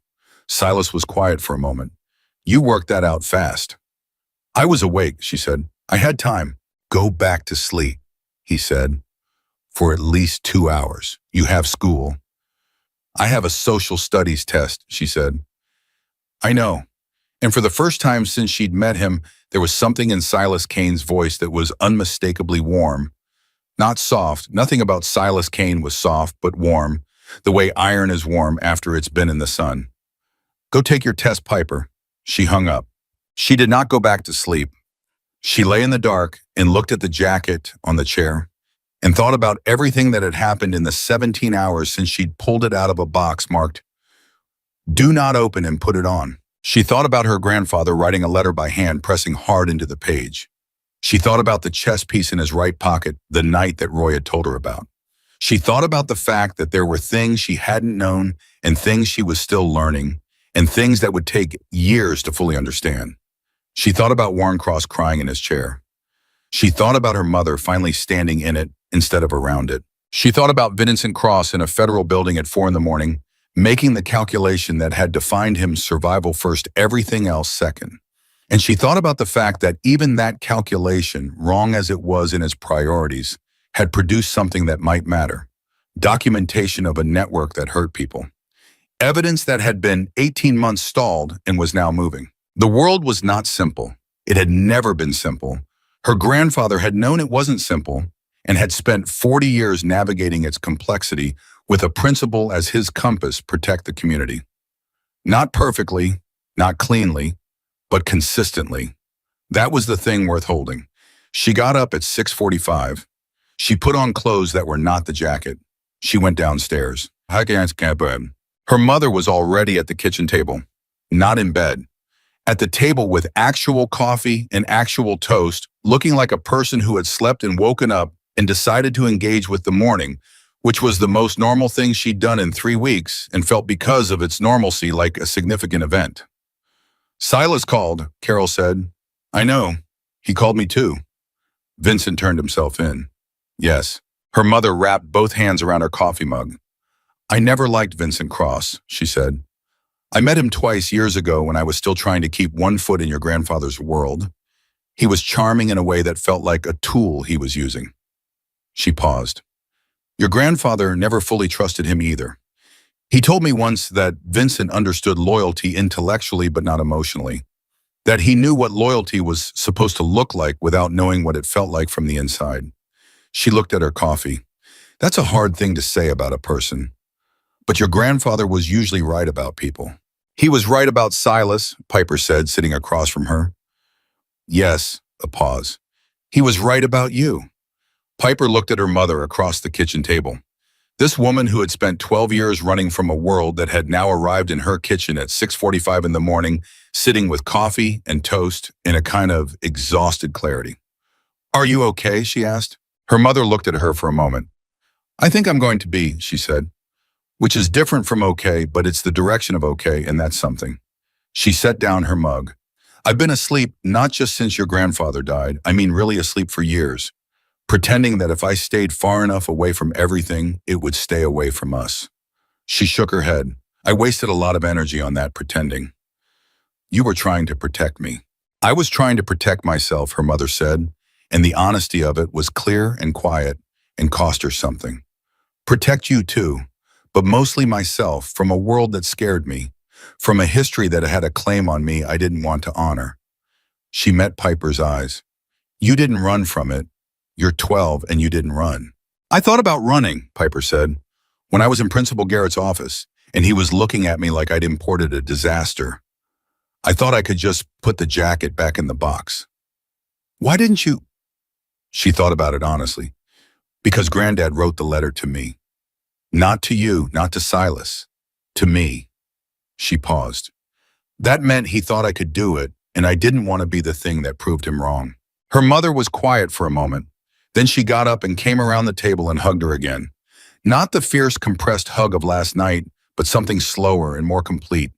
Silas was quiet for a moment. You worked that out fast. I was awake, she said. I had time. Go back to sleep, he said. For at least 2 hours. You have school. I have a social studies test, she said. I know. And for the first time since she'd met him, there was something in Silas Kane's voice that was unmistakably warm. Not soft. Nothing about Silas Kane was soft, but warm, the way iron is warm after it's been in the sun. Go take your test, Piper. She hung up. She did not go back to sleep. She lay in the dark and looked at the jacket on the chair and thought about everything that had happened in the 17 hours since she'd pulled it out of a box marked, "Do not open and put it on." She thought about her grandfather writing a letter by hand, pressing hard into the page. She thought about the chess piece in his right pocket the night that Roy had told her about. She thought about the fact that there were things she hadn't known and things she was still learning and things that would take years to fully understand. She thought about Warren Cross crying in his chair. She thought about her mother finally standing in it instead of around it. She thought about Vincent Cross in a federal building at 4 a.m, making the calculation that had defined him survival first, everything else second. And she thought about the fact that even that calculation, wrong as it was in its priorities, had produced something that might matter. Documentation of a network that hurt people. Evidence that had been 18 months stalled and was now moving. The world was not simple. It had never been simple. Her grandfather had known it wasn't simple and had spent 40 years navigating its complexity with a principle as his compass: protect the community. Not perfectly, not cleanly, but consistently. That was the thing worth holding. She got up at 6:45. She put on clothes that were not the jacket. She went downstairs. Her mother was already at the kitchen table, not in bed. At the table with actual coffee and actual toast, looking like a person who had slept and woken up and decided to engage with the morning, which was the most normal thing she'd done in 3 weeks and felt because of its normalcy like a significant event. Silas called, Carol said. I know. He called me too. Vincent turned himself in. Yes. Her mother wrapped both hands around her coffee mug. I never liked Vincent Cross, she said. I met him twice years ago when I was still trying to keep one foot in your grandfather's world. He was charming in a way that felt like a tool he was using. She paused. Your grandfather never fully trusted him either. He told me once that Vincent understood loyalty intellectually but not emotionally, that he knew what loyalty was supposed to look like without knowing what it felt like from the inside. She looked at her coffee. That's a hard thing to say about a person. But your grandfather was usually right about people. He was right about Silas, Piper said, sitting across from her. Yes, a pause. He was right about you. Piper looked at her mother across the kitchen table. This woman who had spent 12 years running from a world that had now arrived in her kitchen at 6:45 in the morning, sitting with coffee and toast in a kind of exhausted clarity. Are you okay? She asked. Her mother looked at her for a moment. I think I'm going to be, she said, which is different from okay, but it's the direction of okay, and that's something. She set down her mug. I've been asleep not just since your grandfather died, I mean really asleep for years, pretending that if I stayed far enough away from everything, it would stay away from us. She shook her head. I wasted a lot of energy on that pretending. You were trying to protect me. I was trying to protect myself, her mother said, and the honesty of it was clear and quiet and cost her something. Protect you too, but mostly myself from a world that scared me, from a history that had a claim on me I didn't want to honor. She met Piper's eyes. You didn't run from it. You're 12 and you didn't run. I thought about running, Piper said, when I was in Principal Garrett's office, and he was looking at me like I'd imported a disaster. I thought I could just put the jacket back in the box. Why didn't you? She thought about it honestly. Because Granddad wrote the letter to me. Not to you, not to Silas. To me. She paused. That meant he thought I could do it, and I didn't want to be the thing that proved him wrong. Her mother was quiet for a moment. Then she got up and came around the table and hugged her again. Not the fierce, compressed hug of last night, but something slower and more complete.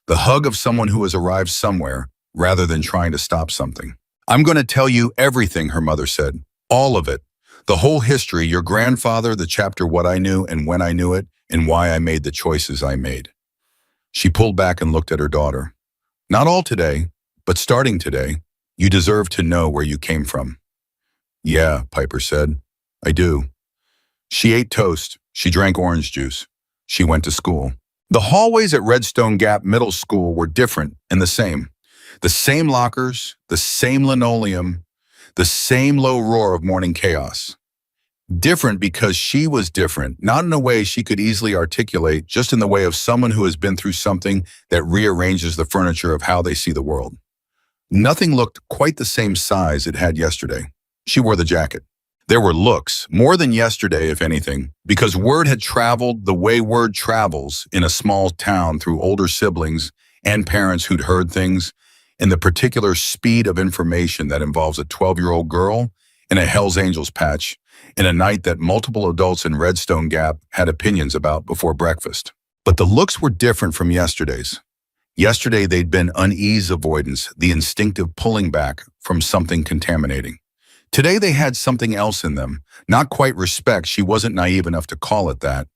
The hug of someone who has arrived somewhere, rather than trying to stop something. I'm going to tell you everything, her mother said. All of it. The whole history, your grandfather, the chapter what I knew and when I knew it, and why I made the choices I made. She pulled back and looked at her daughter. Not all today, but starting today, you deserve to know where you came from. Yeah, Piper said. I do. She ate toast. She drank orange juice. She went to school. The hallways at Redstone Gap Middle School were different and the same. The same lockers, the same linoleum, the same low roar of morning chaos. Different because she was different, not in a way she could easily articulate, just in the way of someone who has been through something that rearranges the furniture of how they see the world. Nothing looked quite the same size it had yesterday. She wore the jacket. There were looks, more than yesterday, if anything, because word had traveled the way word travels in a small town through older siblings and parents who'd heard things, and the particular speed of information that involves a 12-year-old girl in a Hell's Angels patch in a night that multiple adults in Redstone Gap had opinions about before breakfast. But the looks were different from yesterday's. Yesterday they'd been unease avoidance, the instinctive pulling back from something contaminating. Today they had something else in them, not quite respect, she wasn't naive enough to call it that,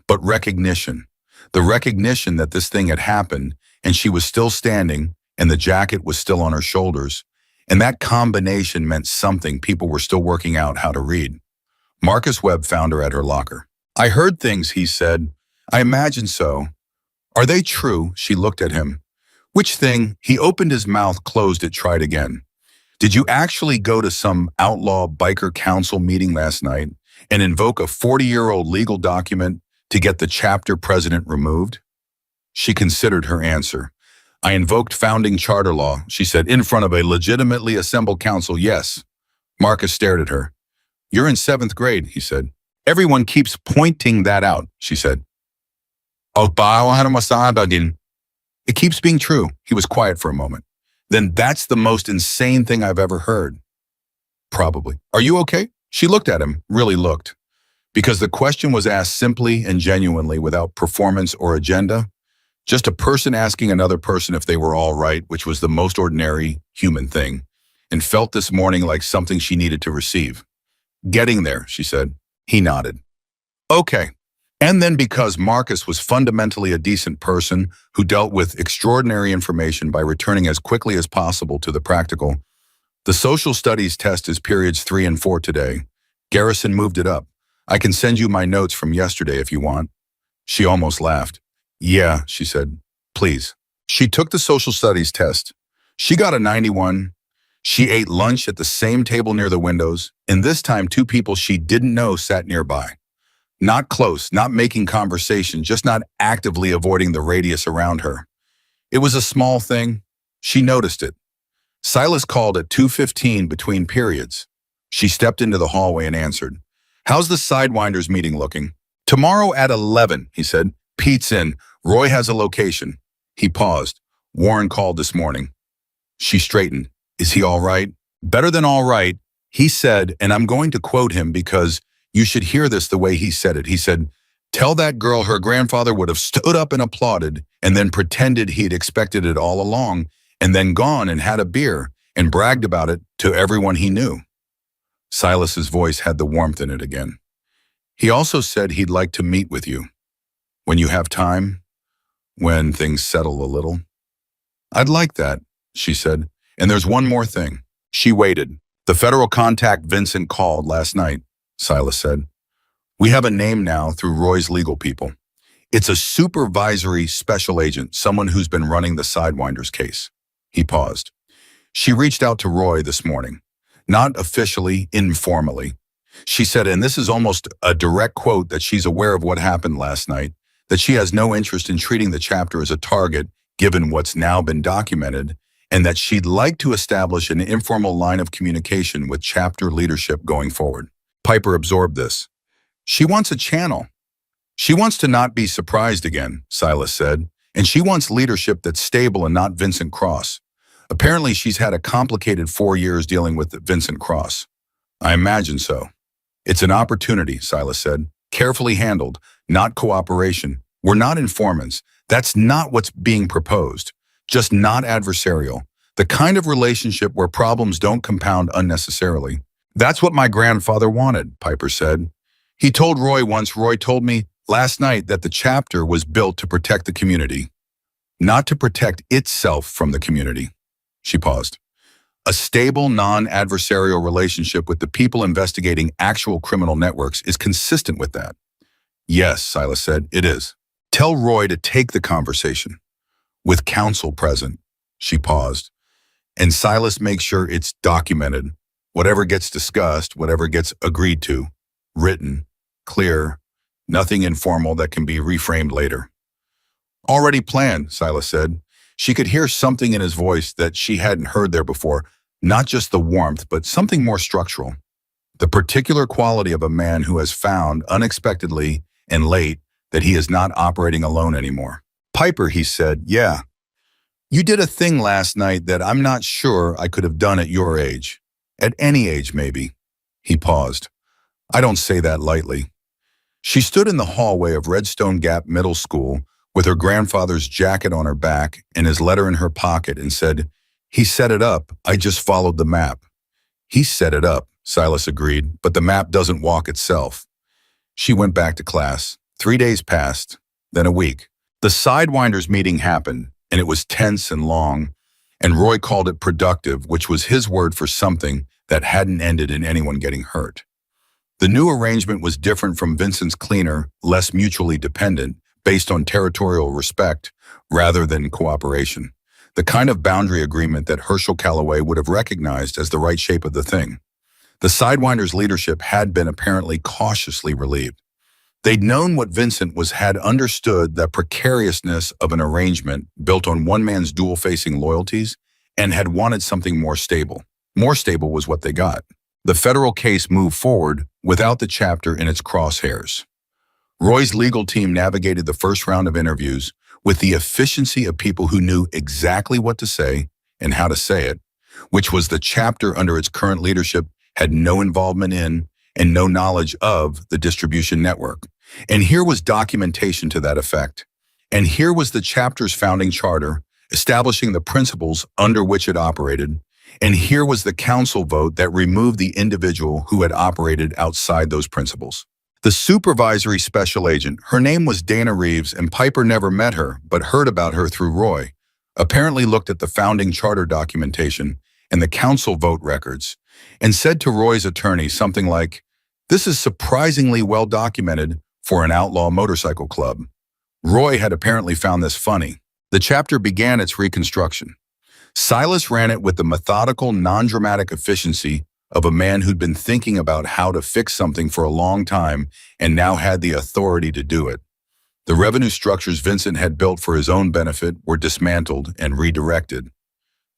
but recognition. The recognition that this thing had happened and she was still standing and the jacket was still on her shoulders, and that combination meant something people were still working out how to read. Marcus Webb found her at her locker. I heard things, he said. I imagine so. Are they true? She looked at him. Which thing? He opened his mouth, closed it, tried again. Did you actually go to some outlaw biker council meeting last night and invoke a 40-year-old legal document to get the chapter president removed? She considered her answer. I invoked founding charter law, she said, in front of a legitimately assembled council, yes. Marcus stared at her. You're in 7th grade, he said. Everyone keeps pointing that out, she said. It keeps being true. He was quiet for a moment. Then that's the most insane thing I've ever heard. Probably. Are you okay? She looked at him, really looked. Because the question was asked simply and genuinely without performance or agenda. Just a person asking another person if they were all right, which was the most ordinary human thing, and felt this morning like something she needed to receive. Getting there, she said. He nodded. Okay. And then because Marcus was fundamentally a decent person who dealt with extraordinary information by returning as quickly as possible to the practical, the social studies test is periods 3 and 4 today. Garrison moved it up. I can send you my notes from yesterday if you want. She almost laughed. Yeah, she said. Please. She took the social studies test. She got a 91. She ate lunch at the same table near the windows, and this time 2 people she didn't know sat nearby. Not close, not making conversation, just not actively avoiding the radius around her. It was a small thing. She noticed it. Silas called at 2:15 between periods. She stepped into the hallway and answered. "How's the Sidewinders meeting looking?" "Tomorrow at 11, he said. "Pete's in. Roy has a location." He paused. "Warren called this morning." She straightened. "Is he all right?" "Better than all right," he said, and I'm going to quote him because you should hear this the way he said it. He said, "Tell that girl her grandfather would have stood up and applauded and then pretended he'd expected it all along and then gone and had a beer and bragged about it to everyone he knew." Silas's voice had the warmth in it again. "He also said he'd like to meet with you. When you have time, when things settle a little." "I'd like that," she said. "And there's one more thing." She waited. "The federal contact Vincent called last night," Silas said. "We have a name now through Roy's legal people. It's a supervisory special agent, someone who's been running the Sidewinders case." He paused. "She reached out to Roy this morning. Not officially, informally. She said, and this is almost a direct quote, that she's aware of what happened last night, that she has no interest in treating the chapter as a target, given what's now been documented, and that she'd like to establish an informal line of communication with chapter leadership going forward." Piper absorbed this. "She wants a channel. She wants to not be surprised again," Silas said, "and she wants leadership that's stable and not Vincent Cross. Apparently she's had a complicated 4 years dealing with Vincent Cross." "I imagine so." "It's an opportunity," Silas said. "Carefully handled, not cooperation. We're not informants. That's not what's being proposed. Just not adversarial. The kind of relationship where problems don't compound unnecessarily." "That's what my grandfather wanted," Piper said. "He told Roy once. Roy told me last night that the chapter was built to protect the community, not to protect itself from the community." She paused. "A stable, non-adversarial relationship with the people investigating actual criminal networks is consistent with that." "Yes," Silas said, "it is. Tell Roy to take the conversation. With counsel present." She paused. "And Silas makes sure it's documented. Whatever gets discussed, whatever gets agreed to, written, clear, nothing informal that can be reframed later." "Already planned," Silas said. She could hear something in his voice that she hadn't heard there before, not just the warmth, but something more structural. The particular quality of a man who has found, unexpectedly and late, that he is not operating alone anymore. "Piper," he said, "yeah. You did a thing last night that I'm not sure I could have done at your age. At any age, maybe." He paused. "I don't say that lightly." She stood in the hallway of Redstone Gap Middle School with her grandfather's jacket on her back and his letter in her pocket and said, "He set it up. I just followed the map." "He set it up," Silas agreed, "but the map doesn't walk itself." She went back to class. 3 days passed, then a week. The Sidewinders meeting happened, and it was tense and long, and Roy called it productive, which was his word for something that hadn't ended in anyone getting hurt. The new arrangement was different from Vincent's cleaner, less mutually dependent, based on territorial respect rather than cooperation. The kind of boundary agreement that Herschel Calloway would have recognized as the right shape of the thing. The Sidewinders' leadership had been apparently cautiously relieved. They'd known what Vincent had understood the precariousness of an arrangement built on one man's dual-facing loyalties and had wanted something more stable. More stable was what they got. The federal case moved forward without the chapter in its crosshairs. Roy's legal team navigated the first round of interviews with the efficiency of people who knew exactly what to say and how to say it, which was the chapter under its current leadership had no involvement in and no knowledge of the distribution network. And here was documentation to that effect. And here was the chapter's founding charter, establishing the principles under which it operated. And here was the council vote that removed the individual who had operated outside those principles. The supervisory special agent, her name was Dana Reeves, and Piper never met her, but heard about her through Roy, apparently looked at the founding charter documentation and the council vote records, and said to Roy's attorney something like, "This is surprisingly well documented for an outlaw motorcycle club." Roy had apparently found this funny. The chapter began its reconstruction. Silas ran it with the methodical, non-dramatic efficiency of a man who'd been thinking about how to fix something for a long time and now had the authority to do it. The revenue structures Vincent had built for his own benefit were dismantled and redirected.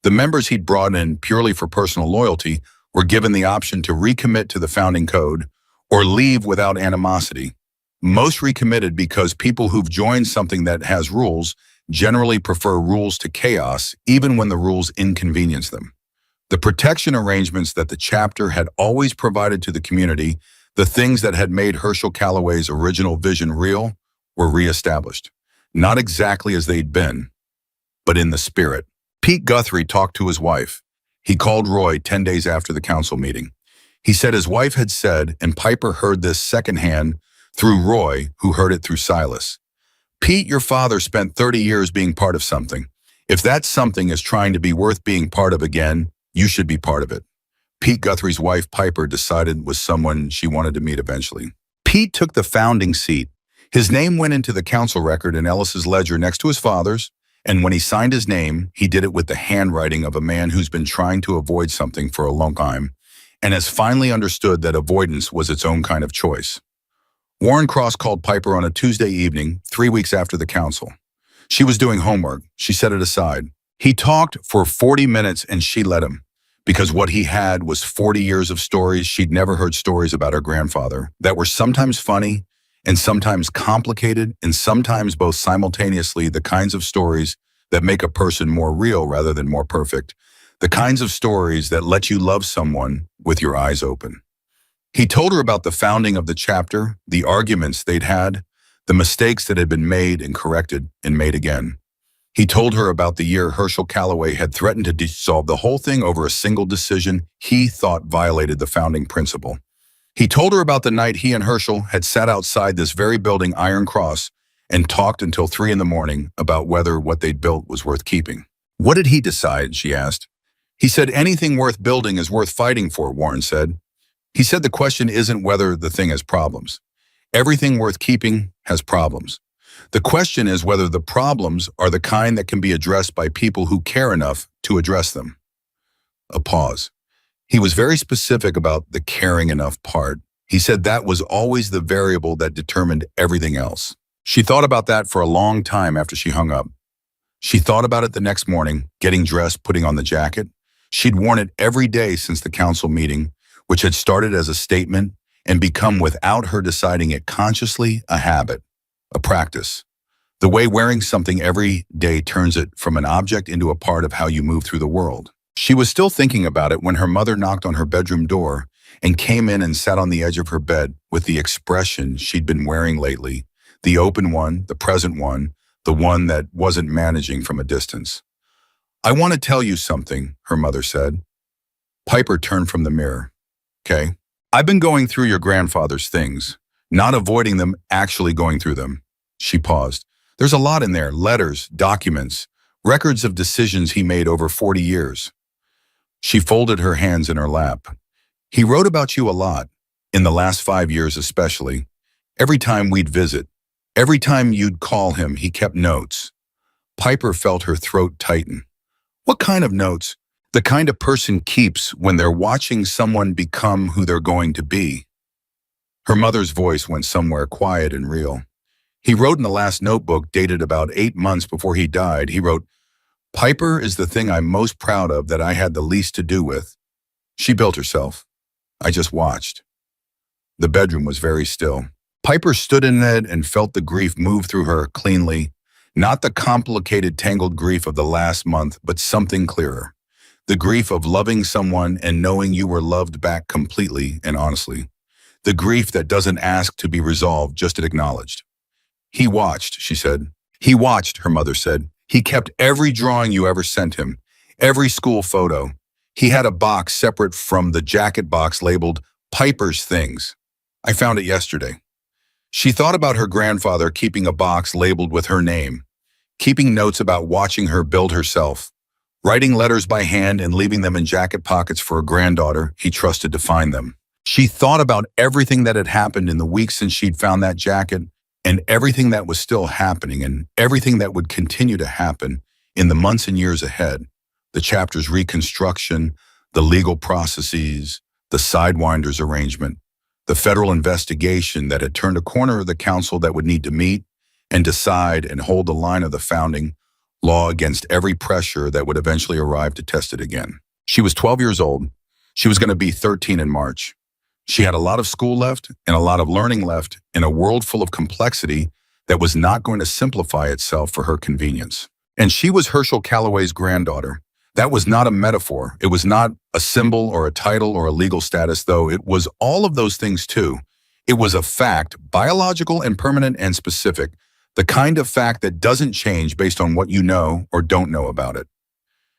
The members he'd brought in purely for personal loyalty were given the option to recommit to the founding code or leave without animosity. Most recommitted because people who've joined something that has rules generally prefer rules to chaos, even when the rules inconvenience them. The protection arrangements that the chapter had always provided to the community, the things that had made Herschel Calloway's original vision real, were reestablished. Not exactly as they'd been, but in the spirit. Pete Guthrie talked to his wife. He called Roy 10 days after the council meeting. He said his wife had said, and Piper heard this secondhand through Roy, who heard it through Silas. Pete, your father spent 30 years being part of something. If that something is trying to be worth being part of again, you should be part of it. Pete Guthrie's wife, Piper, decided was someone she wanted to meet eventually. Pete took the founding seat. His name went into the council record in Ellis's ledger next to his father's, and when he signed his name, he did it with the handwriting of a man who's been trying to avoid something for a long time and has finally understood that avoidance was its own kind of choice. Warren Cross called Piper on a Tuesday evening, 3 weeks after the council. She was doing homework. She set it aside. He talked for 40 minutes and she let him, because what he had was 40 years of stories. She'd never heard stories about her grandfather that were sometimes funny and sometimes complicated and sometimes both simultaneously, the kinds of stories that make a person more real rather than more perfect, the kinds of stories that let you love someone with your eyes open. He told her about the founding of the chapter, the arguments they'd had, the mistakes that had been made and corrected and made again. He told her about the year Herschel Calloway had threatened to dissolve the whole thing over a single decision he thought violated the founding principle. He told her about the night he and Herschel had sat outside this very building, Iron Cross, and talked until 3 a.m. about whether what they'd built was worth keeping. What did he decide, she asked. He said anything worth building is worth fighting for, Warren said. He said the question isn't whether the thing has problems. Everything worth keeping has problems. The question is whether the problems are the kind that can be addressed by people who care enough to address them. A pause. He was very specific about the caring enough part. He said that was always the variable that determined everything else. She thought about that for a long time after she hung up. She thought about it the next morning, getting dressed, putting on the jacket. She'd worn it every day since the council meeting, which had started as a statement and become, without her deciding it consciously, a habit, a practice. The way wearing something every day turns it from an object into a part of how you move through the world. She was still thinking about it when her mother knocked on her bedroom door and came in and sat on the edge of her bed with the expression she'd been wearing lately, the open one, the present one, the one that wasn't managing from a distance. I want to tell you something, her mother said. Piper turned from the mirror. Okay, I've been going through your grandfather's things, not avoiding them, actually going through them. She paused. There's a lot in there, letters, documents, records of decisions he made over 40 years. She folded her hands in her lap. He wrote about you a lot, in the last 5 years especially. Every time we'd visit, every time you'd call him, he kept notes. Piper felt her throat tighten. What kind of notes? The kind a person keeps when they're watching someone become who they're going to be. Her mother's voice went somewhere quiet and real. He wrote in the last notebook, dated about 8 months before he died, he wrote, Piper is the thing I'm most proud of that I had the least to do with. She built herself. I just watched. The bedroom was very still. Piper stood in it and felt the grief move through her cleanly, not the complicated, tangled grief of the last month, but something clearer. The grief of loving someone and knowing you were loved back completely and honestly. The grief that doesn't ask to be resolved, just acknowledged. He watched, she said. He watched, her mother said. He kept every drawing you ever sent him, every school photo. He had a box separate from the jacket box labeled Piper's Things. I found it yesterday. She thought about her grandfather keeping a box labeled with her name, keeping notes about watching her build herself, writing letters by hand and leaving them in jacket pockets for a granddaughter he trusted to find them. She thought about everything that had happened in the weeks since she'd found that jacket, and everything that was still happening and everything that would continue to happen in the months and years ahead. The chapter's reconstruction, the legal processes, the Sidewinders arrangement, the federal investigation that had turned a corner of the council that would need to meet and decide and hold the line of the founding law against every pressure that would eventually arrive to test it again. She was 12 years old. She was going to be 13 in March. She had a lot of school left and a lot of learning left in a world full of complexity that was not going to simplify itself for her convenience. And she was Herschel Calloway's granddaughter. That was not a metaphor. It was not a symbol or a title or a legal status, though it was all of those things too. It was a fact, biological and permanent and specific, the kind of fact that doesn't change based on what you know or don't know about it.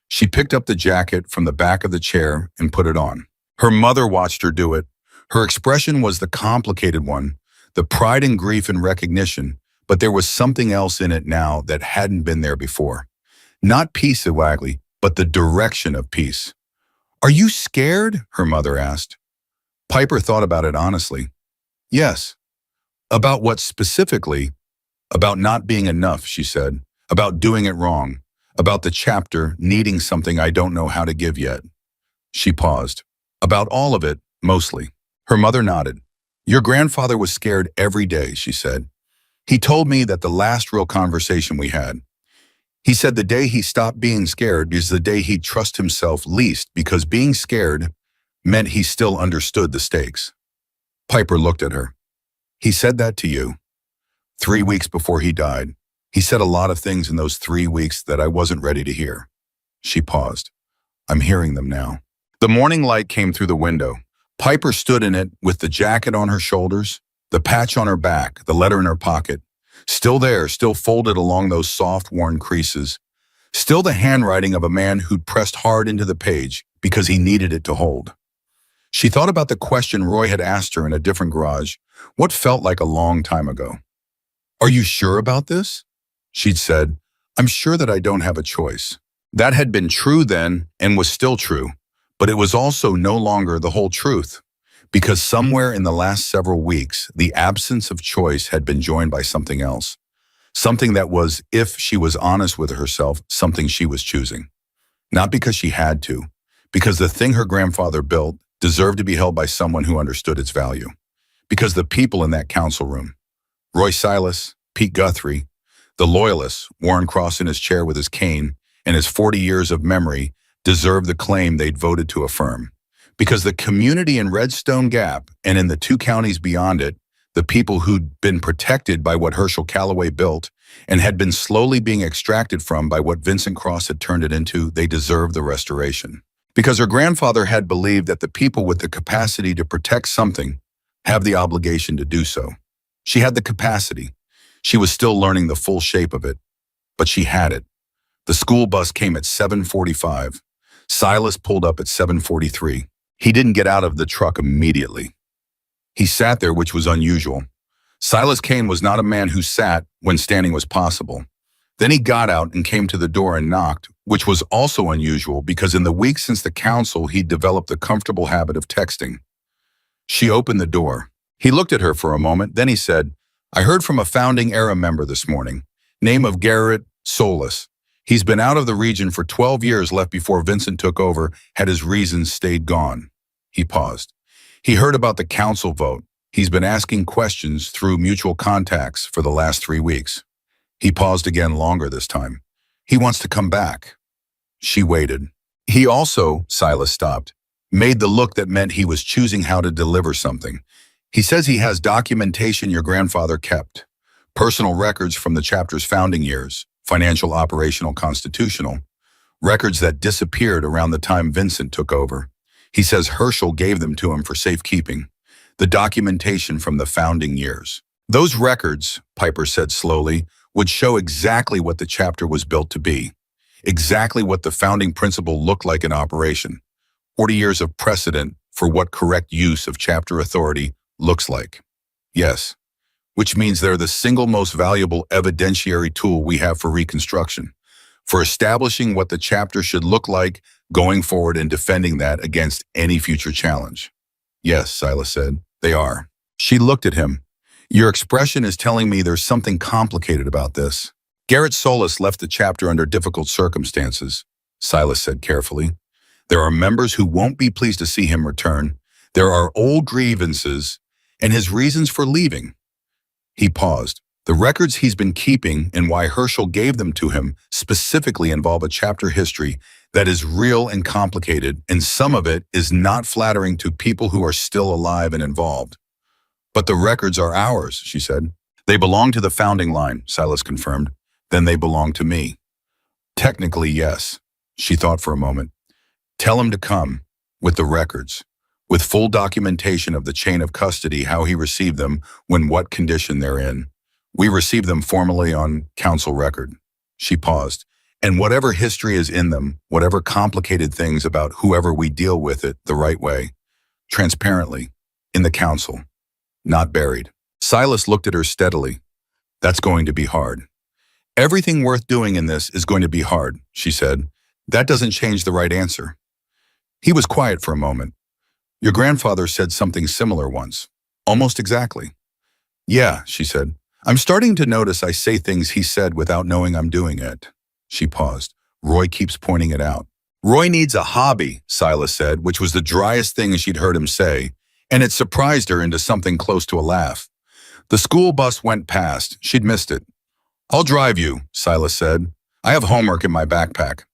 She picked up the jacket from the back of the chair and put it on. Her mother watched her do it. Her expression was the complicated one, the pride and grief and recognition, but there was something else in it now that hadn't been there before. Not peace exactly, but the direction of peace. "Are you scared?" her mother asked. Piper thought about it honestly. "Yes." "About what specifically?" "About not being enough," she said. "About doing it wrong. About the chapter needing something I don't know how to give yet." She paused. "About all of it, mostly." Her mother nodded. "Your grandfather was scared every day," she said. "He told me that the last real conversation we had. He said the day he stopped being scared is the day he'd trust himself least because being scared meant he still understood the stakes." Piper looked at her. "He said that to you?" 3 weeks before he died. He said a lot of things in those 3 weeks that I wasn't ready to hear." She paused. "I'm hearing them now." The morning light came through the window. Piper stood in it with the jacket on her shoulders, the patch on her back, the letter in her pocket. Still there, still folded along those soft, worn creases. Still the handwriting of a man who'd pressed hard into the page because he needed it to hold. She thought about the question Roy had asked her in a different garage, what felt like a long time ago. "Are you sure about this?" She'd said, "I'm sure that I don't have a choice." That had been true then and was still true, but it was also no longer the whole truth. Because somewhere in the last several weeks, the absence of choice had been joined by something else. Something that was, if she was honest with herself, something she was choosing. Not because she had to, because the thing her grandfather built deserved to be held by someone who understood its value. Because the people in that council room, Roy Silas, Pete Guthrie, the loyalists, Warren Cross in his chair with his cane, and his 40 years of memory, deserved the claim they'd voted to affirm. Because the community in Redstone Gap and in the 2 counties beyond it, the people who'd been protected by what Herschel Calloway built and had been slowly being extracted from by what Vincent Cross had turned it into, they deserved the restoration. Because her grandfather had believed that the people with the capacity to protect something have the obligation to do so. She had the capacity. She was still learning the full shape of it, but she had it. The school bus came at 7:45. Silas pulled up at 7:43. He didn't get out of the truck immediately. He sat there, which was unusual. Silas Kane was not a man who sat when standing was possible. Then he got out and came to the door and knocked, which was also unusual because in the weeks since the council, he'd developed the comfortable habit of texting. She opened the door. He looked at her for a moment, then he said, "I heard from a founding era member this morning, name of Garrett Solis. He's been out of the region for 12 years, left before Vincent took over, had his reasons, stayed gone." He paused. "He heard about the council vote. He's been asking questions through mutual contacts for the last 3 weeks." He paused again, longer this time. "He wants to come back." She waited. He also, Silas stopped, made the look that meant he was choosing how to deliver something. "He says he has documentation your grandfather kept. Personal records from the chapter's founding years. Financial, operational, constitutional. Records that disappeared around the time Vincent took over. He says Herschel gave them to him for safekeeping. The documentation from the founding years. Those records," Piper said slowly, "would show exactly what the chapter was built to be. Exactly what the founding principle looked like in operation. 40 years of precedent for what correct use of chapter authority looks like. Yes. Which means they're the single most valuable evidentiary tool we have for reconstruction, for establishing what the chapter should look like going forward and defending that against any future challenge." "Yes," Silas said, "they are." She looked at him. "Your expression is telling me there's something complicated about this." "Garrett Solis left the chapter under difficult circumstances," Silas said carefully. "There are members who won't be pleased to see him return. There are old grievances and his reasons for leaving. He paused. The records he's been keeping and why Herschel gave them to him specifically involve a chapter history that is real and complicated, and some of it is not flattering to people who are still alive and involved. But the records are ours, she said. They belong to the founding line, Silas confirmed. Then they belong to me. Technically, yes. She thought for a moment. Tell him to come, with the records, with full documentation of the chain of custody, how he received them, when what condition they're in. We received them formally on council record. She paused. And whatever history is in them, whatever complicated things about whoever we deal with it the right way, transparently, in the council, not buried. Silas looked at her steadily. That's going to be hard. Everything worth doing in this is going to be hard, she said. That doesn't change the right answer. He was quiet for a moment. Your grandfather said something similar once. Almost exactly. Yeah, she said. I'm starting to notice I say things he said without knowing I'm doing it. She paused. Roy keeps pointing it out. Roy needs a hobby, Silas said, which was the driest thing she'd heard him say, and it surprised her into something close to a laugh. The school bus went past. She'd missed it. I'll drive you, Silas said. I have homework in my backpack.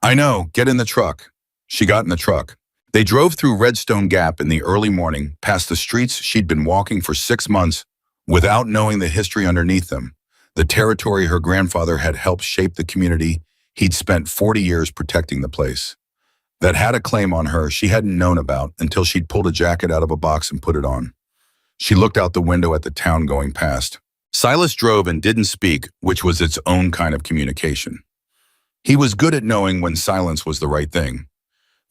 I know, get in the truck. She got in the truck. They drove through Redstone Gap in the early morning, past the streets she'd been walking for 6 months without knowing the history underneath them, the territory her grandfather had helped shape the community he'd spent 40 years protecting the place. That had a claim on her she hadn't known about until she'd pulled a jacket out of a box and put it on. She looked out the window at the town going past. Silas drove and didn't speak, which was its own kind of communication. He was good at knowing when silence was the right thing.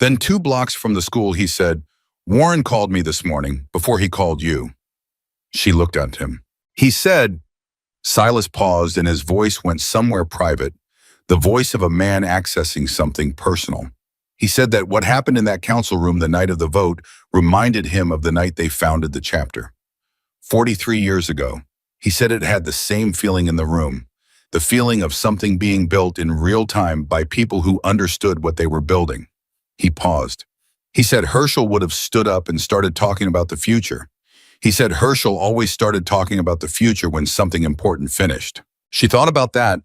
Then 2 blocks from the school he said, Warren called me this morning before he called you. She looked at him. He said, Silas paused and his voice went somewhere private, the voice of a man accessing something personal. He said that what happened in that council room the night of the vote reminded him of the night they founded the chapter. 43 years ago, he said it had the same feeling in the room, the feeling of something being built in real time by people who understood what they were building. He paused. He said Herschel would have stood up and started talking about the future. He said Herschel always started talking about the future when something important finished. She thought about that,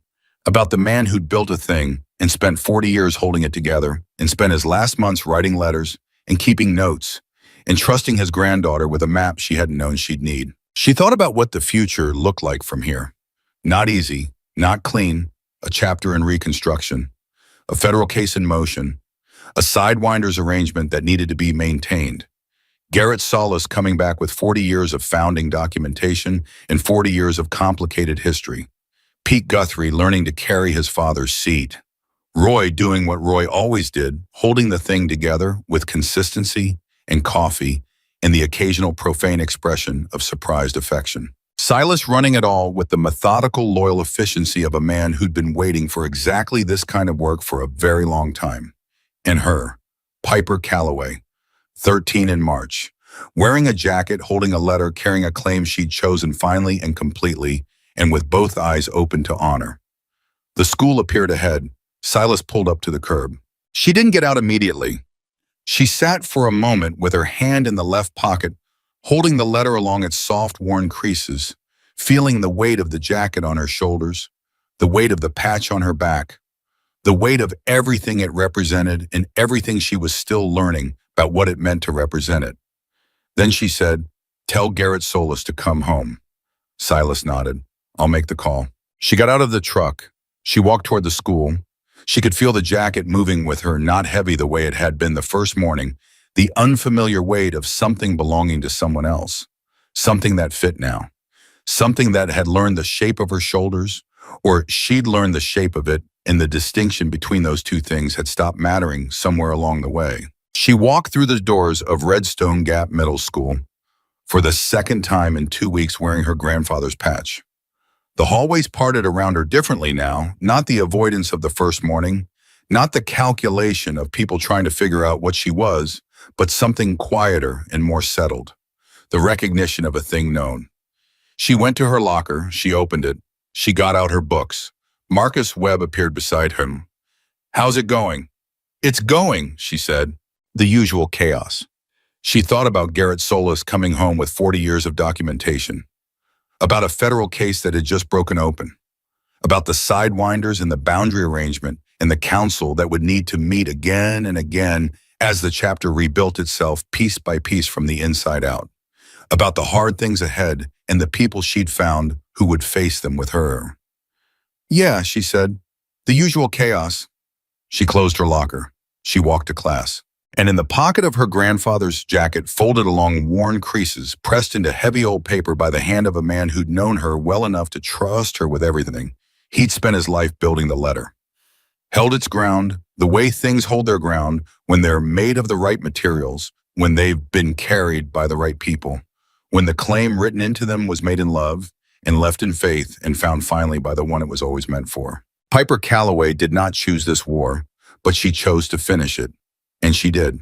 about the man who'd built a thing and spent 40 years holding it together and spent his last months writing letters and keeping notes and trusting his granddaughter with a map she hadn't known she'd need. She thought about what the future looked like from here. Not easy, not clean, a chapter in reconstruction, a federal case in motion, a Sidewinders arrangement that needed to be maintained. Garrett Solis coming back with 40 years of founding documentation and 40 years of complicated history. Pete Guthrie learning to carry his father's seat. Roy doing what Roy always did, holding the thing together with consistency and coffee and the occasional profane expression of surprised affection. Silas running it all with the methodical, loyal efficiency of a man who'd been waiting for exactly this kind of work for a very long time. And her, Piper Calloway, 13 in March, wearing a jacket, holding a letter, carrying a claim she'd chosen finally and completely, and with both eyes open to honor. The school appeared ahead. Silas pulled up to the curb. She didn't get out immediately. She sat for a moment with her hand in the left pocket, holding the letter along its soft, worn creases, feeling the weight of the jacket on her shoulders, the weight of the patch on her back, the weight of everything it represented and everything she was still learning about what it meant to represent it. Then she said, "Tell Garrett Solis to come home." Silas nodded. "I'll make the call." She got out of the truck. She walked toward the school. She could feel the jacket moving with her, not heavy the way it had been the first morning, the unfamiliar weight of something belonging to someone else, something that fit now, something that had learned the shape of her shoulders, or she'd learned the shape of it, and the distinction between those two things had stopped mattering somewhere along the way. She walked through the doors of Redstone Gap Middle School for the second time in 2 weeks wearing her grandfather's patch. The hallways parted around her differently now, not the avoidance of the first morning, not the calculation of people trying to figure out what she was, but something quieter and more settled, the recognition of a thing known. She went to her locker, she opened it, she got out her books. Marcus Webb appeared beside him. "How's it going?" "It's going," she said. The usual chaos. She thought about Garrett Solis coming home with 40 years of documentation, about a federal case that had just broken open, about the sidewinders and the boundary arrangement and the council that would need to meet again and again as the chapter rebuilt itself piece by piece from the inside out, about the hard things ahead and the people she'd found who would face them with her. Yeah, she said, the usual chaos. She closed her locker. She walked to class. And in the pocket of her grandfather's jacket, folded along worn creases, pressed into heavy old paper by the hand of a man who'd known her well enough to trust her with everything, he'd spent his life building the letter. Held its ground, the way things hold their ground when they're made of the right materials, when they've been carried by the right people, when the claim written into them was made in love and left in faith and found finally by the one it was always meant for. Piper Calloway did not choose this war, but she chose to finish it. And she did.